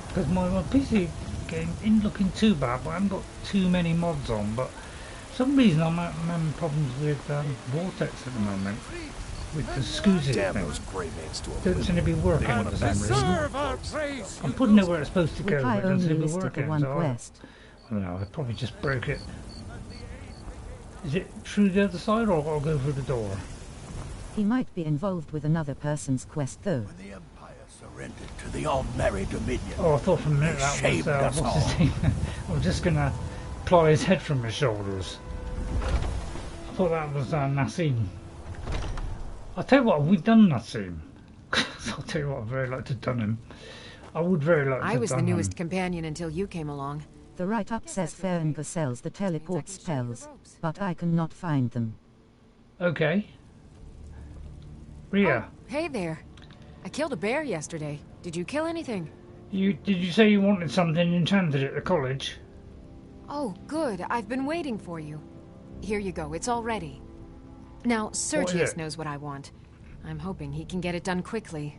because my PC game isn't looking too bad, but I haven't got too many mods on. But for some reason I'm having problems with Vortex at the moment, with the Scusi thing. Doesn't seem to be working for some reason. I'm putting it where it's supposed to go, but it doesn't seem to be working. So I don't know, I probably just broke it. Is it through the other side, or I'll go through the door? He might be involved with another person's quest, though. When the Empire surrendered to the All-Merry Dominion, Oh, I thought for a minute that was, what's his name? I was just going to ply his head from his shoulders. I thought that was Nassim. I'll tell you what, have we done Nassim? I'll tell you what, I'd very like to have done him. I would very like to have done him. I was the newest companion until you came along. The write-up says Ferenga sells the teleport spells, but I cannot find them. Okay. Rhea. Oh, hey there. I killed a bear yesterday. Did you kill anything? Did you say you wanted something enchanted at the college? Oh, good. I've been waiting for you. Here you go. It's all ready. Now, Sergius knows what I want. I'm hoping he can get it done quickly.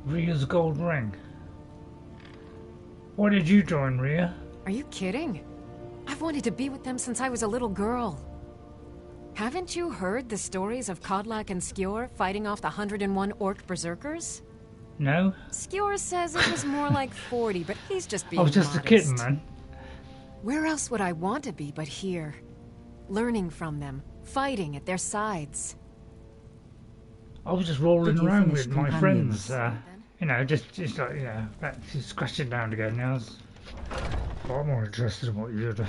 Rhea's gold ring. Why did you join, Rhea? Are you kidding? I've wanted to be with them since I was a little girl. Haven't you heard the stories of Kodlak and Skjor fighting off the 101 orc berserkers? No. Skjor says it was more like 40, but he's just being I was just modest. a kid, man. Where else would I want to be but here? Learning from them, fighting at their sides. I was just rolling around with my friends, you know, just like, you know, just scratching down again. I was far more interested in what you're doing.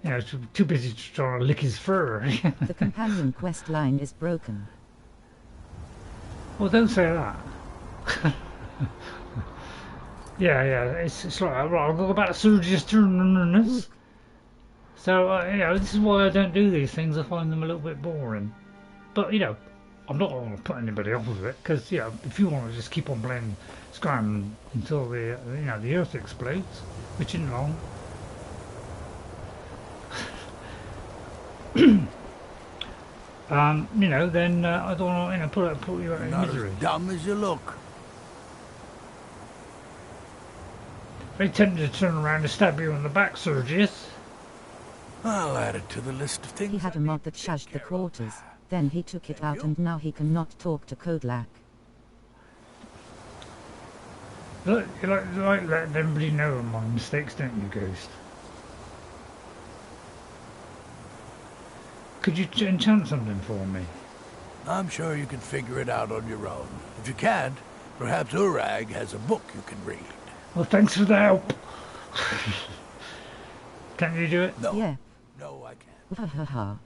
You know, too busy trying to lick his fur. The companion quest line is broken. Well, don't say that. yeah, it's like, right, I'll go back to Sergius Turrianus. So, you know, this is why I don't do these things. I find them a little bit boring. But, you know, I'm not going to put anybody off of it, because, you know, if you want to just keep on playing Skyrim until the, you know, the Earth explodes, which isn't long. You know, then I don't want to, you know, put you out in misery. Not as dumb as you look. Very tempted to turn around and stab you in the back, Sergius. I'll add it to the list of things. He had a mod that shashed the quarters, then he took it out and now he cannot talk to Kodlak. You like letting everybody know of my mistakes, don't you, Ghost? Could you enchant something for me? I'm sure you can figure it out on your own. If you can't, perhaps Urag has a book you can read. Well, thanks for the help. Can you do it? No. Yeah. No, I can't.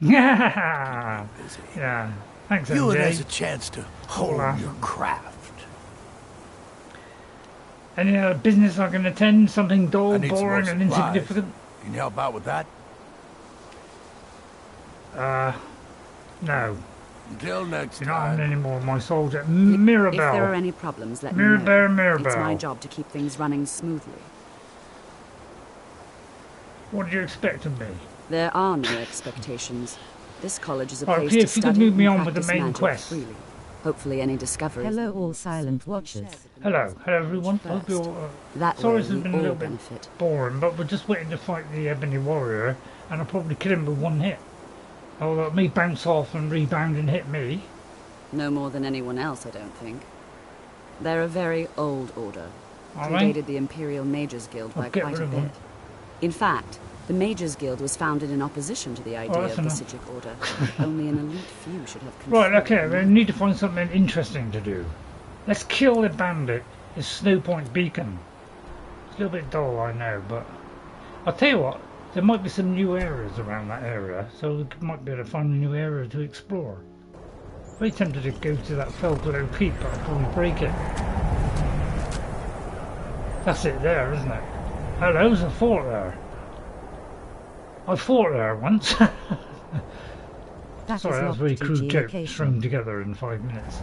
Yeah. Yeah. Thanks, MJ. Ewan has a chance to hone your craft. Any other business I can attend? Something dull, boring, and insignificant? Can you help out with that? No. Until next You're not time. having any more of my soldier. Mirabelle. If there are any problems, let me know. Mirabelle. It's my job to keep things running smoothly. What do you expect of me? There are no expectations. This college is a Right, place if to you study could move me and on with the practice main magic quest. freely. Hopefully any discoveries. Hello all silent watchers. Hello everyone. Hope you're, sorry this has been a little bit boring, but we're just waiting to fight the Ebony Warrior, and I'll probably kill him with one hit. I'll let me bounce off and rebound and hit me. No more than anyone else, I don't think. They're a very old order. Are Predated they? the Imperial Mages Guild by I'll get quite rid a of bit. them. In fact, the Mages Guild was founded in opposition to the idea that's of the enough. Psijic Order. Only an elite few should have control. Right, okay, we need to find something interesting to do. Let's kill the bandit. It's Snowpoint Beacon. It's a little bit dull, I know, but I'll tell you what, there might be some new areas around that area, so we might be able to find a new area to explore. Very tempted to go to that Fellglow Keep, but I'll probably break it. That's it there, isn't it? Hello, there's a fort there. I fought there once. Sorry, that was very crude jokes thrown together in 5 minutes.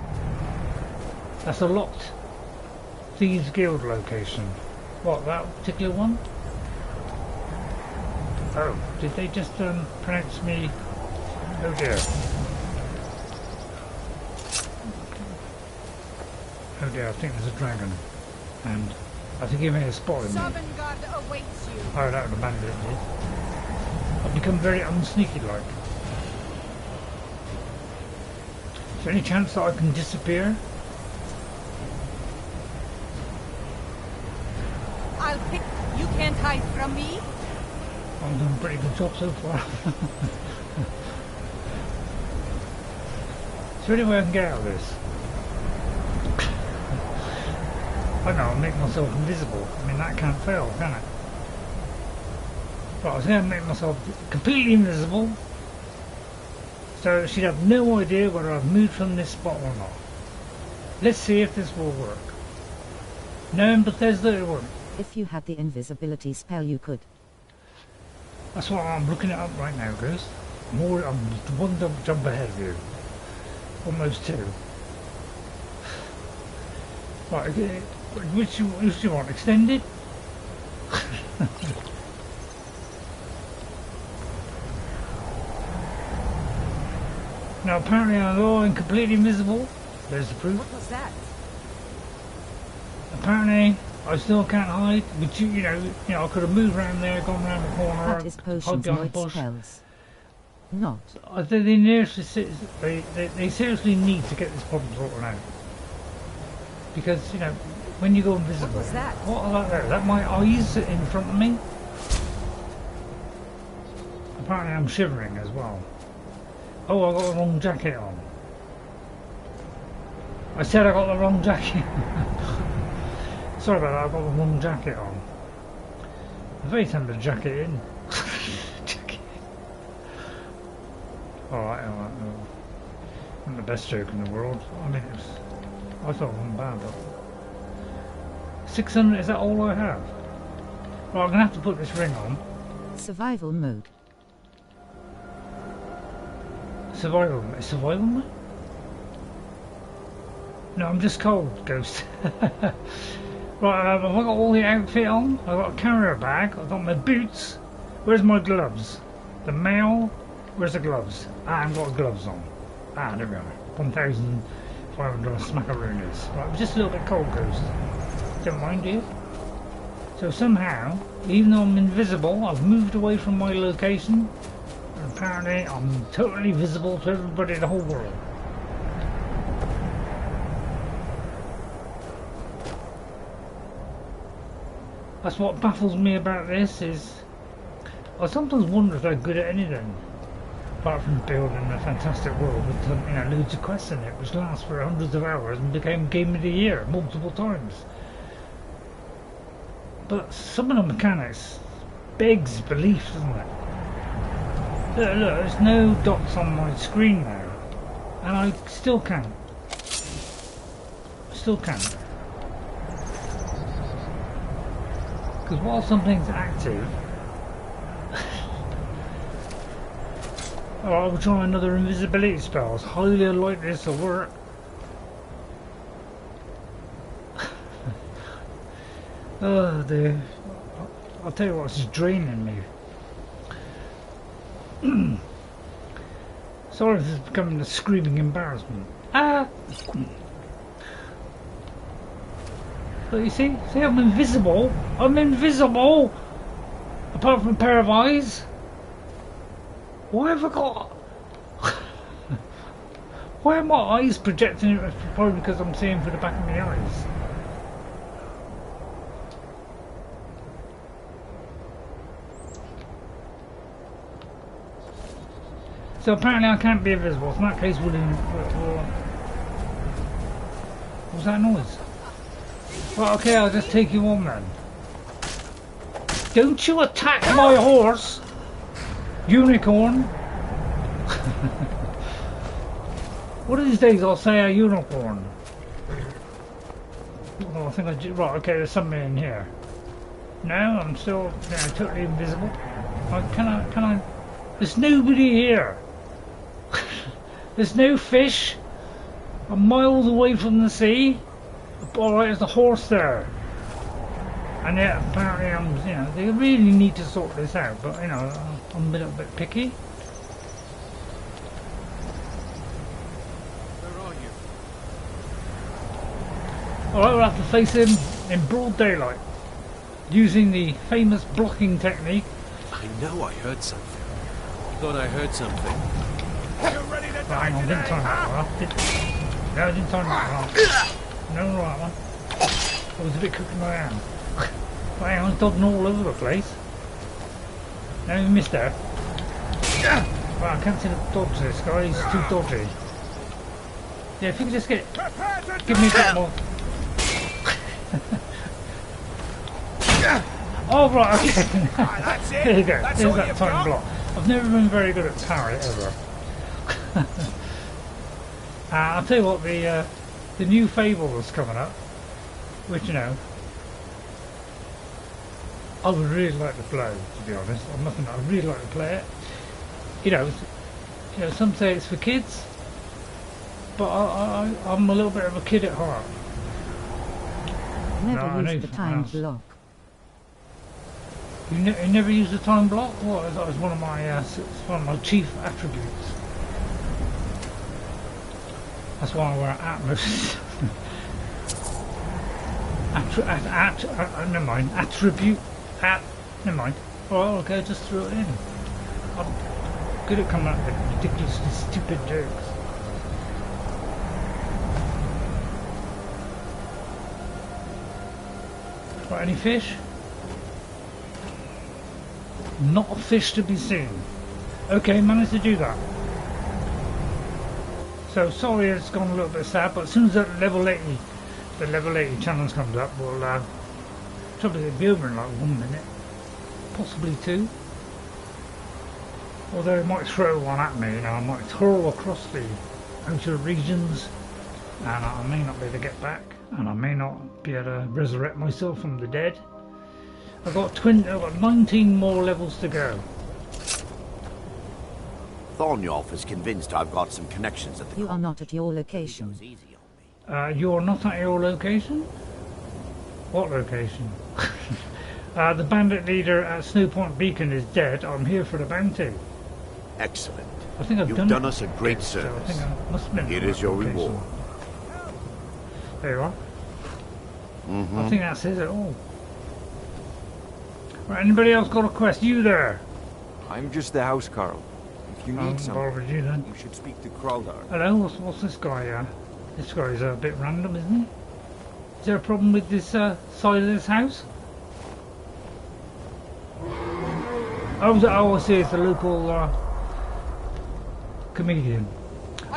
That's a locked Thieves Guild location. What, that particular one? Oh, did they just pronounce me? Oh dear. Oh dear, I think there's a dragon. And I think he may have spotted me. Awaits you. Oh, that would have bandit did. I've become very unsneaky like. Is there any chance that I can disappear? I'll pick. You can't hide from me. I'm doing a pretty good job so far. Is there any way I can get out of this? I know, I'll make myself invisible. I mean, that can't fail, can it? Right, I was going to make myself completely invisible, so she'd have no idea whether I've moved from this spot or not. Let's see if this will work. No, in Bethesda it won't. If you had the invisibility spell, you could. That's what I'm looking it up right now, Ghost. I'm one jump ahead of you. Almost two. Right, which do you want? Extended? Now apparently I'm all completely invisible. There's the proof. What was that? Apparently I still can't hide, but you know, I could have moved around there, gone around the corner, That is potions, not spells. Not. They seriously need to get this problem sorted out. Because, you know, when you go invisible... What was that? What are that there? Is that my eyes in front of me? Apparently I'm shivering as well. Oh, I got the wrong jacket on. I said I got the wrong jacket. Sorry about that, I got the wrong jacket on. I'm very tempted to jacket in. Alright. Not the best joke in the world. I mean, I thought it wasn't bad, but 600, is that all I have? Right, I'm gonna have to put this ring on. Survival mode. Survival mode? No, I'm just cold, Ghost. Right, have I got all the outfit on? I've got a carrier bag, I've got my boots. Where's my gloves? The mail? Where's the gloves? Ah, I've got gloves on. Ah, there we are. 1,500 smackaroonies. Right, I'm just a little bit cold, Ghost. Don't mind, do you? So somehow, even though I'm invisible, I've moved away from my location. And apparently, I'm totally visible to everybody in the whole world. That's what baffles me about this is I sometimes wonder if they're good at anything apart from building a fantastic world with loads of quests in it which last for hundreds of hours and became Game of the Year multiple times. But some of the mechanics begs belief, doesn't it? Look, there's no dots on my screen now and I still can't. Because while something's active, I will try another invisibility spell. It's highly unlikely this will work. Oh dear. I'll tell you what, it's draining me. Sorry if this is becoming a screaming embarrassment. Ah! But you see, I'm invisible. I'm invisible! Apart from a pair of eyes. Why have I got... Why are my eyes projecting it? Probably because I'm seeing through the back of my eyes. So apparently I can't be invisible. So in that case, what was that noise? Well, okay, I'll just take you on then. Don't you attack my horse, unicorn! One of these days I'll say a unicorn. Oh, I think I did. Right, okay, there's something in here. No, I'm still totally invisible. Can I? There's nobody here. There's no fish. I'm miles away from the sea. Alright, there's a horse there. And yeah, apparently you know, they really need to sort this out, but you know, I'm a little bit picky. Where are you? Alright, we'll have to face him in broad daylight, using the famous blocking technique. I know I heard something. Thought I heard something. You ready to die Hang on, didn't time that well. No, I didn't time that well. No, right one. I was a bit cooking my hand. Hang on, dodging all over the place. No, you missed out. Well, I can't see the dodge this guy, he's too dodgy. Yeah, if you could just give me a bit more. Oh right, okay. There you go, there's that time block. I've never been very good at parry ever. I'll tell you what, the new Fable that's coming up, which you know, I would really like to play, to be honest. I'd really like to play it. You know, some say it's for kids, but I'm a little bit of a kid at heart. Never use the time block. You never use the time block? Well, that was one of my chief attributes. That's why I wear Atmos. Never mind. Attribute. Never mind. Well, okay, just throw it in. I'm good at coming up with ridiculously stupid jokes. Right, any fish? Not a fish to be seen. Okay, managed to do that. So sorry it's gone a little bit sad, but as soon as that level 80 challenge comes up, we'll probably be over in like 1 minute, possibly 2. Although it might throw one at me, you know, I might hurl across the outer regions, and I may not be able to get back, and I may not be able to resurrect myself from the dead. I've got 19 more levels to go. Thornjolf is convinced I've got some connections at the... You are not at your location. You're not at your location? What location? The bandit leader at Snowpoint Beacon is dead. I'm here for the bounty. Excellent. I think You've done us a great service. Here is your reward. There you are. I think that says it all. Right, anybody else got a quest? You there? I'm just the housecarl. If you need something, you should speak to Craldar. Hello, what's this guy? This guy's a bit random, isn't he? Is there a problem with this side of this house? Oh, I see, it's a local comedian.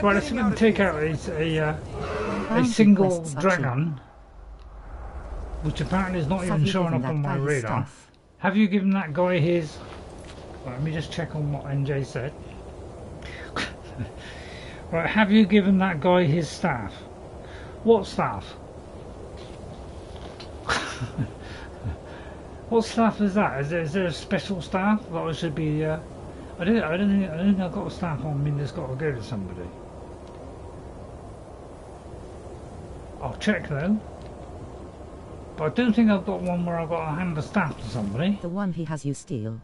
Right, let's see if we can take out a single dragon, which apparently is not even showing up on my radar. Have you given that guy his... Right, let me just check on what NJ said. Right, have you given that guy his staff? What staff? What staff is that? Is there a special staff that I should be? I don't think I've got a staff on me that's got to go to somebody. I'll check though. But I don't think I've got one where I've got to hand the staff to somebody. The one he has you steal.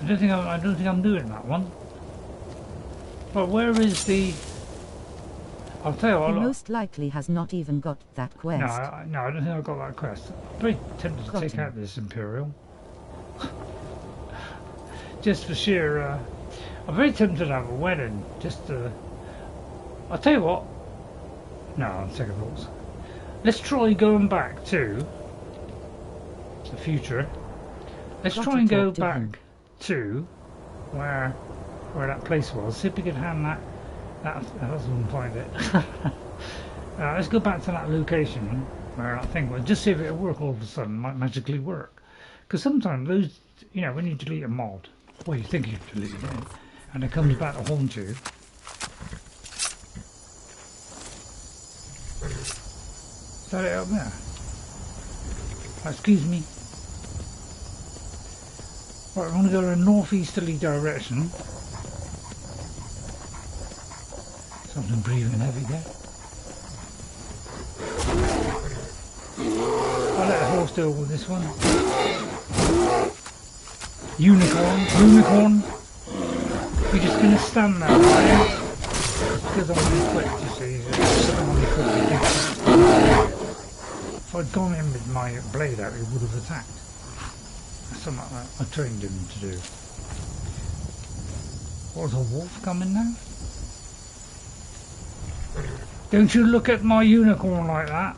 I don't think I'm doing that one. But where is the... I'll tell you what... He most likely has not even got that quest. No, I don't think I've got that quest. I'm very tempted to take out this Imperial. Just for sheer... I'm very tempted to have a wedding. Just to... I'll tell you what... No, I'll take a thoughts. Let's try going back to... the future. Let's try and go back to where that place was. See if we can hand that doesn't find it. Let's go back to that location where that thing was. Just see if it'll work all of a sudden. Might magically work. Because sometimes those, you know, when you delete a mod, well, you think you've deleted it, and it comes back to haunt you. Is that it up there? Excuse me. Right, we're going to go in a northeasterly direction. So Something breathing heavy there. I'll let the horse deal with this one. Unicorn. You're just going to stand there, are you? Because I'm really quick, you see. If I'd gone in with my blade out, he would have attacked. That's something like that I trained him to do. What's a wolf coming now? Don't you look at my unicorn like that.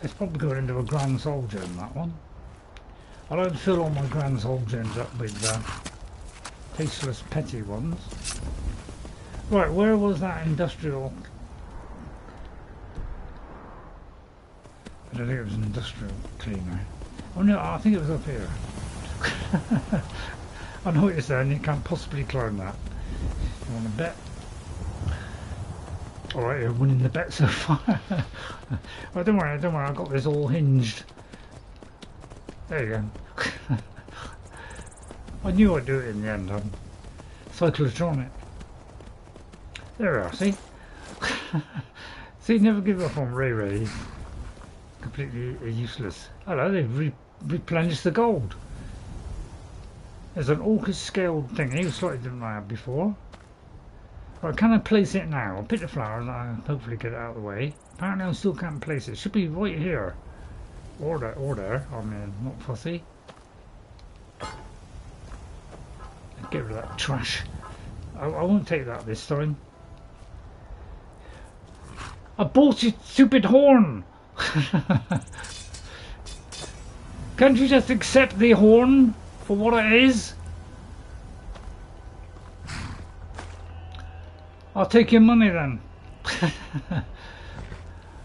It's probably going into a Grand Soul Gem, that one. I like to fill all my Grand Soul Gems up with tasteless petty ones. Right, where was that industrial? I don't think it was an industrial cleaner. Oh no, I think it was up here. I know what you're saying, you can't possibly climb that. You want to bet? Alright, you're winning the bet so far. Oh, don't worry, I've got this all hinged. There you go. I knew I'd do it in the end. I'm cyclotronic. There we are, see? See, never give up on Ray. He's completely useless. Hello, they've replenished the gold. There's an Orcus scaled thing. He was slightly different than I had before. Right, can I place it now? I'll pick the flowers and I'll hopefully get it out of the way. Apparently I still can't place it. It should be right here. Order. I mean, not fussy. Get rid of that trash. I won't take that this time. I bought your stupid horn! Can't you just accept the horn for what it is? I'll take your money then.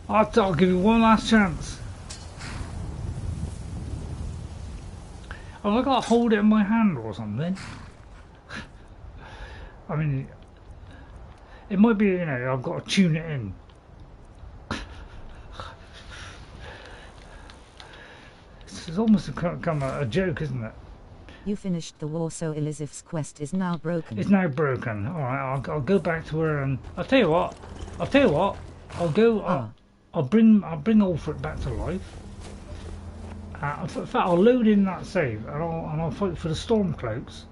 I'll give you one last chance. Have I got to hold it in my hand or something? I mean, it might be, you know, I've got to tune it in. It's almost become a joke, isn't it? You finished the war, so Elizabeth's quest is now broken. It's now broken. Alright, I'll go back to her and I'll tell you what. I'll go. I'll bring Ulfric back to life. In fact, I'll load in that save and I'll fight for the Stormcloaks.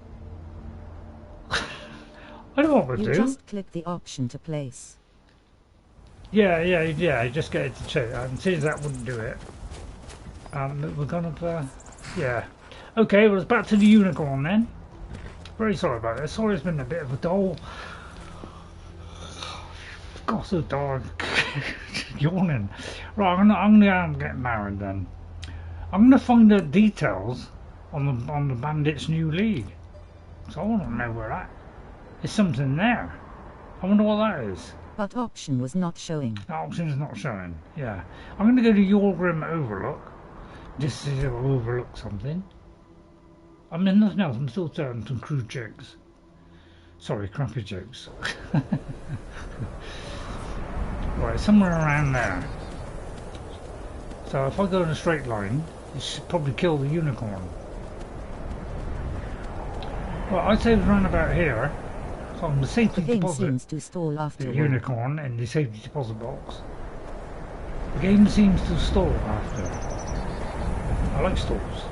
I don't know what we'll do. You just click the option to place. Yeah. Just get it to check. And since that wouldn't do it, we're gonna. Yeah. Okay, well, it's back to the unicorn then. Very sorry about this. Sorry, it's been a bit of a dull. God, so dark. Yawning. Right, I'm gonna get married then. I'm gonna find the details on the bandits' new league. So I want to know where that. There's something there. I wonder what that is. But option was not showing. The option is not showing. Yeah. I'm going to go to Yorgrim Overlook. Just to see if I'll overlook something. I mean, nothing else. I'm still telling some crude jokes. Sorry, crappy jokes. Right, somewhere around there. So if I go in a straight line, it should probably kill the unicorn. Well, I'd say it's around about here. So on the safety deposit, seems to stall after the unicorn in the safety deposit box. The game seems to stall after. I like stalls.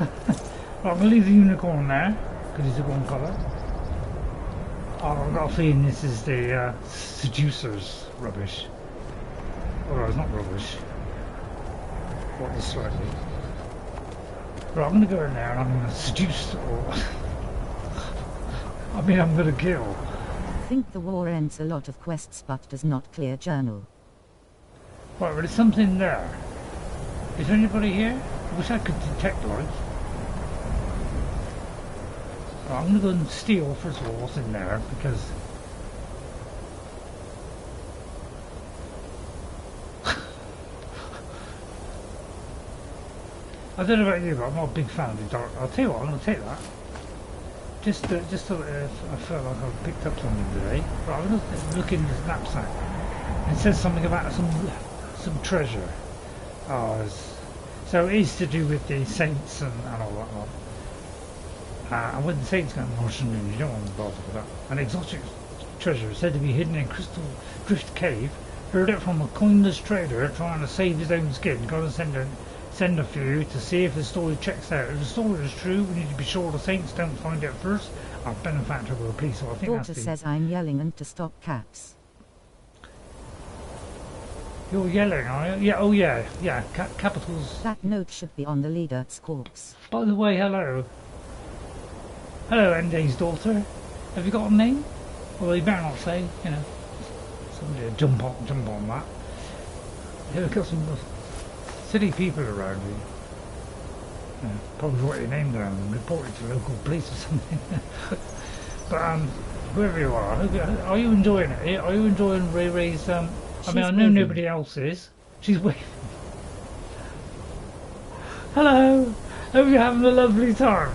Right, I'm going to leave the unicorn there, because he's the wrong colour. I've got a feeling this is the Seducers rubbish. Oh no, it's not rubbish. What is slightly. Right, I'm going to go in there and I'm going to seduce or... I'm going to kill. I think the war ends a lot of quests but does not clear journal. Right, well, there's something there. Is there anybody here? I wish I could detect light. Right, I'm going to go and steal first of all what's in there because... I don't know about you, but I'm not a big fan of the dark. I'll tell you what, I'm going to take that. Just so I felt like I picked up something today. Right, I'm going to look in this knapsack. It says something about some treasure. So it is to do with the saints and all that lot. And when the saints go Martian moon, you don't want to bother with that. An exotic treasure said to be hidden in Crystaldrift cave. Heard it from a coinless trader trying to save his own skin. Gotta send a few to see if the story checks out. If the story is true, we need to be sure the saints don't find it first. Our benefactor will please, so I think Daughter says I'm yelling and to stop cats. You're yelling, are you? Yeah, oh yeah, yeah, capitals. That note should be on the leader's corpse. By the way, hello. Hello, Ende's daughter. Have you got a name? Well, you better not say, you know. Somebody will jump on that. Yeah, we've got some silly people around here. Yeah, probably write your name down and report it to local police or something. But wherever you are you enjoying it? Are you enjoying Ray Ray's? I mean, I know waving. Nobody else is. She's waving. Hello. Hope you're having a lovely time.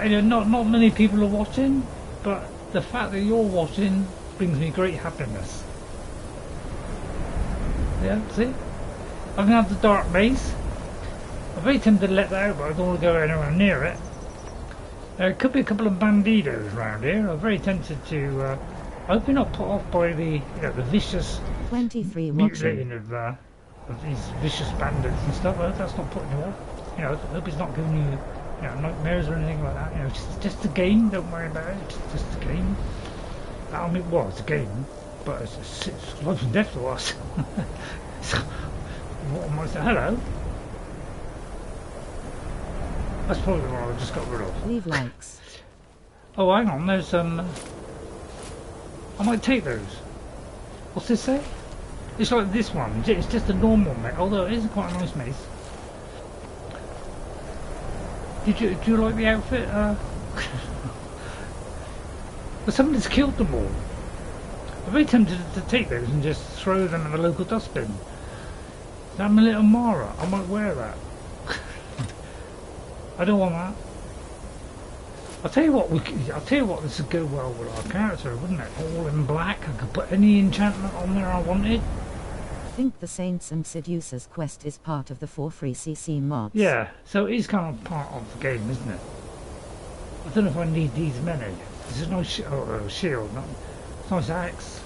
You know, not many people are watching, but the fact that you're watching brings me great happiness. Yeah, see? I can have the dark mace. I'm very tempted to let that out, but I don't want to go anywhere near it. There could be a couple of banditos around here. I'm very tempted to. I hope you're not put off by the, the vicious 23 mutilating of these vicious bandits and stuff. I hope that's not putting you off. You know, I hope it's not giving you, nightmares or anything like that. You know, it's just a game. Don't worry about it. It's just a game. I mean, well, it's a game, but it's life and death to us. So, what am I saying? Hello. That's probably the one I just got rid of. Leave likes. Oh, hang on. There's I might take those. What's this say? It's like this one. It's just a normal mace, although it is quite a nice mace. Do you like the outfit? But somebody's killed them all. I'm very tempted to take those and just throw them in the local dustbin. I'm a little Mara. I might wear that. I don't want that. I'll tell you what. This would go well with our character, wouldn't it? All in black. I could put any enchantment on there I wanted. I think the Saints and Seducers quest is part of the 4 free CC mods. Yeah, so it is kind of part of the game, isn't it? I don't know if I need these many. This is no shield. It's a nice axe.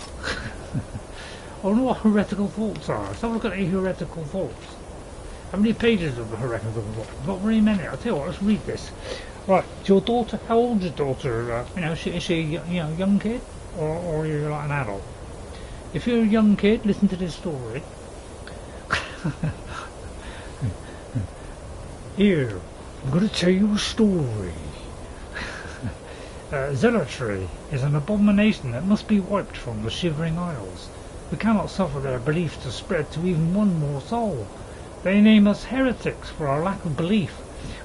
I wonder what heretical thoughts are. Let's have a look at the heretical thoughts. How many pages of the heretical thoughts? Not very many. I'll tell you what, let's read this. Right, your daughter, how old is your daughter? Is she a young kid? Or are you like an adult? If you're a young kid, listen to this story. Here, I'm going to tell you a story. Zealotry is an abomination that must be wiped from the Shivering Isles. We cannot suffer their beliefs to spread to even one more soul. They name us heretics for our lack of belief.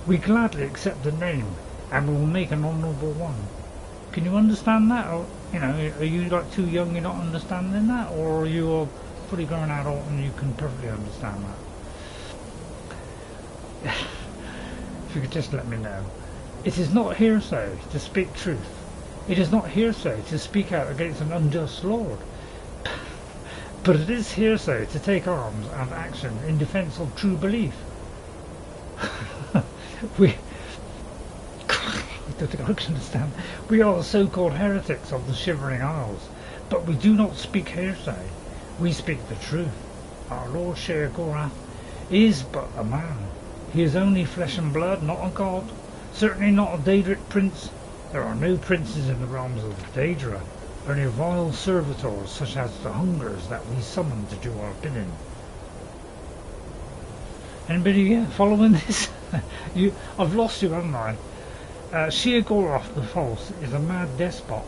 We gladly accept the name, and we will make an honourable one. Can you understand that? Or, are you like too young, you're not understanding that? Or are you a fully grown adult and you can perfectly understand that? If you could just let me know. It is not hearsay to speak truth. It is not hearsay to speak out against an unjust lord. But it is hearsay to take arms and action in defence of true belief. I don't think I can understand. We are the so-called heretics of the Shivering Isles, but we do not speak hearsay. We speak the truth. Our Lord Sheogorath is but a man. He is only flesh and blood, not a god. Certainly not a Daedric prince. There are no princes in the realms of Daedra, only vile servitors such as the hungers that we summon to do our bidding. Anybody following this? I've lost you, haven't I? Sheogorath the False is a mad despot.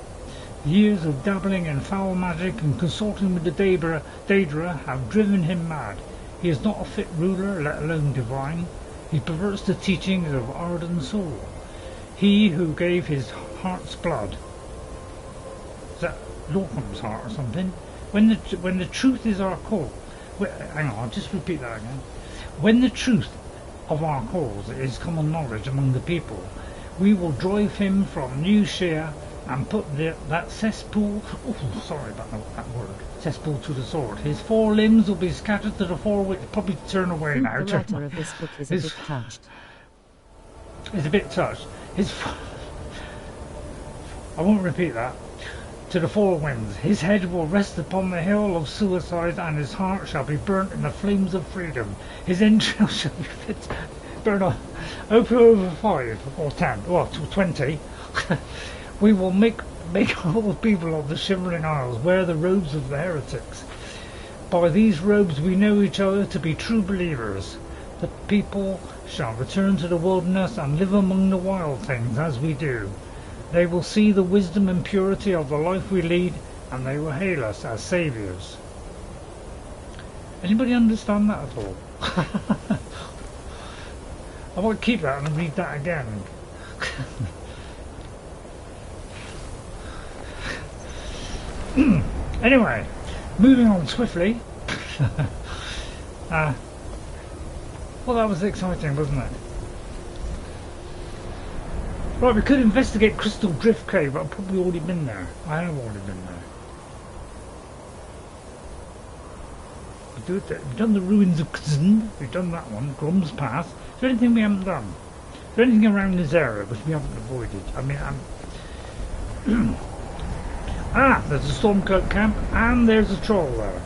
Years of dabbling in foul magic and consorting with the Daedra have driven him mad. He is not a fit ruler, let alone divine. He perverts the teachings of Arden Soul. He who gave his heart's blood. Is that Lorcham's heart or something? When the truth is our call. Hang on, I'll just repeat that again. When the truth of our cause is common knowledge among the people, we will drive him from New Shea and put that cesspool, sorry about that word, cesspool to the sword. His 4 limbs will be scattered to the 4 winds. Probably turn away now. The writer of this book is a bit touched. It's a bit touched. I won't repeat that. to the four winds. His head will rest upon the hill of suicide, and his heart shall be burnt in the flames of freedom. His entrails shall be fit burn off. Open over 5 or 10, well, 20. We will make all the people of the Shivering Isles wear the robes of the heretics. By these robes we know each other to be true believers. The people shall return to the wilderness and live among the wild things as we do. They will see the wisdom and purity of the life we lead, and they will hail us as saviours. Anybody understand that at all? I might keep that and read that again. Anyway, moving on swiftly. Well, that was exciting, wasn't it? Right, we could investigate Crystaldrift Cave, but I've probably already been there. I have already been there. We've done the ruins of Kzn, we've done that one, Grom's Path. Is there anything we haven't done? Is there anything around this area which we haven't avoided? I mean, there's a Stormcloak camp, and there's a troll there.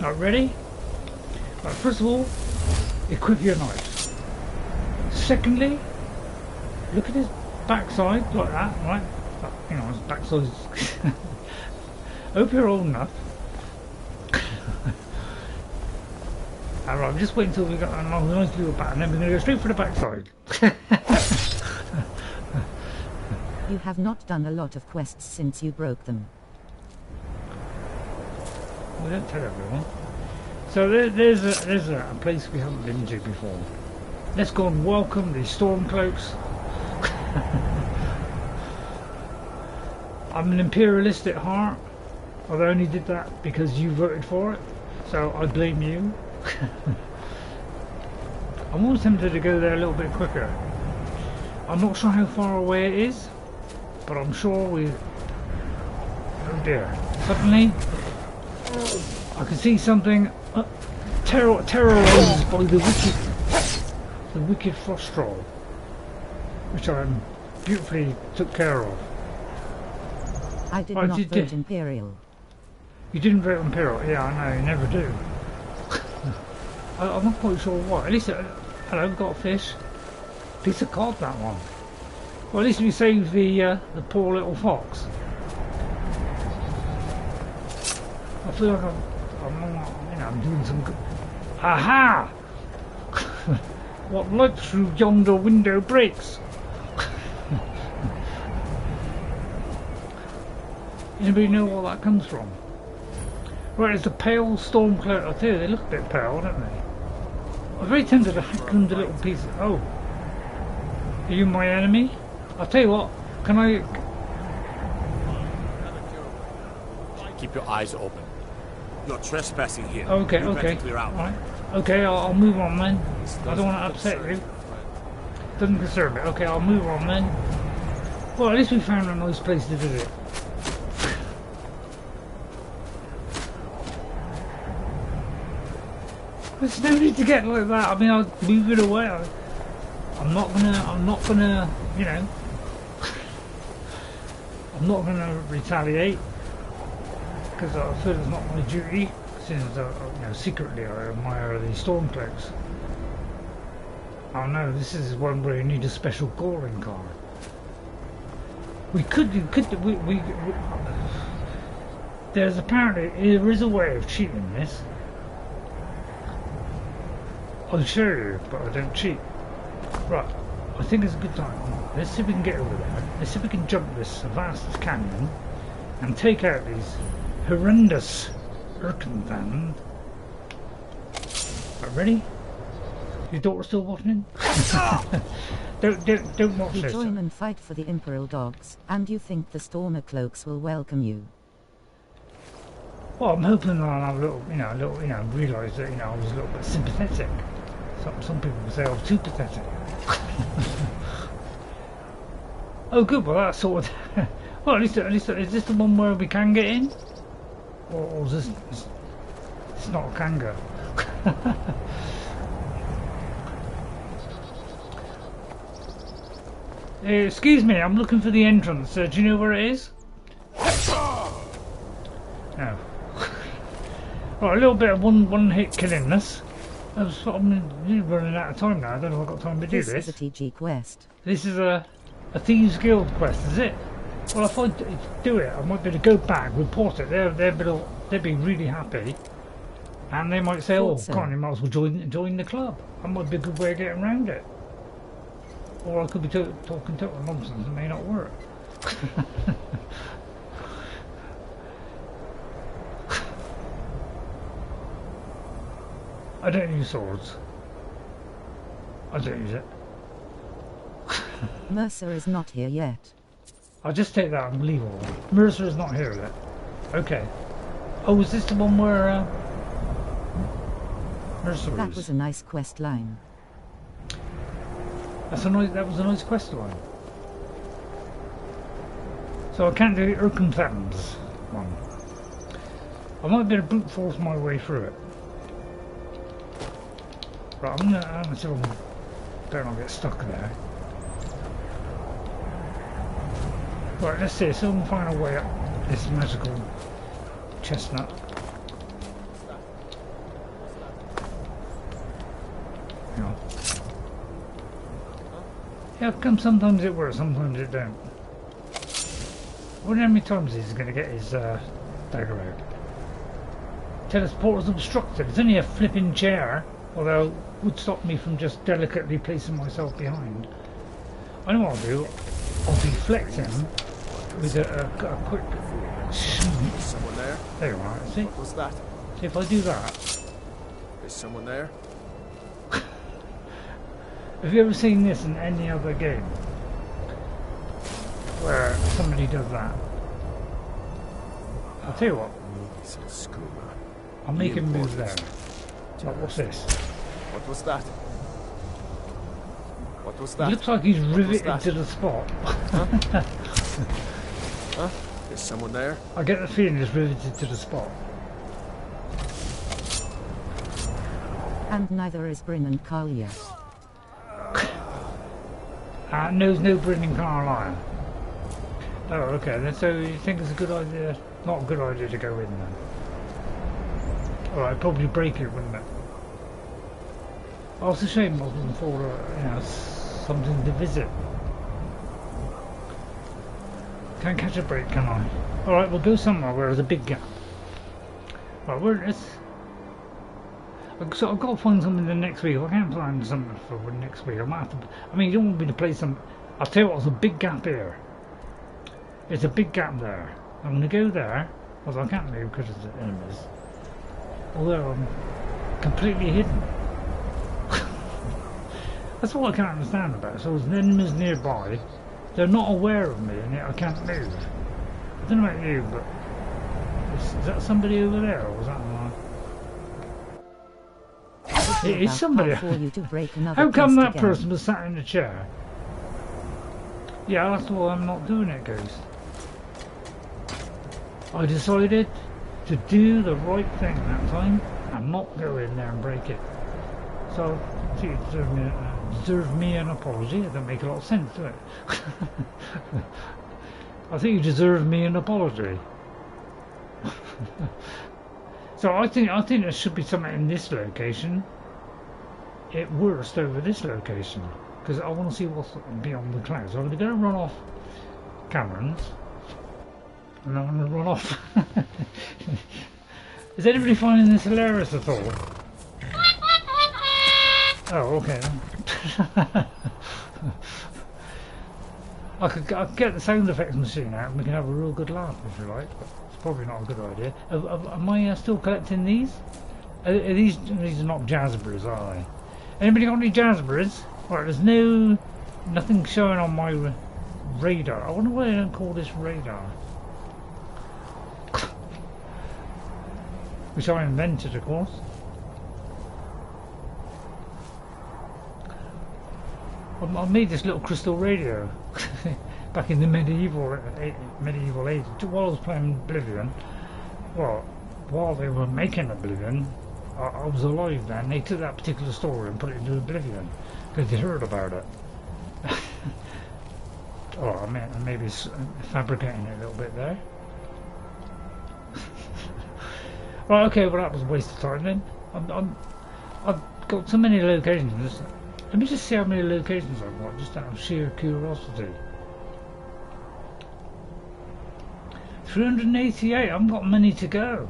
Right, ready? Right, first of all, equip your knife. Secondly, look at his backside, like that, right? You know, his backside's... Hope you're old enough. Alright, just wait until we got a nice little back, and then we're going to go straight for the backside. You have not done a lot of quests since you broke them. Well, don't tell everyone. So there's a place we haven't been to before. Let's go and welcome the Stormcloaks. I'm an imperialist at heart. I only did that because you voted for it, so I blame you. I'm always tempted to go there a little bit quicker. I'm not sure how far away it is, but I'm sure we... Oh dear. Suddenly, I can see something terrorized by the wicked frost troll, which I beautifully took care of. I did not vote Imperial. You didn't vote Imperial? Yeah, I know, you never do. I'm not quite sure why. At least, hello, we've got a fish. Piece of cod, that one. Well, at least we saved the poor little fox. I feel like I'm doing some good. Aha! What light through yonder window breaks? Anybody know where that comes from? Right, it's a pale Stormcloak. I tell you, they look a bit pale, don't they? I'm very tempted to hack them to little pieces. Oh. Are you my enemy? I'll tell you what, can I... Keep your eyes open. You're trespassing here. Okay, you okay. Clear out. Right. Okay, I'll move on then. I don't want to upset you. Doesn't concern me. Okay, I'll move on then. Well, at least we found a nice place to visit. There's no need to get like that. I mean, I'll move it away. I'm not gonna, you know, I'm not gonna retaliate because I feel it's not my duty. Since, you know, secretly I admire the Stormcloaks. Oh no, this is one where you need a special calling card. We there's apparently, there is a way of cheating this. I'll show you, but I don't cheat. Right, I think it's a good time. Let's see if we can get over there. Let's see if we can jump this vast canyon and take out these horrendous Urkenthand. Right, ready? Your daughter still watching? don't watch you this. Join and fight for the Imperial dogs, and you think the Stormcloaks will welcome you. Well, I'm hoping I'll have a little, realise that, I was a little bit sympathetic. Some people would say I was too pathetic. Oh, good. Well, that's sort of. Well, at least, is this the one where we can get in, or is this? It's not a kanga. Excuse me, I'm looking for the entrance. Do you know where it is? Right, a little bit of one hit killing this. I'm running out of time now. I don't know if I've got time to do this. This is a TG quest. This is a Thieves Guild quest, is it? Well, if I do it, I might be able to go back, report it. They'd be really happy. And they might say, oh, God, you might as well join the club. That might be a good way of getting around it. Or I could be talking total nonsense. It may not work. I don't use swords. I don't use it. Mercer is not here yet. I'll just take that and leave all. Mercer is not here yet. Okay. Oh, is this the one where Mercer is? That was a nice quest line. That was a nice quest line. So I can't do the Urkenthams one. I might be able to brute force my way through it. Right, I'm gonna see if I better not get stuck there. Right, let's see, so I'm find a way up this magical chestnut. Hang on. Yeah, come sometimes it works, sometimes it don't. I wonder how many times he's going to get his dagger out. Teleporter's obstructed. It's only a flipping chair, although it would stop me from just delicately placing myself behind. I know what I'll do. I'll deflect him with a quick shoot. Someone there? There you are, see? What's that? See if I do that. Is someone there? Have you ever seen this in any other game? Where somebody does that? I'll tell you what. I'll make him move there. So what's this? What was that? What was that? It looks like he's riveted to the spot. Huh? Huh? Is someone there? I get the feeling he's riveted to the spot. And neither is Bryn and Carl yet. No Bryn and Carlisle. Oh, okay. Then so you think it's a good idea? Not a good idea to go in then. Alright, probably break it, wouldn't it? Oh, it's a shame I wasn't for something to visit. Can't catch a break, can I? Alright, we'll go somewhere where there's a big gap. Right, where is... So I've got to find something the next week. I can't find something for next week. I might have to... I mean, you don't want me to play some... I'll tell you what, there's a big gap here. There's a big gap there. I'm going to go there, although I can't move because of the enemies. Although I'm completely hidden. That's what I can't understand about it. So there's enemies nearby. They're not aware of me and yet I can't move. I don't know about you, but... Is that somebody over there or was that mine? It is somebody. How come that person was sat in the chair? Yeah, that's why I'm not doing it, Ghost. I decided to do the right thing that time and not go in there and break it. So, see, you deserve me an apology. It doesn't make a lot of sense, does it? I think you deserve me an apology. So I think there should be something in this location. It worst over this location because I want to see what's beyond the clouds. I'm going to run off Cameron's and I'm going to run off. Is anybody finding this hilarious at all? Oh, okay. I could get the sound effects machine out and we can have a real good laugh if you like, but it's probably not a good idea. Am I still collecting these? These are not jazzberries, are they? Anybody got any jazzberries? Right, there's nothing showing on my radar. I wonder why they don't call this radar. Which I invented, of course. I made this little crystal radio back in the medieval age while I was playing Oblivion. Well, while they were making Oblivion, I was alive then. They took that particular story and put it into Oblivion because they heard about it. Oh, I mean, maybe fabricating it a little bit there. Right, okay, well that was a waste of time then. I've got so many locations. Let me just see how many locations I've got, just out of sheer curiosity. 388, I haven't got many to go.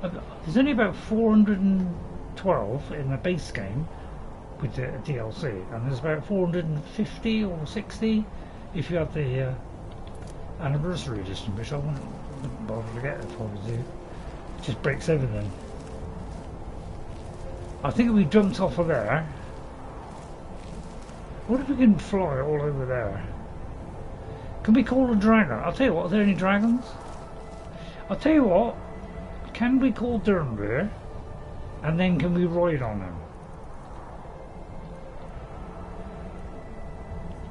There's only about 412 in the base game with the DLC, and there's about 450 or 60 if you have the anniversary edition, which I wouldn't bother to get if I was you. It just breaks everything. I think if we jumped off of there, what if we can fly all over there? Can we call a dragon? I'll tell you what, are there any dragons? I'll tell you what, can we call Durnbeer and then can we ride on them?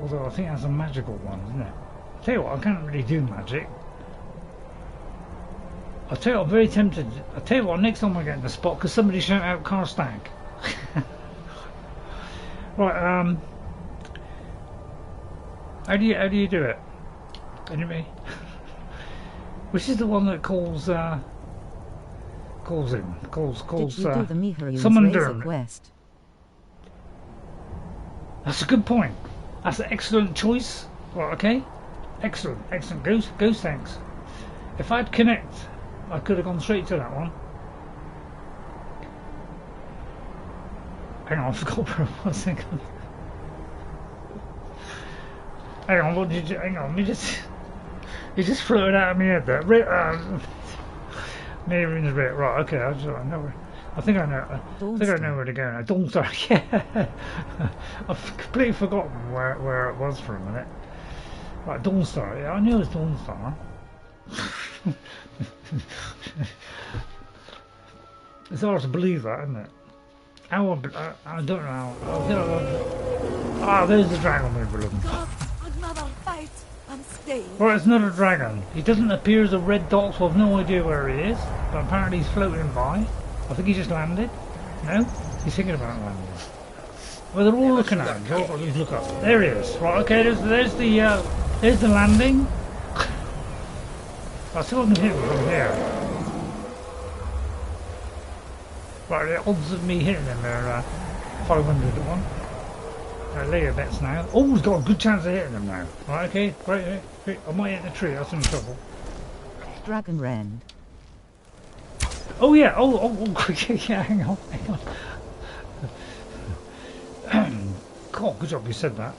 Although I think that's a magical one, isn't it? I'll tell you what, I can't really do magic. I'll tell you what, I'm very tempted. I'll tell you what, next time I get in the spot, because somebody shout out Karstag. Right, how do you do it? Anyway, which is the one that calls summon Durn. Quest? That's a good point. That's an excellent choice. Right, okay, excellent. Ghost thanks. If I'd connect, I could have gone straight to that one. Hang on, I forgot where I was. Hang on, what did you? Hang on, you just floated out of my head there. Mehrunes Razor. Right, okay, I think I know where to go now. Dawnstar, yeah. I've completely forgotten where it was for a minute. Right, Dawnstar. Yeah, I knew it was Dawnstar. It's hard to believe that, isn't it? I don't know how. There's the dragon we were looking for. Another fight. I'm staying. Right, it's not a dragon. He doesn't appear as a red dot, so I've no idea where he is. But apparently he's floating by. I think he just landed. No? He's thinking about landing. Well, they're all looking at him. So I've got to look up. There he is. Right, okay, there's the landing. I still haven't hit him from here. Right, the odds of me hitting him are 500 to 1. Later bets now. Oh, he's got a good chance of hitting him now. Right, okay, right. I might hit the tree, that's in trouble. Dragon Rend. Oh yeah, yeah, hang on. God, good job you said that.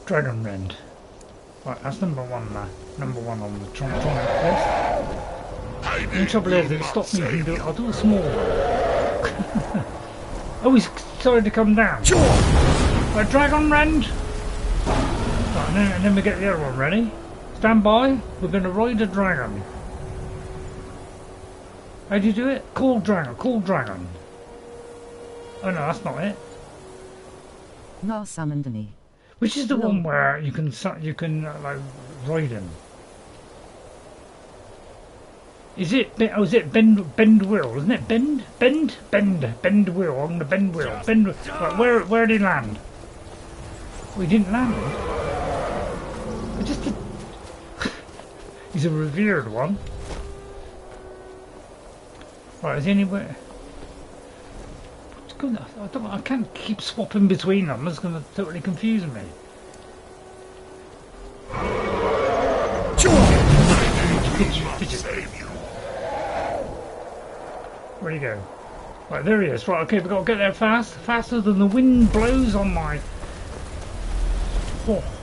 Dragon Rend. Right, that's number one there. Number one on the tronic list. The trouble is, it stopped me from doing. I'll do a small one. Oh, he's started to come down. Right, Dragon Rend. Right, and then we get the other one ready. Stand by. We're going to ride a dragon. How do you do it? Call dragon. Call dragon. Oh no, that's not it. Now summoned me. Which is the one where you can like ride him? Is it? Oh, is it bend wheel? Isn't it bend wheel? I'm gonna bend wheel. Bend. Right, where did he land? We didn't land. We just did. He's a revered one. Right, is he anywhere? I can't keep swapping between them. It's going to totally confuse me. Where'd he go? Right, there he is. Right, okay, we've got to get there fast. Faster than the wind blows on my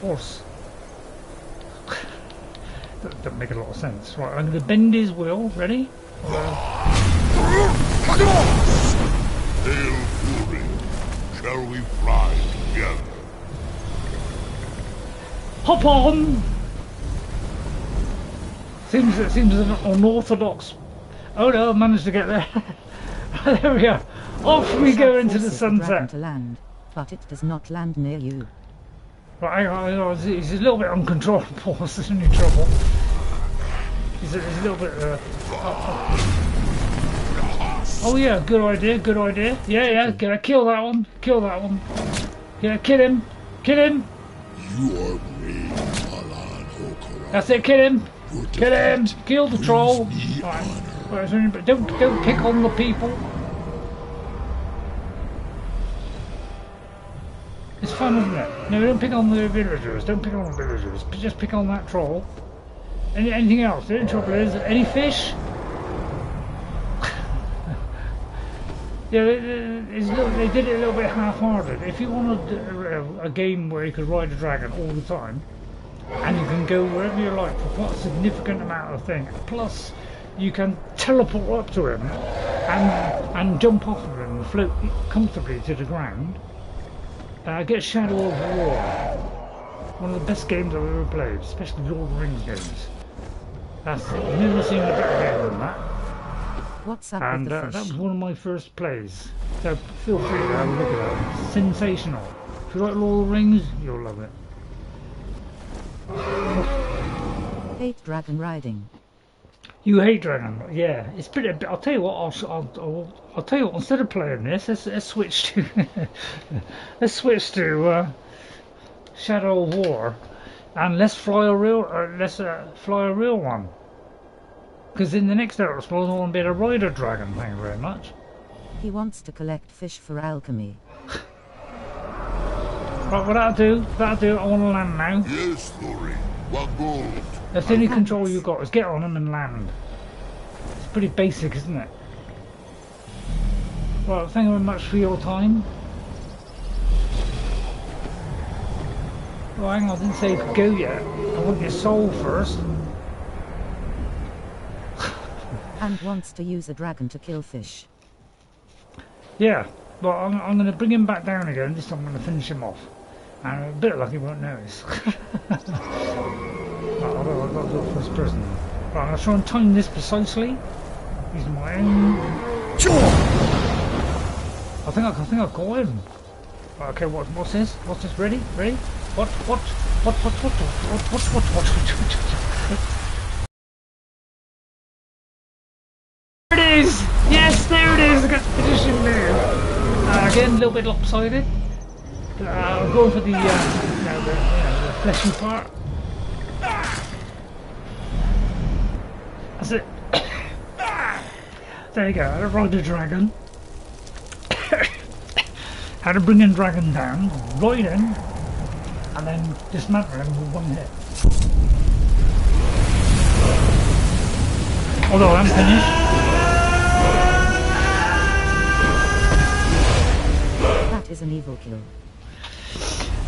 horse. That doesn't make a lot of sense. Right, I'm going to bend his wheel. Ready? Hail Fury, shall we fly together? Hop on! Seems an unorthodox. Oh no, I managed to get there. There we are. Off we go into the sunset. To land, but it does not land near you. Right, hang on, he's a little bit uncontrollable. This is any trouble. He's a little bit. Oh yeah, good idea. Yeah, gonna kill that one. Yeah, kill him. You are brave, Alan Okora. That's it, kill him. Get him! Kill the troll! Right. But don't pick on the people. It's fun, isn't it? No, don't pick on the villagers. Don't pick on the villagers. Just pick on that troll. Anything else? The only trouble is, any fish? Yeah, they did it a little bit half-hearted. If you wanted a game where you could ride a dragon all the time, and you can go wherever you like for quite a significant amount of thing, plus you can teleport up to him and jump off of him and float comfortably to the ground, get Shadow of War. One of the best games I've ever played, especially Lord of the Rings games. I've never seen a better game than that. What's up and with the fish? That was one of my first plays. So feel free to have a look at that. It's sensational. If you like Lord of the Rings, you'll love it. Hate dragon riding. You hate dragon, yeah. It's pretty. I'll tell you what. I'll tell you what. Instead of playing this, let's switch to Shadow of War, and let's fly a real one. Because in the next episode, I want to be able to ride a dragon. Thank you very much. He wants to collect fish for alchemy. Right, well that'll do. I want to land now. Yes, Thory. What gold? That's the only control you've got, is get on them and land. It's pretty basic, isn't it? Right, thank you very much for your time. Oh, hang on, I didn't say you could go yet. I want your soul first. And wants to use a dragon to kill fish. Yeah, well, I'm going to bring him back down again. This time I'm going to finish him off. And a bit of luck he won't notice. Right, I've got to do it first person. Right, I'm going to try and time this precisely. Use my own. I think I got him. Right, okay, what's this? What's this? Ready? What? There it is! Yes, there it is! I got the position there. Again, a little bit lopsided. I'm going for the fleshy part. That's it. There you go. I ride the dragon. How to bring in dragon down, ride in, and then dismantle him with one hit. Although I'm finished. That is an evil kill.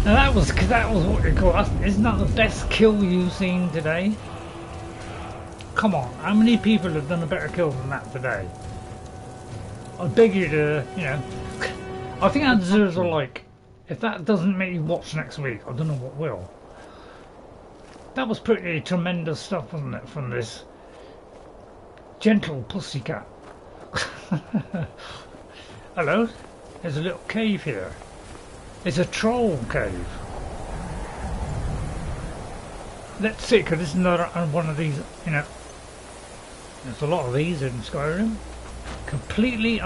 Now that was what you call. Isn't that the best kill you've seen today? Come on, how many people have done a better kill than that today? I beg you to, I think that deserves a like. If that doesn't make you watch next week, I don't know what will. That was pretty tremendous stuff, wasn't it, from this gentle pussycat. Hello, there's a little cave here. It's a troll cave. Let's see, because this is another one of these, there's a lot of these in Skyrim. Completely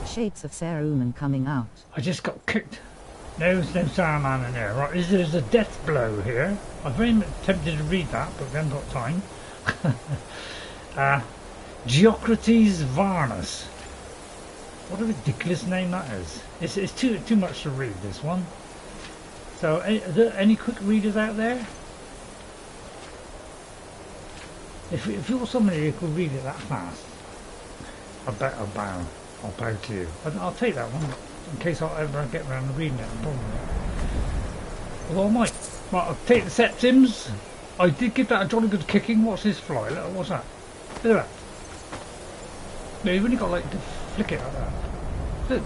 Shades of Saruman coming out. I just got kicked. There's no Saruman in there. Right, there's a death blow here. I'm very tempted to read that, but we haven't got time. Geocrates Varnus. What a ridiculous name that is. It's too much to read, this one. So, are there any quick readers out there? If you're somebody who could read it that fast, I'll bow to you. I'll take that one, in case I ever get around to reading it. Although I might. Right, I'll take the Septims. I did give that a jolly good kicking. What's this fly? Look, what's that? Look at that. No, you've only got to flick it like that. Look.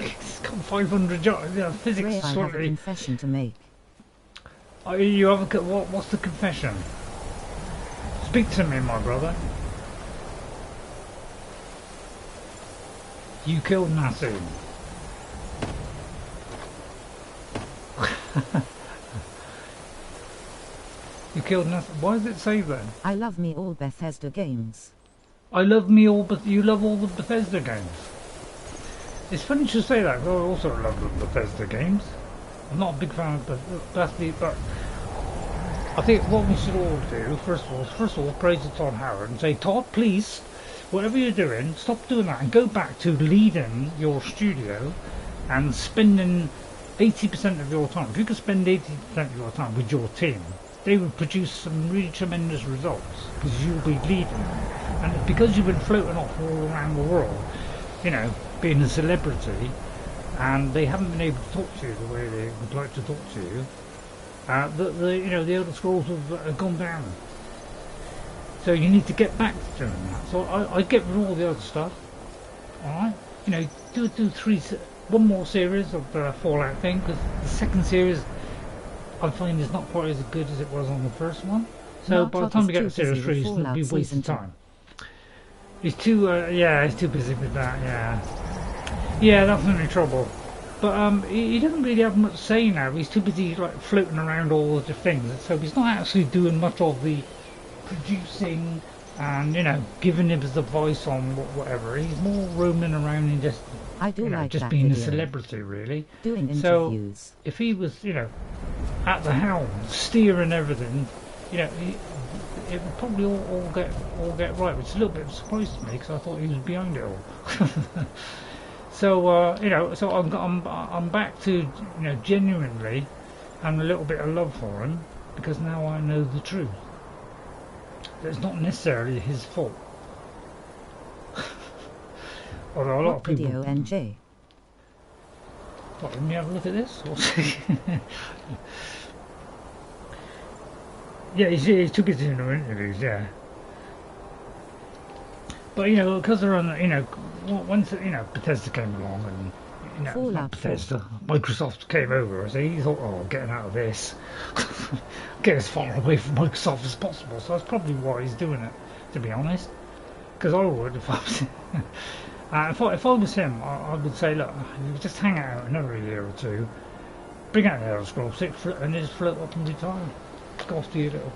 It's got 500 yards. Yeah, physics is I have a confession to make. Oh, you have what's the confession? Speak to me, my brother. You killed Nassim. You killed Nassim. Why does it say then? I love me all Bethesda games. I love me all, but you love all the Bethesda games. It's funny to say that, because I also love the Bethesda games. I'm not a big fan of Bethesda, but I think what we should all do, first of all, praise to Todd Howard and say, Todd, please, whatever you're doing, stop doing that and go back to leading your studio and spending 80% of your time. If you could spend 80% of your time with your team, they would produce some really tremendous results because you'll be leading them. And because you've been floating off all around the world, you know, being a celebrity, and they haven't been able to talk to you the way they would like to talk to you, the Elder Scrolls have gone down. So you need to get back to doing that. So I get rid of all the other stuff. Alright? You know, do one more series of the Fallout thing, because the second series I find is not quite as good as it was on the first one. So by the time we get to series 3, it'll be wasting time. He's too, he's too busy with that, yeah. Yeah, that's the only trouble. But he doesn't really have much say now. He's too busy like floating around all the things. So he's not actually doing much of the producing and, you know, giving him his advice on whatever. He's more roaming around and just, just being a celebrity, really. Doing interviews. So if he was, you know, at the helm, steering everything, you know, it would probably all get right, which is a little bit of a surprise to me because I thought he was behind it all. So you know, so I'm back to, you know, genuinely and a little bit of love for him because now I know the truth. It's not necessarily his fault. Although a lot of people. Video NJ. What, let me have a look at this. Yeah, he's too busy in the interviews, yeah. But, you know, because they're on, you know, once, you know, Bethesda came along and, you know, not Bethesda, Microsoft came over, so he thought, oh, getting out of this, get as far away from Microsoft as possible. So that's probably why he's doing it, to be honest. Because I would, if I was, if I was him, I would say, look, you just hang out another year or two, bring out the Elder Scrolls 6 and just float up and retire. Go off to your little,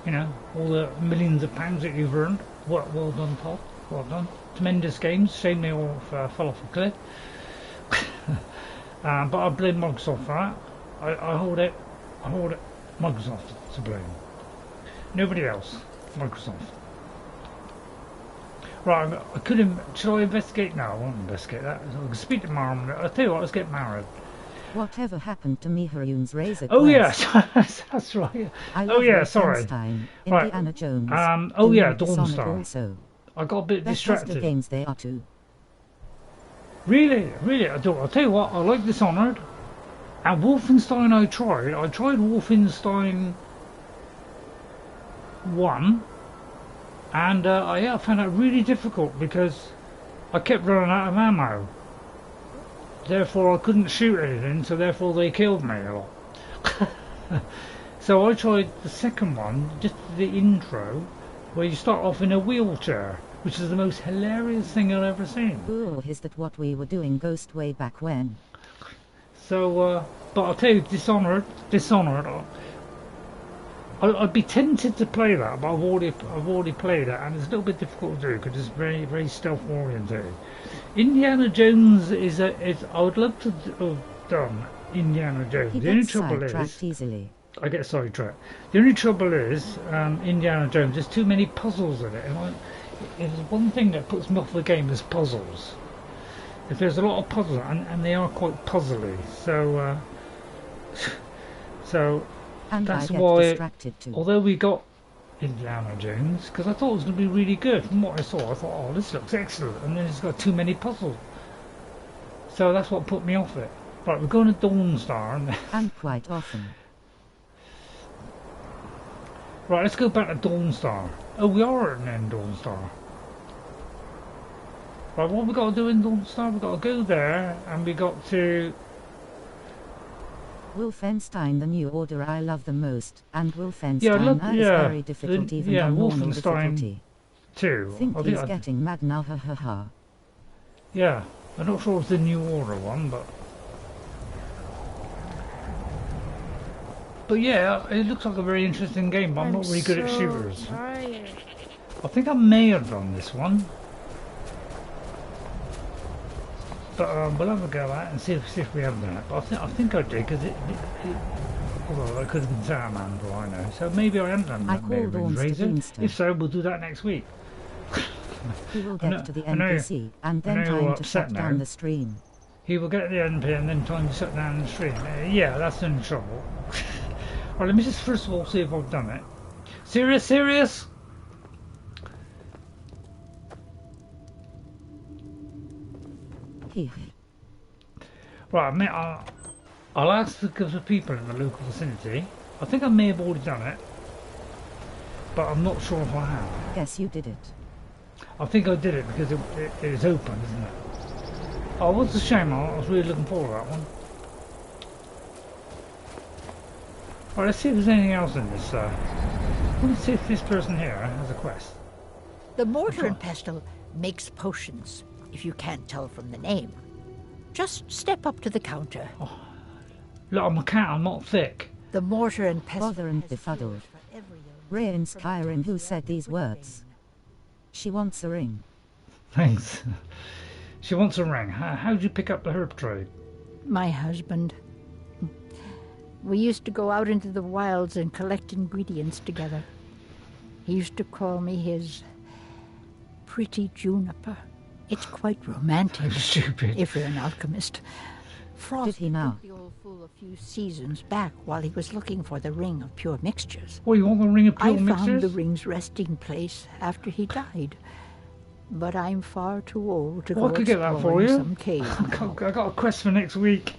you know, all the millions of pounds that you've earned. Well done, Todd. Well done. Tremendous games. Shame they all fell off a cliff. But I blame Microsoft for that. I hold it Microsoft to blame. Nobody else. Microsoft. Right, I couldn't. Should I investigate? No, I won't investigate that. I can speak to Mara. I'll tell you what, let's get married. Whatever happened to Mehrunes Razor? Oh yes, that's right. Oh yeah, sorry. Indiana right. Jones. Oh yeah, Dawnstar. Also. I got a bit distracted. Games they are too. Really, I do. I'll tell you what. I like Dishonored. And Wolfenstein, I tried. I tried Wolfenstein 1, and I found it really difficult because I kept running out of ammo. Therefore I couldn't shoot anything, so therefore they killed me a lot. So I tried the second one, just the intro, where you start off in a wheelchair, which is the most hilarious thing I've ever seen. Ooh, is that what we were doing Ghost way back when? So, but I'll tell you, Dishonored, I'd be tempted to play that, but I've already played it, and it's a little bit difficult to do because it's very, very stealth oriented. Indiana Jones I would love to have done Indiana Jones. The only trouble is, easily. I get sidetracked. The only trouble is, Indiana Jones, there's too many puzzles in it, and it's one thing that puts me off the game is puzzles. If there's a lot of puzzles, and they are quite puzzly, so and that's why, although we got Indiana Jones, because I thought it was going to be really good. From what I saw, I thought, oh, this looks excellent, and then it's got too many puzzles. So that's what put me off it. Right, we're going to Dawnstar. And quite often. Right, let's go back to Dawnstar. Oh, we are at an Dawnstar. Right, what we got to do in Dawnstar? We've got to go there, and we got to... Wolfenstein the New Order I love the most, and Wolfenstein is very difficult even on normal difficulty. 2. I think he's getting mad now, ha ha ha. Yeah, I'm not sure it's the New Order one, but yeah, it looks like a very interesting game, but I'm not really good at shooters. Tired. I think I may have done this one. But we'll have a go at it and see if we have done it. But I think I did, because Although I could have been Saruman for all I know. So maybe I am done that Mehrunes Razor. If so, we'll do that next week. He will get to the NPC and then time to shut down the stream. He will get the NPC and then time to shut down the stream. Yeah, that's in trouble. Alright, let me just first of all see if I've done it. Serious? Right, I'll ask the people in the local vicinity. I think I may have already done it, but I'm not sure if I have. Yes, you did it. I think I did it because it is open, isn't it? Oh, what's a shame. I was really looking forward to that one. Alright, let's see if there's anything else in this. Let's see if this person here has a quest. The mortar and pestle makes potions, if you can't tell from the name. Just step up to the counter. Oh, look, I'm a cat, I'm not thick. The mortar and pestle... Bother and befuddled. Ray in Skyrim who said these words. She wants a ring. Thanks. She wants a ring. How'd you pick up the herb trade? My husband. We used to go out into the wilds and collect ingredients together. He used to call me his pretty juniper. It's quite romantic. Stupid. If you're an alchemist. Frost did he now? took the old fool a few seasons back while he was looking for the ring of pure mixtures. Oh, you want the ring of pure mixtures? I found the ring's resting place after he died. But I'm far too old to go I could get that for you. Some cave. I got a quest for next week.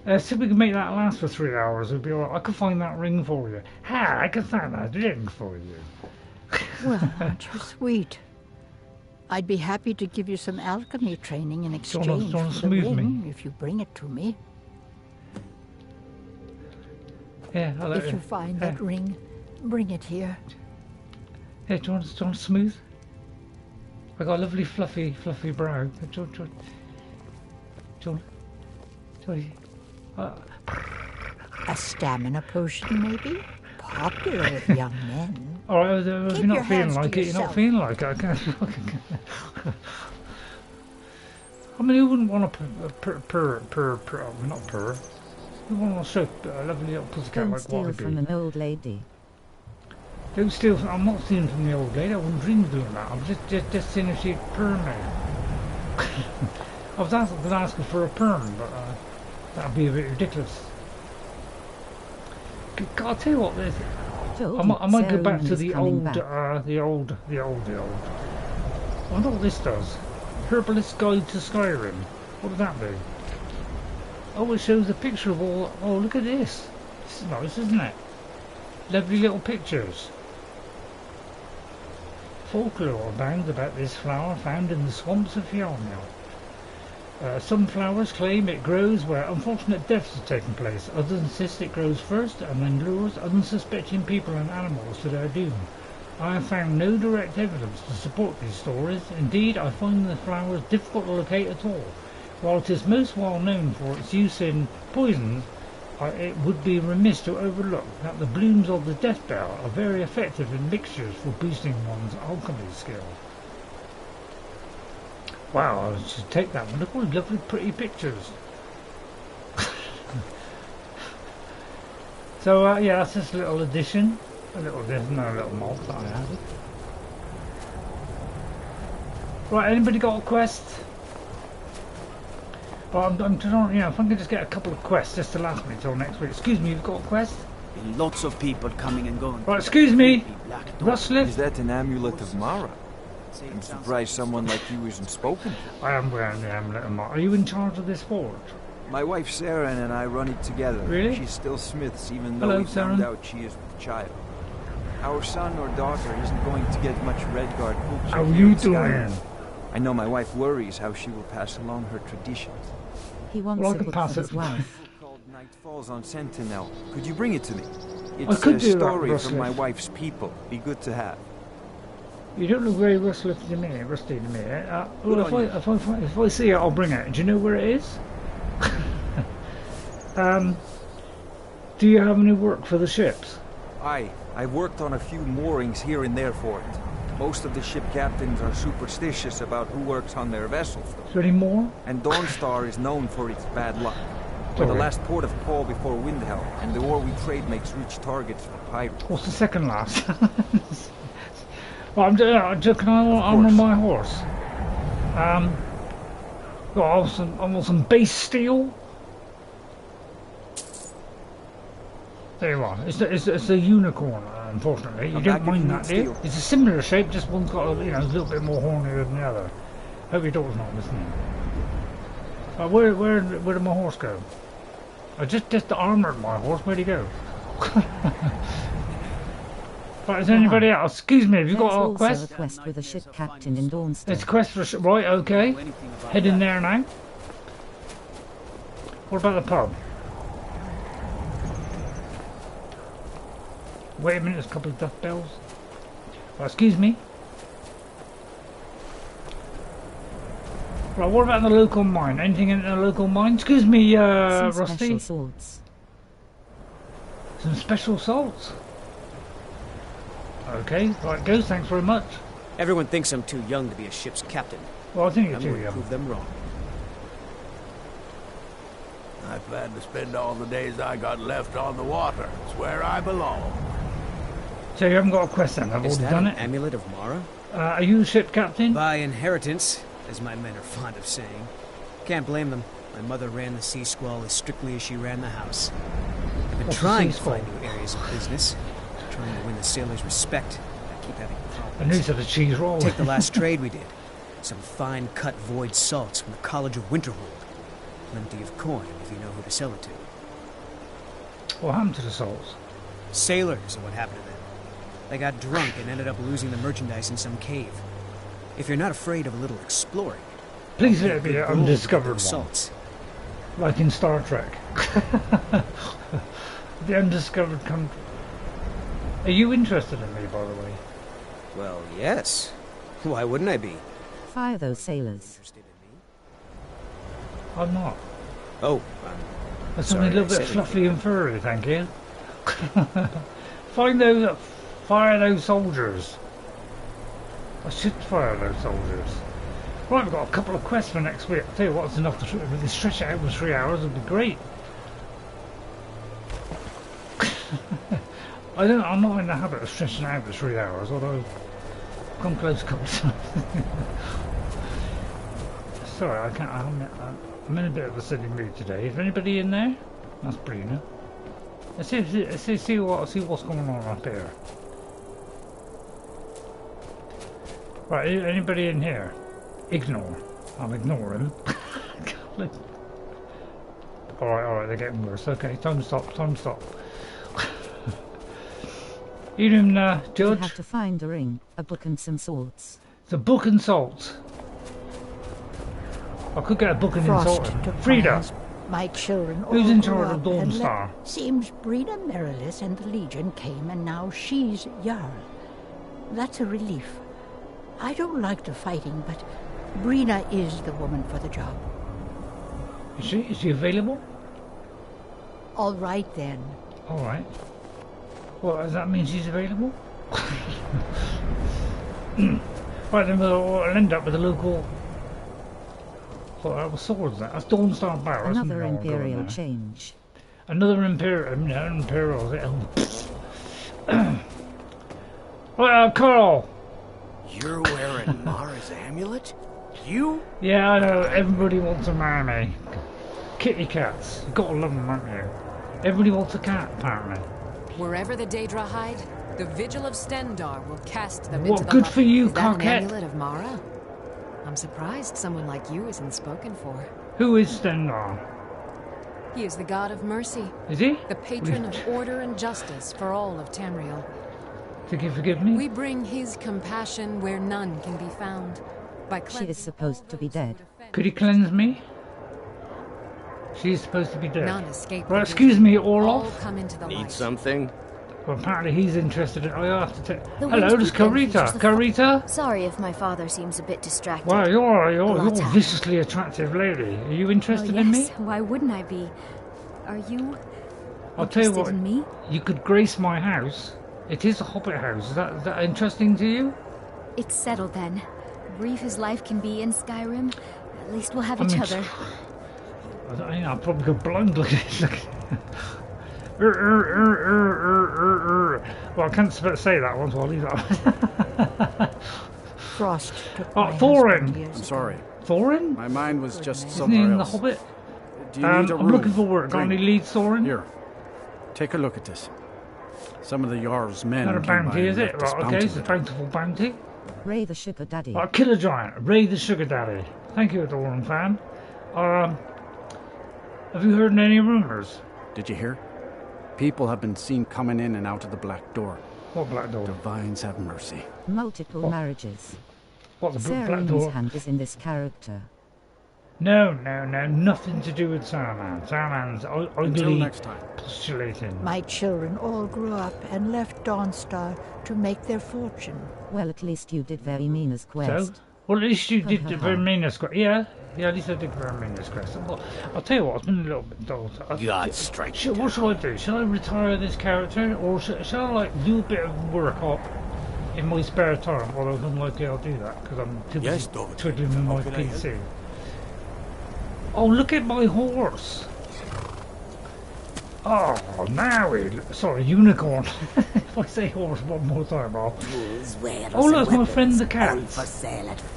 See if we can make that last for 3 hours. It'd be alright. I could find that ring for you. I could find that ring for you. Well, aren't you sweet? I'd be happy to give you some alchemy training in exchange for the ring, if you bring it to me. Yeah, I'll let If you find that ring, bring it here. Yeah, do you want smooth? I got a lovely fluffy brow. Do you want a stamina potion, maybe? Popular with young men. Alright, if you're not feeling like it, you're not feeling like it. I mean, who wouldn't want to purr? Not purr. Who wouldn't want to soak a lovely little pussycat like Don't steal from an old lady. Don't steal. I'm not stealing from the old lady. I wouldn't dream of doing that. I'm just seeing if she'd perm me. I was asking for a perm, but that'd be a bit ridiculous. I'll tell you what, I might go back to the old. I wonder what this does. Herbalist's Guide to Skyrim. What does that do? Oh, it shows a picture of all. Oh, look at this. This is nice, isn't it? Lovely little pictures. Folklore abounds about this flower found in the swamps of Fjordmjord. Some flowers claim it grows where unfortunate deaths have taken place. Others insist it grows first and then lures unsuspecting people and animals to their doom. I have found no direct evidence to support these stories. Indeed, I find the flowers difficult to locate at all. While it is most well known for its use in poisons, it would be remiss to overlook that the blooms of the death bell are very effective in mixtures for boosting one's alchemy skill. Wow, I should take that one. Look at all the lovely pretty pictures. So yeah, that's just a little addition. A little mod that I added. Right, anybody got a quest? Well, I'm trying, if I can just get a couple of quests just to last me till next week. Excuse me, you've got a quest? Lots of people coming and going. Right, excuse me. Rustler? Is that an amulet of Mara? I'm surprised someone like you isn't spoken. I am wearing the amulet of Mara. Are you in charge of this forge? My wife Sarah and I run it together. Really? She's still Smith's, even though we found out she is with child. Our son or daughter isn't going to get much Redguard hoops. How are you doing? I know my wife worries how she will pass along her traditions. He wants to pass his wife. Called Night Falls on Sentinel. Could you bring it to me? I It's could a do story that, from my wife's people. Be good to have. You don't look very rusty to me. Well, if I see it, I'll bring it. Do you know where it is? Do you have any work for the ships? I've worked on a few moorings here and there for it. Most of the ship captains are superstitious about who works on their vessels, though. Is there any more? And Dawnstar is known for its bad luck. We're the last port of call before Windhelm, and the ore we trade makes rich targets for pirates. What's the second last? Well, can I armour my horse? I want some base steel. There you are. It's a unicorn, unfortunately. You don't mind that, do you? It's a similar shape, just one's got a little bit more hornier than the other. Hope your daughter's not listening. Where did my horse go? I just armoured my horse. Where'd he go? Right, is there anybody else? Excuse me, have you got a quest? There's also a quest with a ship captain in Dawnstar. It's a quest for a ship. Right, okay. Head in there now. What about the pub? Wait a minute, there's a couple of duck bells. Right, excuse me. Right, what about the local mine? Anything in the local mine? Excuse me, Rusty. Some special salts. Some special salts? Okay, right, goes. Thanks very much. Everyone thinks I'm too young to be a ship's captain. Well, I think you're too young. Prove them wrong. I plan to spend all the days I got left on the water. It's where I belong. So you haven't got a quest then? I've already done it. Amulet of Mara? Are you a ship captain? By inheritance, as my men are fond of saying. Can't blame them. My mother ran the Sea Squall as strictly as she ran the house. I've been trying to find new areas of business. Trying to win the sailors' respect. I keep having problems. I knew you had a cheese roll. Take the last trade we did. Some fine cut void salts from the College of Winterhold. Plenty of coin if you know who to sell it to. What happened to the salts? Sailors are what happened to them. They got drunk and ended up losing the merchandise in some cave. If you're not afraid of a little exploring, please let it be an undiscovered one. Salts. Like in Star Trek. The undiscovered country. Are you interested in me, by the way? Well, yes. Why wouldn't I be? Fire those sailors. I'm not. Oh, that's something a little bit fluffy and furry, thank you. Fire those soldiers. I should fire those soldiers. Right, we've got a couple of quests for next week. I'll tell you what, it's enough to stretch it out for 3 hours. It'd be great. I'm not in the habit of stretching out for 3 hours, although I've come close a couple of times. Sorry, I can't. I'm in a bit of a silly mood today. Is there anybody in there? That's Brina. Let's see what's going on up here. Right, anybody in here? Ignore. I'll ignore him. Alright, they're getting worse. Okay, time to stop. Evening, Judge. You have to find a ring, a book and some salts. The book and salts. I could get a book and salt. Frida. My children who's in charge of Dawnstar? Seems Brina Merilis and the Legion came and now she's Jarl. That's a relief. I don't like the fighting, but Brina is the woman for the job. Is she available? All right then. All right. Well, does that mean she's available? Right, then we'll end up with a local. What sword is that? That's Dawnstar Barrow. Another Imperial change. Another Imperial. Well, Carl. You're wearing Mara's amulet? You? Yeah, I know. Everybody wants to marry me. Kitty cats. You've got to love them, haven't you? Everybody wants a cat, apparently. Wherever the Daedra hide, the Vigil of Stendarr will cast them into the good for you, coquette. Is that an amulet of Mara? I'm surprised someone like you isn't spoken for. Who is Stendarr? He is the god of mercy. Is he? The patron of order and justice for all of Tamriel. Did you forgive me? We bring his compassion where none can be found. She is supposed to be dead. Could he cleanse me? She is supposed to be dead. None escape. Right, excuse me, Orloff. Need something? Well, apparently he's interested in. I have to take. Hello, there's Carita. Carita. Sorry if my father seems a bit distracted. Well, you're a viciously attractive lady. Are you interested in me? Why wouldn't I be? Are you? I'll tell you what. In me? You could grace my house. It is a hobbit house. Is that interesting to you? It's settled then. Brief as life can be in Skyrim, at least we'll have each other. I probably go blind looking at it. Well, I can't say that one, so I'll leave that. Frost took Thorin! I'm sorry. Thorin? My mind was just Isn't somewhere he in else. The Hobbit? Do you need a room? I'm looking for work. Got any leads, Thorin? Here. Take a look at this. Some of the Jarl's men. Not a bounty, is it? Right, okay, it's a bounty. bountiful bounty. Ray the Sugar Daddy. Killer Giant, Ray the Sugar Daddy. Thank you, Thorin fan. Have you heard any rumours? Did you hear? People have been seen coming in and out of the Black Door. What Black Door? Divines have mercy. Multiple marriages. What, the Black Saruman's Door? hand is in this character. No, nothing to do with Saruman. Saruman's Until next time. Postulating. My children all grew up and left Dawnstar to make their fortune. Well, at least you did Verimina's quest. So? Well, at least you did the Verimina's quest. Yeah, at least I did Verimina's quest. Well, I'll tell you what, it's been a little bit dull. God strike. What shall I do? Shall I retire this character, or shall I like do a bit of work up in my spare time? Although unlikely I'll do that because I'm too busy twiddling with my PC. Oh, look at my horse! Oh, sorry, unicorn. If I say horse one more time, I'll... Oh, look, my friend the cat.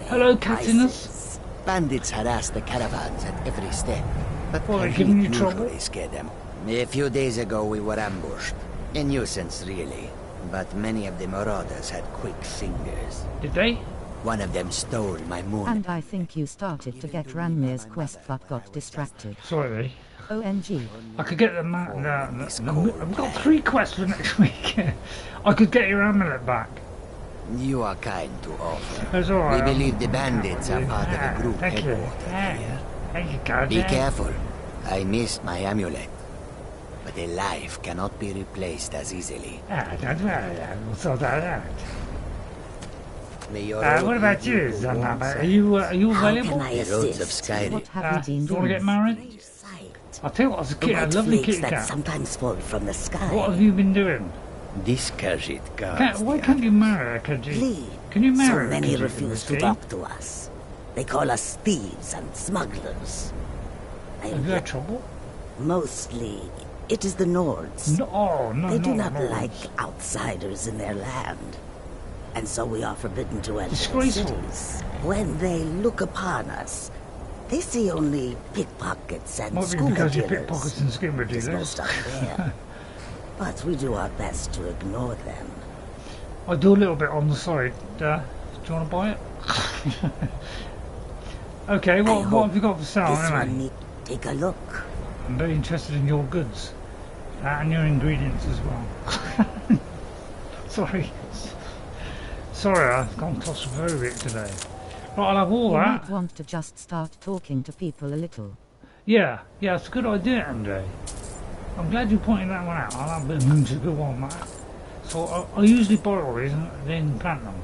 Hello, Catinus. Bandits harass the caravans at every step, but they're giving you trouble? usually scare them. A few days ago we were ambushed. A nuisance, really. But many of the marauders had quick fingers. Did they? One of them stole my moon. And I think you started to get Ranmir's quest but got distracted. Sorry. OMG. I could get I've got 3 quests for next week. I could get your amulet back. You are kind to offer. That's all right. We believe the bandits are part of a group Thank you. headquartered here. Thank you, God. Be careful. I missed my amulet. But a life cannot be replaced as easily. Don't worry, we'll sort that out. What what about you, Zanaba? Are you available? The roads of Skyrim. What have you been do you want to get married? I'll tell you what, as a kid, a lovely kitty cat. Sometimes fall from the sky. What have you been doing? This Kahjiit guards. Why can't you marry a Kahjiit? Can you marry So many a Kahjiit refuse to talk to us. They call us thieves and smugglers. Have you had trouble? Mostly, it is the Nords. No, they do not Nords. like outsiders in their land. And so we are forbidden to enter Disgraceful. cities. When they look upon us, they see only pickpockets and Might be scuba because you dealers. pickpockets and scuba It's dealers. most unfair. But we do our best to ignore them. I do a little bit on the side. Do you want to buy it? Okay, what have you got for sale anyway? Take a look. I'm very interested in your goods and your ingredients as well. Sorry, I've gone claustrophobic today. Right, I'll have all You that. might want to just start talking to people a little. Yeah, it's a good idea, Andre. I'm glad you pointed that one out. I'll have a bit of moon to go on that. So I usually buy all these and then plant them.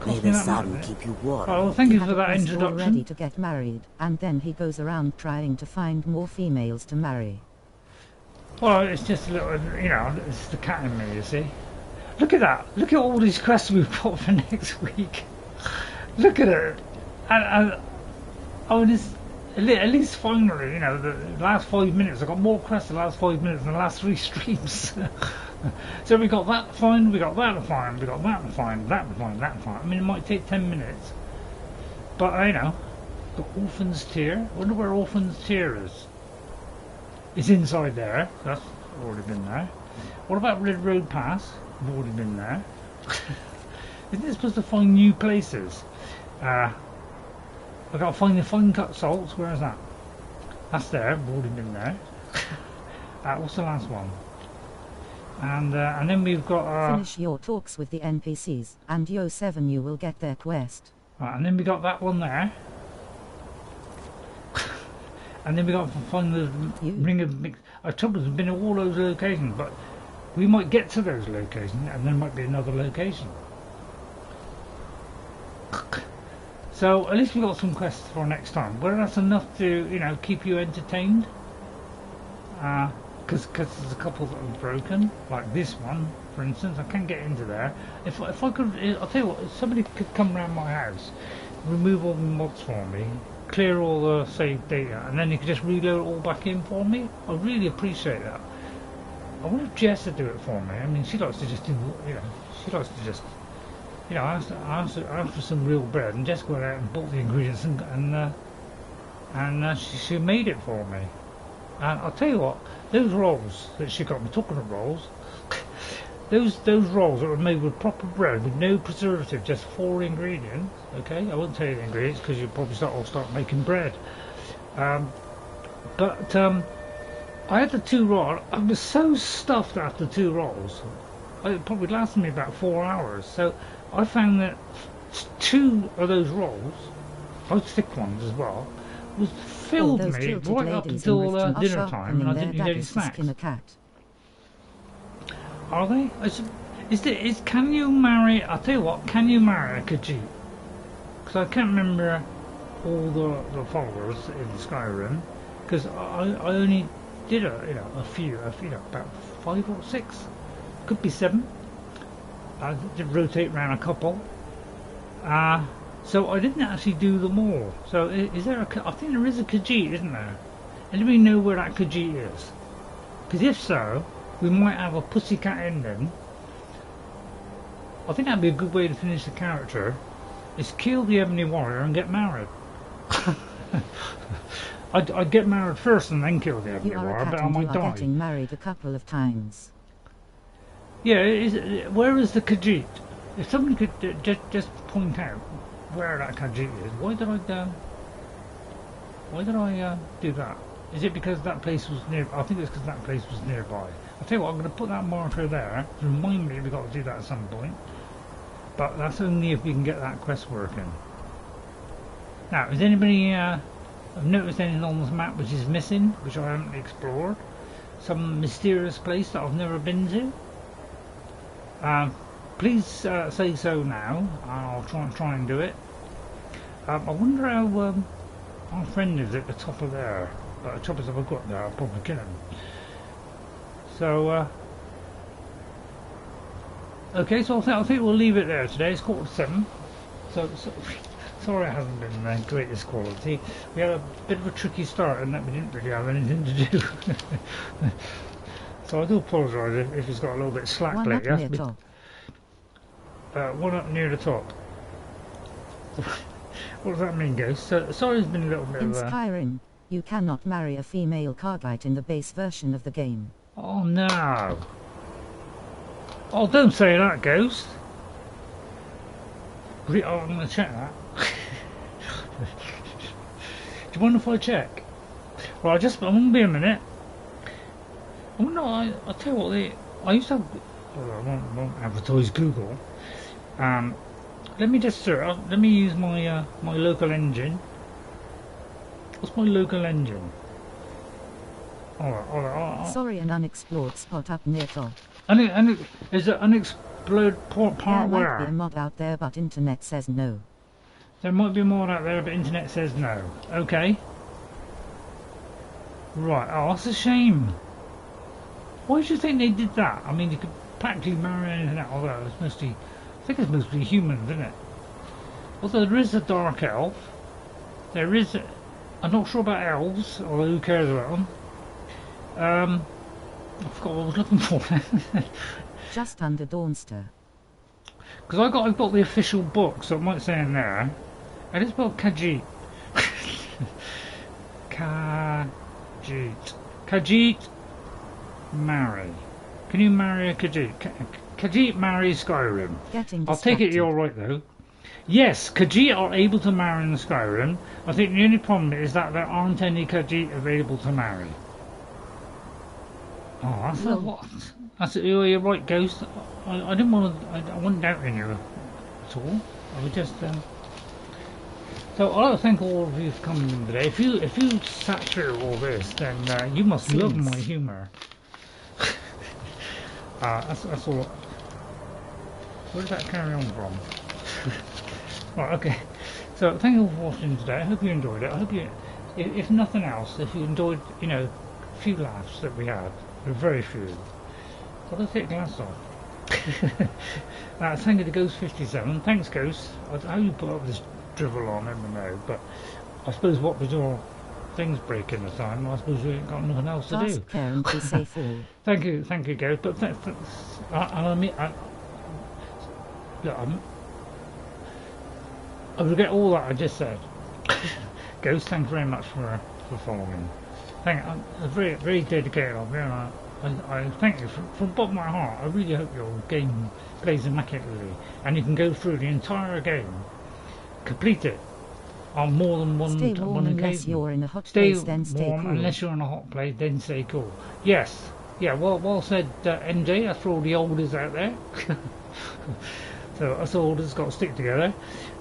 May the sun keep you warm. Oh, well, thank you He for had a that quest introduction. all ready to get married, and then he goes around trying to find more females to marry. Well, it's just a little, it's the cat in me, you see. Look at that. Look at all these quests we've got for next week. Look at it. And at least finally, the last 5 minutes, I got more quests the last 5 minutes than the last 3 streams. So we got that to find, we got that to find, we got that to find, that to find, that to find. I mean, it might take 10 minutes. But, got Orphan's Tier. I wonder where Orphan's Tier is. It's inside there. That's already been there. What about Red Road Pass? I've already been there. Isn't it supposed to find new places? I've got to find the fine cut salts. Where is that? That's there. I've already been there. What's the last one? And then we've got... Finish your talks with the NPCs, and Yo7 you will get their quest. Right, and then we got that one there. And then we got to find the Ring of Mix. Our trouble has been at all those locations, but we might get to those locations, and there might be another location. So at least we got some quests for next time. Whether that's enough to keep you entertained, because there's a couple that are broken, like this one, for instance. I can't get into there. If I could, I'll tell you what. If somebody could come around my house, remove all the mods for me, clear all the saved data, and then you could just reload it all back in for me. I really appreciate that. I wonder if Jess would do it for me. I mean, she likes to just do, she likes to just, I asked for some real bread, and Jess went out and bought the ingredients, and she made it for me. And I'll tell you what, those rolls that she got me, talking of rolls, those rolls that were made with proper bread with no preservative, just 4 ingredients. Okay, I won't tell you the ingredients because you'll probably start making bread. But I had the 2 rolls. I was so stuffed after 2 rolls. It probably lasted me about 4 hours. So I found that 2 of those rolls, both thick ones as well, was filled me right up until dinner time, and I didn't need any snacks. Are they? Can you marry? I'll tell you what. Can you marry a Kahjiit? Because I can't remember all the followers in Skyrim. Because I only did a few, about 5 or 6, could be 7. I did rotate around a couple. So I didn't actually do them all. So is there I think there is a Kahjiit, isn't there? Anybody know where that Kahjiit is? Because if so, we might have a pussycat ending. I think that'd be a good way to finish the character. Is kill the Ebony Warrior and get married. I'd get married first and then kill the Ebony Warrior, but I might die. Getting married a couple of times. Yeah, where is the Kahjiit? If somebody could just point out where that Kahjiit is. Why did I do that? Is it because that place was near? I think it's because that place was nearby. I'll tell you what, I'm going to put that marker there to remind me we've got to do that at some point. But that's only if we can get that quest working. Now, has anybody have noticed anything on this map which is missing, which I haven't explored? Some mysterious place that I've never been to? Please say so now. I'll try and do it. I wonder how our friend is at the top of there. But the trouble is, if I got there, I'll probably kill him. So, okay, so I think we'll leave it there today. It's 7:15. So sorry it hasn't been the greatest quality. We had a bit of a tricky start and that we didn't really have anything to do. So I do apologise if it's got a little bit slack lately. One up near the top. What does that mean, Ghost? So, sorry it's been a little bit in Skyrim, you cannot marry a female Kahjiit in the base version of the game. Oh no! Oh, don't say that, Ghost! I'm going to check that. Do you mind if I check? Well, I'm going to be a minute. Oh no, I'll tell you what, I used to have... Well, I won't advertise Google. Let me just search. Let me use my my local engine. What's my local engine? Alright. Sorry, an unexplored spot up near top. Is it unexplored part where? There might be a mod out there, but internet says no. There might be a mod out there, but internet says no. Okay. Right. Oh, that's a shame. Why do you think they did that? I mean, you could practically marry anything out. Although it's mostly, I think it's mostly humans, isn't it? Although there is a dark elf. There is. I'm not sure about elves, although who cares about them? I forgot what I was looking for. Just under Dawnstar. Because I've got the official book, so it might say in there. And it's spelled Kahjiit. Kahjiit. Marry. Can you marry a Kahjiit? Kahjiit marries Skyrim. I'll take it you're right though. Yes, Kahjiit are able to marry in Skyrim. I think the only problem is that there aren't any Kahjiit available to marry. Oh, that's a lot. You're right, Ghost. I didn't want to. I wasn't doubting you at all. I was just. So I'd like to thank all of you for coming in today. If you sat through all this, then you must love my humour. That's all. Where did that carry on from? Right, okay. So thank you all for watching today. I hope you enjoyed it. I hope you, if nothing else, if you enjoyed, a few laughs that we had. There were very few. Got to take glass off. Thank you to Ghost 57. Thanks, Ghost. How you put up this drivel on, I don't know, but I suppose what with your things breaking the time, I suppose you ain't got nothing else to do. Care and be safe all. Thank you, Ghost. But I mean, look, I regret all that I just said. Ghost, thanks very much for following. I'm very, very dedicated of you, and I thank you from the bottom of my heart. I really hope your game plays immaculately, and you can go through the entire game, complete it on more than one stay warm one unless occasion. you're in a hot place, then stay warm cool. Unless you're in a hot place, then stay cool. Yes, yeah. Well said, NJ. That's for all the olders out there. So us olders got to stick together.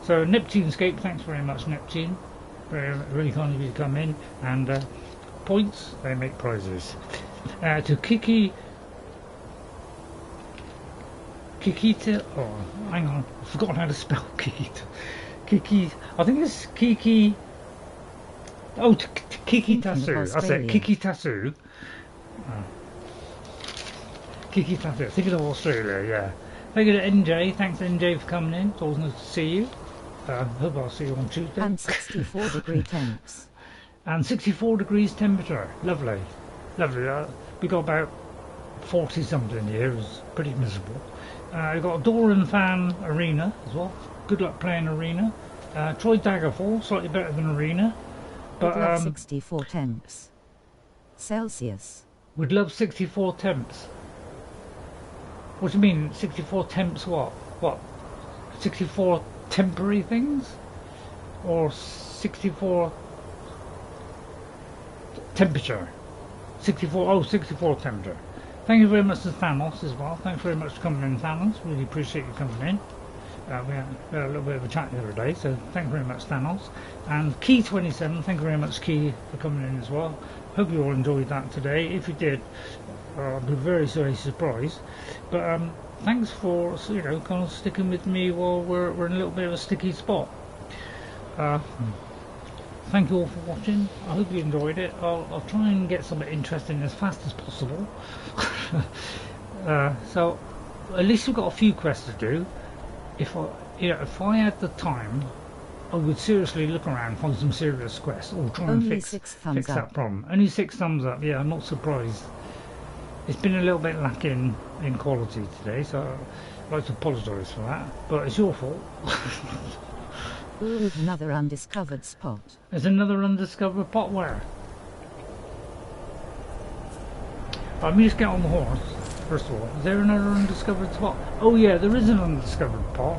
So Neptunescape, thanks very much, Neptune. Really kind of you to come in, and points they make prizes. To Kikita. Oh, hang on, I've forgotten how to spell Kikita. Kiki, I think it's Kiki. Oh, Kikitasu. I said Kikitasu. Kikitasu. Thinking of Australia, yeah. Thank you to NJ. Thanks NJ for coming in. It's always nice to see you. Hope I'll see you on Tuesday. And 64 degree temps. And 64 degrees temperature. Lovely. Lovely. We got about 40 something here. It was pretty miserable. We've got a door and fan arena as well. Good luck playing arena. Troy Daggerfall, slightly better than arena. But 64 temps. Celsius. We'd love 64 temps. What do you mean? 64 temps what? What? 64 temporary things? Or 64 temperature? 64 temperature. Thank you very much to Thanos as well. Thanks very much for coming in, Thanos. Really appreciate you coming in. We had a little bit of a chat the other day, so thank you very much, Thanos. And Key27, thank you very much, Key, for coming in as well. Hope you all enjoyed that today. If you did, I'll be very, very surprised. But thanks for, kind of sticking with me while we're in a little bit of a sticky spot. Thank you all for watching. I hope you enjoyed it. I'll try and get something interesting as fast as possible. So at least we've got a few quests to do. If I had the time, I would seriously look around, find some serious quests, or try and fix that problem. Only 6 thumbs up. Yeah, I'm not surprised. It's been a little bit lacking in quality today, so I'd like to apologise for that. But it's your fault. Ooh, another undiscovered spot. There's another undiscovered pot where? Let me just get on the horse. First of all, is there another undiscovered spot? Oh yeah, there is an undiscovered part.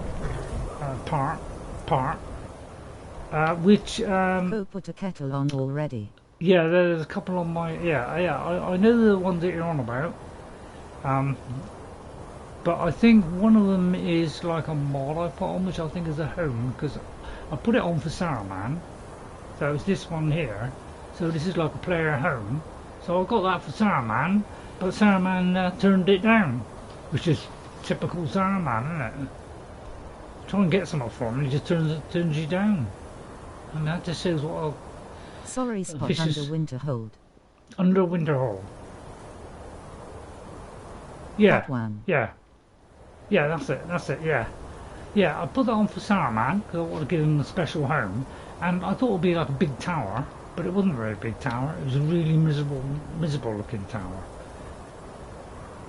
Which Go put a kettle on already. Yeah, there's a couple on my I know the ones that you're on about. But I think one of them is like a mod I put on, which I think is a home, because I put it on for Saruman. So it's this one here. So this is like a player home. So I got that for Saruman. But Saruman turned it down, which is typical Saruman, isn't it? Try and get something from him, he just turns you down. And that just shows what a sorry spot under Winterhold. Under Winterhold. Yeah. That one. Yeah. Yeah, that's it, yeah. Yeah, I put that on for Saruman, because I want to give him a special home. And I thought it would be like a big tower, but it wasn't a very big tower. It was a really miserable looking tower.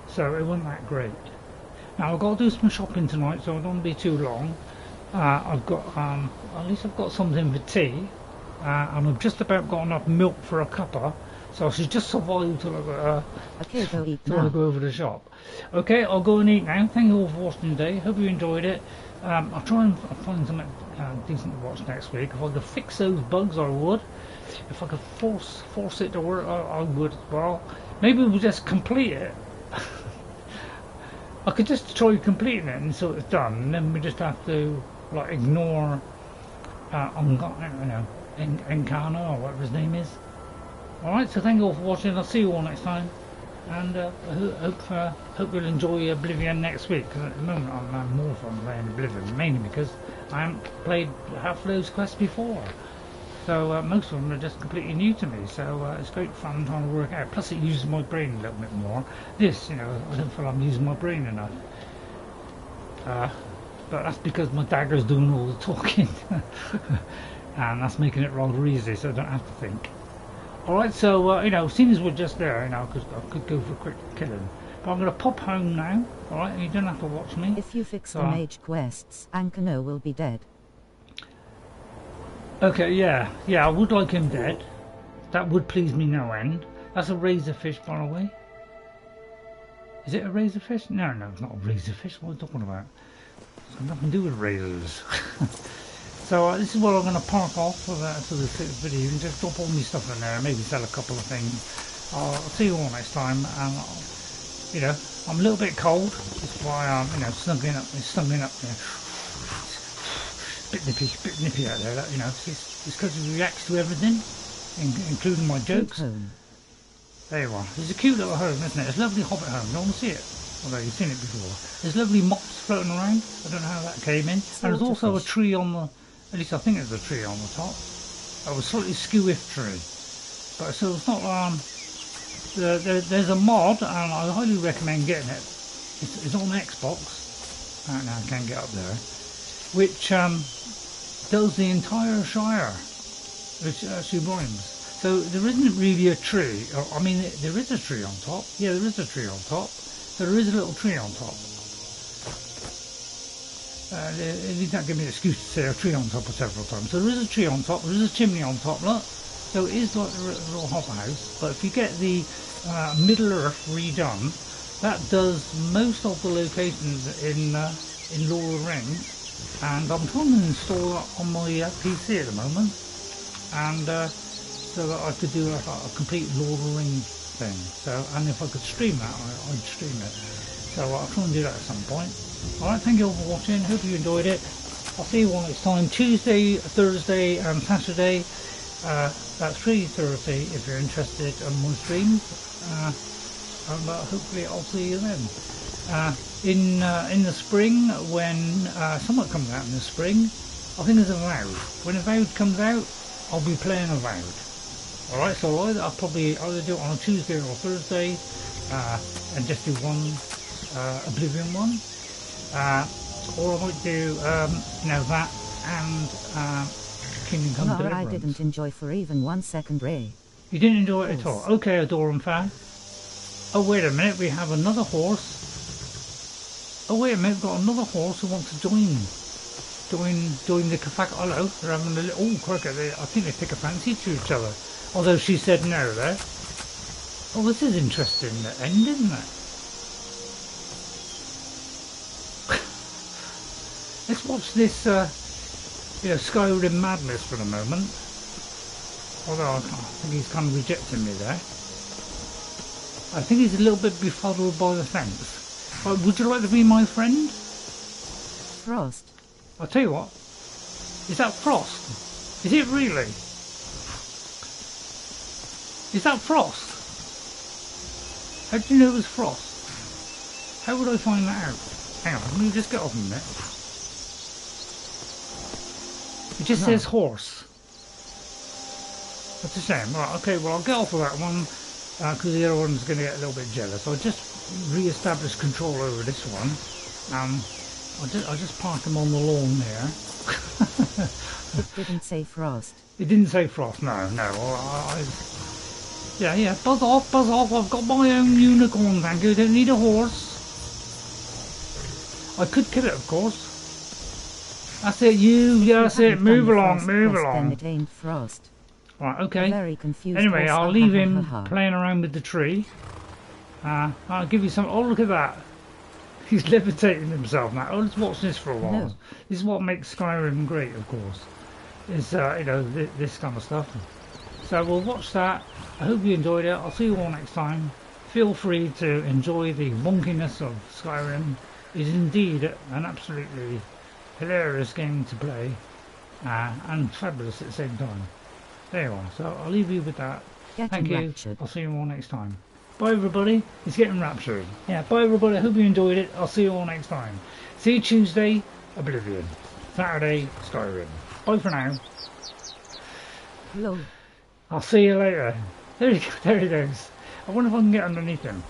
So it wasn't that great. Now I've got to do some shopping tonight, so I don't want to be too long. I've got at least I've got something for tea, and I've just about got enough milk for a cuppa, so I should just survive till okay, go eat till I go over the shop. Okay, I'll go and eat now. Thank you all for watching today. Hope you enjoyed it. I'll try and find something decent to watch next week. If I could fix those bugs, I would. If I could force it to work, I would as well. Maybe we'll just complete it. I could just try completing it and so it's done, and then we just have to like ignore Encana or whatever his name is. Alright, so thank you all for watching. I'll see you all next time, and I hope you'll enjoy Oblivion next week, because at the moment I'm having more fun playing Oblivion, mainly because I haven't played half of those quests before. So most of them are just completely new to me, so it's great fun trying to work out. Plus it uses my brain a little bit more. This, I don't feel I'm using my brain enough. But that's because my dagger's doing all the talking. and that's making it rather easy, so I don't have to think. Alright, so, you know, seeing as we're just there, you know, because I could go for a quick killing. But I'm going to pop home now, alright, you don't have to watch me. If you fix the mage quests, Ankano will be dead. Okay, yeah, I would like him dead. That would please me no end. That's a razorfish, by the way. Is it a razorfish? No, it's not a razorfish. What am I talking about? It's got nothing to do with razors. So this is where I'm going to park off for the video and just drop all my stuff in there, maybe sell a couple of things. I'll see you all next time. And you know, I'm a little bit cold. That's why I'm, you know, snuggling up there. Bit nippy out there. You know, it's because it reacts to everything, including my jokes. There you are. It's a cute little home, isn't it? It's a lovely hobbit home. You want to see it? Although you've seen it before. There's lovely mops floating around. I don't know how that came in. And there's also a tree on the. At least I think there's a tree on the top. It was slightly skew-if tree. But so it's not, there's a mod, and I highly recommend getting it. It's on Xbox. Right now I can't get up there. Which does the entire Shire. Which actually rhymes. So there isn't really a tree. I mean, there is a tree on top. Yeah, there is a tree on top. So there is a little tree on top. It did not give me an excuse to say a tree on top several times. So there is a tree on top, there is a chimney on top, look. So it is like a little hopper house. But if you get the Middle Earth redone, that does most of the locations in Lord of the Rings. And I'm trying to install that on my PC at the moment. And so that I could do a complete Lord of the Rings thing. So, and if I could stream that, I'd stream it. So I'll try and do that at some point. Alright, thank you all for watching, hope you enjoyed it. I'll see you all next time, Tuesday, Thursday and Saturday. That's 3:30 if you're interested in my streams. And hopefully I'll see you then. In the spring, when somewhat comes out in the spring, I think there's Avowed. When Avowed comes out, I'll be playing Avowed. Alright, so I'll probably either do it on a Tuesday or a Thursday, and just do one Oblivion one. Or I might do, you know, that and Kingdom Come Deliverance. I didn't enjoy for even 1 second, Ray. You didn't enjoy it at all? Okay, Adoran fan. Oh, wait a minute, we have another horse. Oh, wait a minute, we've got another horse who wants to join the Kafak. Hello, they're having a little, oh, crikey, I think they take a fancy to each other. Although she said no there. Oh, this is interesting, the end, isn't it? Let's watch this, you know, Skyrim madness for the moment. Although I think he's kind of rejecting me there. I think he's a little bit befuddled by the fence. Right, would you like to be my friend? Frost. I'll tell you what. Is that Frost? Is it really? Is that Frost? How do you know it was Frost? How would I find that out? Hang on, let me just get off a minute. It just says horse. That's a shame. Right, okay, well I'll get off of that one because the other one's going to get a little bit jealous. I'll just re-establish control over this one. I'll just park him on the lawn there. It didn't say Frost. It didn't say Frost, no. Yeah, buzz off. I've got my own unicorn, thank you. Don't need a horse. I could kill it, of course. That's it, that's it. Move along. Then it ain't Frost. Right, okay. Very confused. Anyway, I'll leave him playing around with the tree. I'll give you some. Oh, look at that. He's levitating himself now. Oh, let's watch this for a while. No. This is what makes Skyrim great, of course. Is you know, this kind of stuff. So we'll watch that. I hope you enjoyed it. I'll see you all next time. Feel free to enjoy the wonkiness of Skyrim. It is indeed an absolutely hilarious game to play, and fabulous at the same time. There you are. So I'll leave you with that. Thank you. I'll see you all next time. Bye everybody. It's getting raptured. Yeah, bye everybody. I hope you enjoyed it. I'll see you all next time. See you Tuesday, Oblivion. Saturday, Skyrim. Bye for now. Hello. I'll see you later. There he goes. I wonder if I can get underneath him.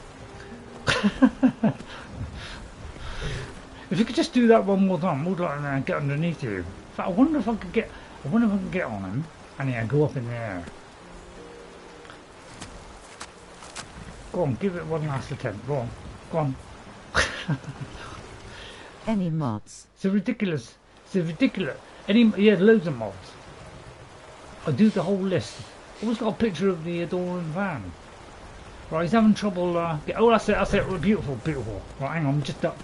If you could just do that one more time, would like to get underneath you. I wonder if I could get. I wonder if I can get on him and yeah, go up in the air. Go on, give it one last attempt. Go on. Go on. Any mods? It's ridiculous. It's ridiculous. Yeah, loads of mods. I do the whole list. Always got a picture of the Adoran van. Right, he's having trouble. Oh, that's it. Beautiful, beautiful. Right, hang on, just duck.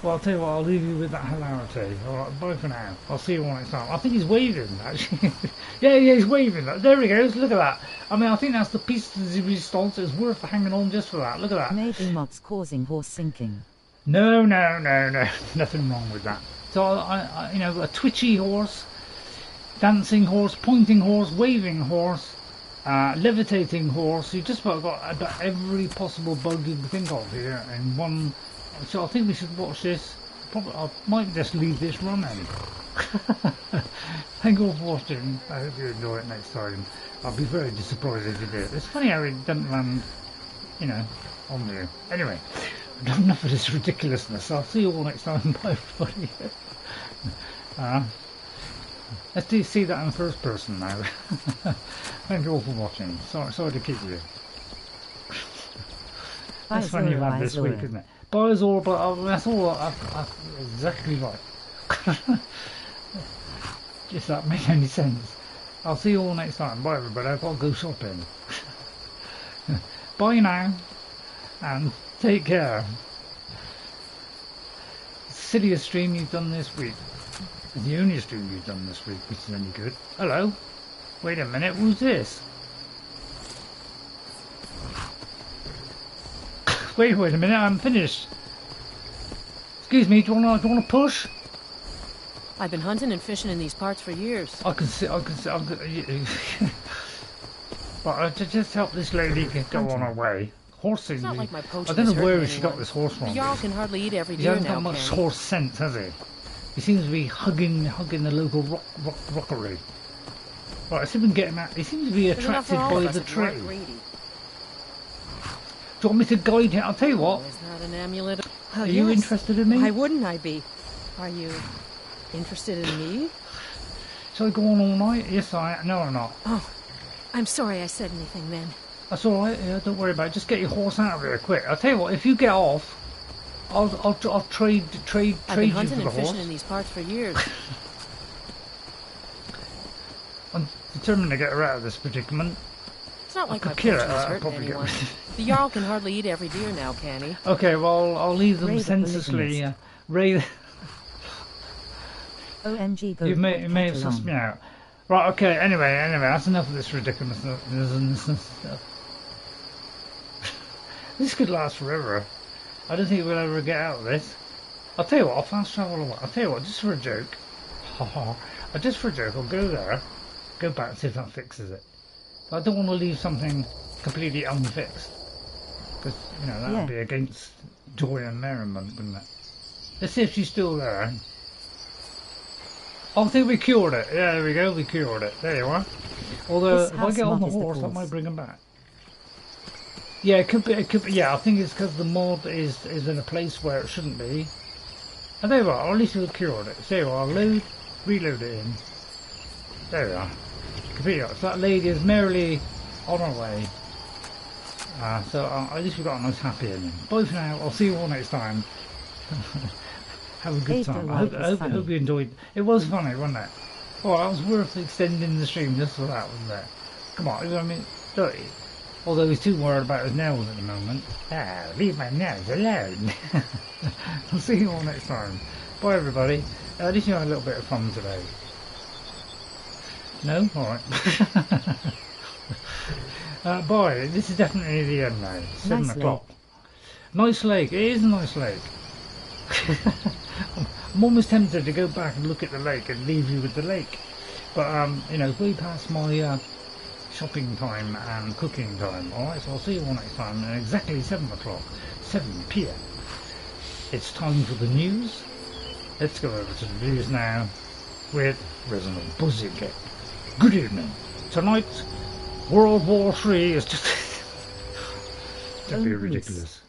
Well, I'll tell you what, I'll leave you with that hilarity. Alright, bye for now. I'll see you all next time. I think he's waving, actually. yeah, he's waving. There he goes, look at that. I mean, I think that's the piece of the response. It's worth hanging on just for that. Look at that. Maybe mods causing horse sinking. No. Nothing wrong with that. So, I you know, a twitchy horse, dancing horse, pointing horse, waving horse, levitating horse. You just about got about every possible bug you can think of here in one. So I think we should watch this. Probably, I might just leave this running. Thank you all for watching. I hope you enjoy it next time. I'll be very disappointed if you did. It's funny how it doesn't land, you know, on you. Anyway, I've done enough of this ridiculousness. I'll see you all next time. Bye, everybody. Let's see that in first person now. Thank you all for watching. Sorry to keep you. That's fun you've had this week, isn't it? Buyer's Orb, that's all. Exactly right. Just that made any sense. I'll see you all next time. Bye, everybody. I've got to go shopping. Bye now, and take care. Silliest stream you've done this week. The only stream you've done this week, which is any good. Hello. Wait a minute. Who's this? Wait a minute, I'm finished. Excuse me, do you want to push? I've been hunting and fishing in these parts for years. I can see. But I just help this lady go on her way. Horsing. It's not like my poaching. I don't know where she got this horse from. The Jarl can hardly eat every deer now. He hasn't got much horse sense, has he? He seems to be hugging the local rockery. Right, I see if we can get him out. He seems to be attracted by the tree. Do you want me to guide him? I'll tell you what. Is that an amulet? Are you interested in me? Why wouldn't I be? Are you interested in me? Shall I go on all night? Yes, No, I'm not. Oh, I'm sorry I said anything then. That's all right. Yeah, don't worry about it. Just get your horse out of here quick. I'll tell you what. If you get off, I'll trade I've been you hunting for the and horse. fishing in these parts for years. I'm determined to get her out of this predicament. It's not like my kill poaching her. is I'll hurting probably anyone. get The Jarl can hardly eat every deer now, can he? Okay, well, I'll leave them senselessly. Ray. OMG, go. You may have sussed me out. Right, okay, anyway, that's enough of this ridiculousness stuff. This could last forever. I don't think we'll ever get out of this. I'll tell you what, I'll fast travel away. I'll tell you what, just for a joke. Just for a joke, I'll go there, go back and see if that fixes it. But I don't want to leave something completely unfixed. Because, you know, that would be against joy and merriment, wouldn't it? Let's see if she's still there. I think we cured it. Yeah, there we go, we cured it. There you are. Although, if I get on the horse, that might bring him back. Yeah, it could be, yeah, I think it's because the mod is in a place where it shouldn't be. And there we are, or at least we've cured it. So there we are, reload it in. There we are. Completely right. So that lady is merrily on her way. So at least we've got a nice happy ending. Bye for now, I'll see you all next time. Have a good time. I hope you enjoyed. It was funny, wasn't it? Oh, that was worth extending the stream just for that, wasn't it? Come on, I mean, look, although he's too worried about his nails at the moment. Leave my nails alone. I'll see you all next time. Bye, everybody. At least you had a little bit of fun today. No? Alright. Bye. This is definitely the end now. 7 o'clock. Nice lake. It is a nice lake. I'm almost tempted to go back and look at the lake and leave you with the lake. But, you know, way past my shopping time and cooking time. Alright, so I'll see you all next time at exactly 7 o'clock. 7 p.m. It's time for the news. Let's go over to the news now with Resident Buzzing. Good evening. Tonight, World War III is just... That'd be ridiculous.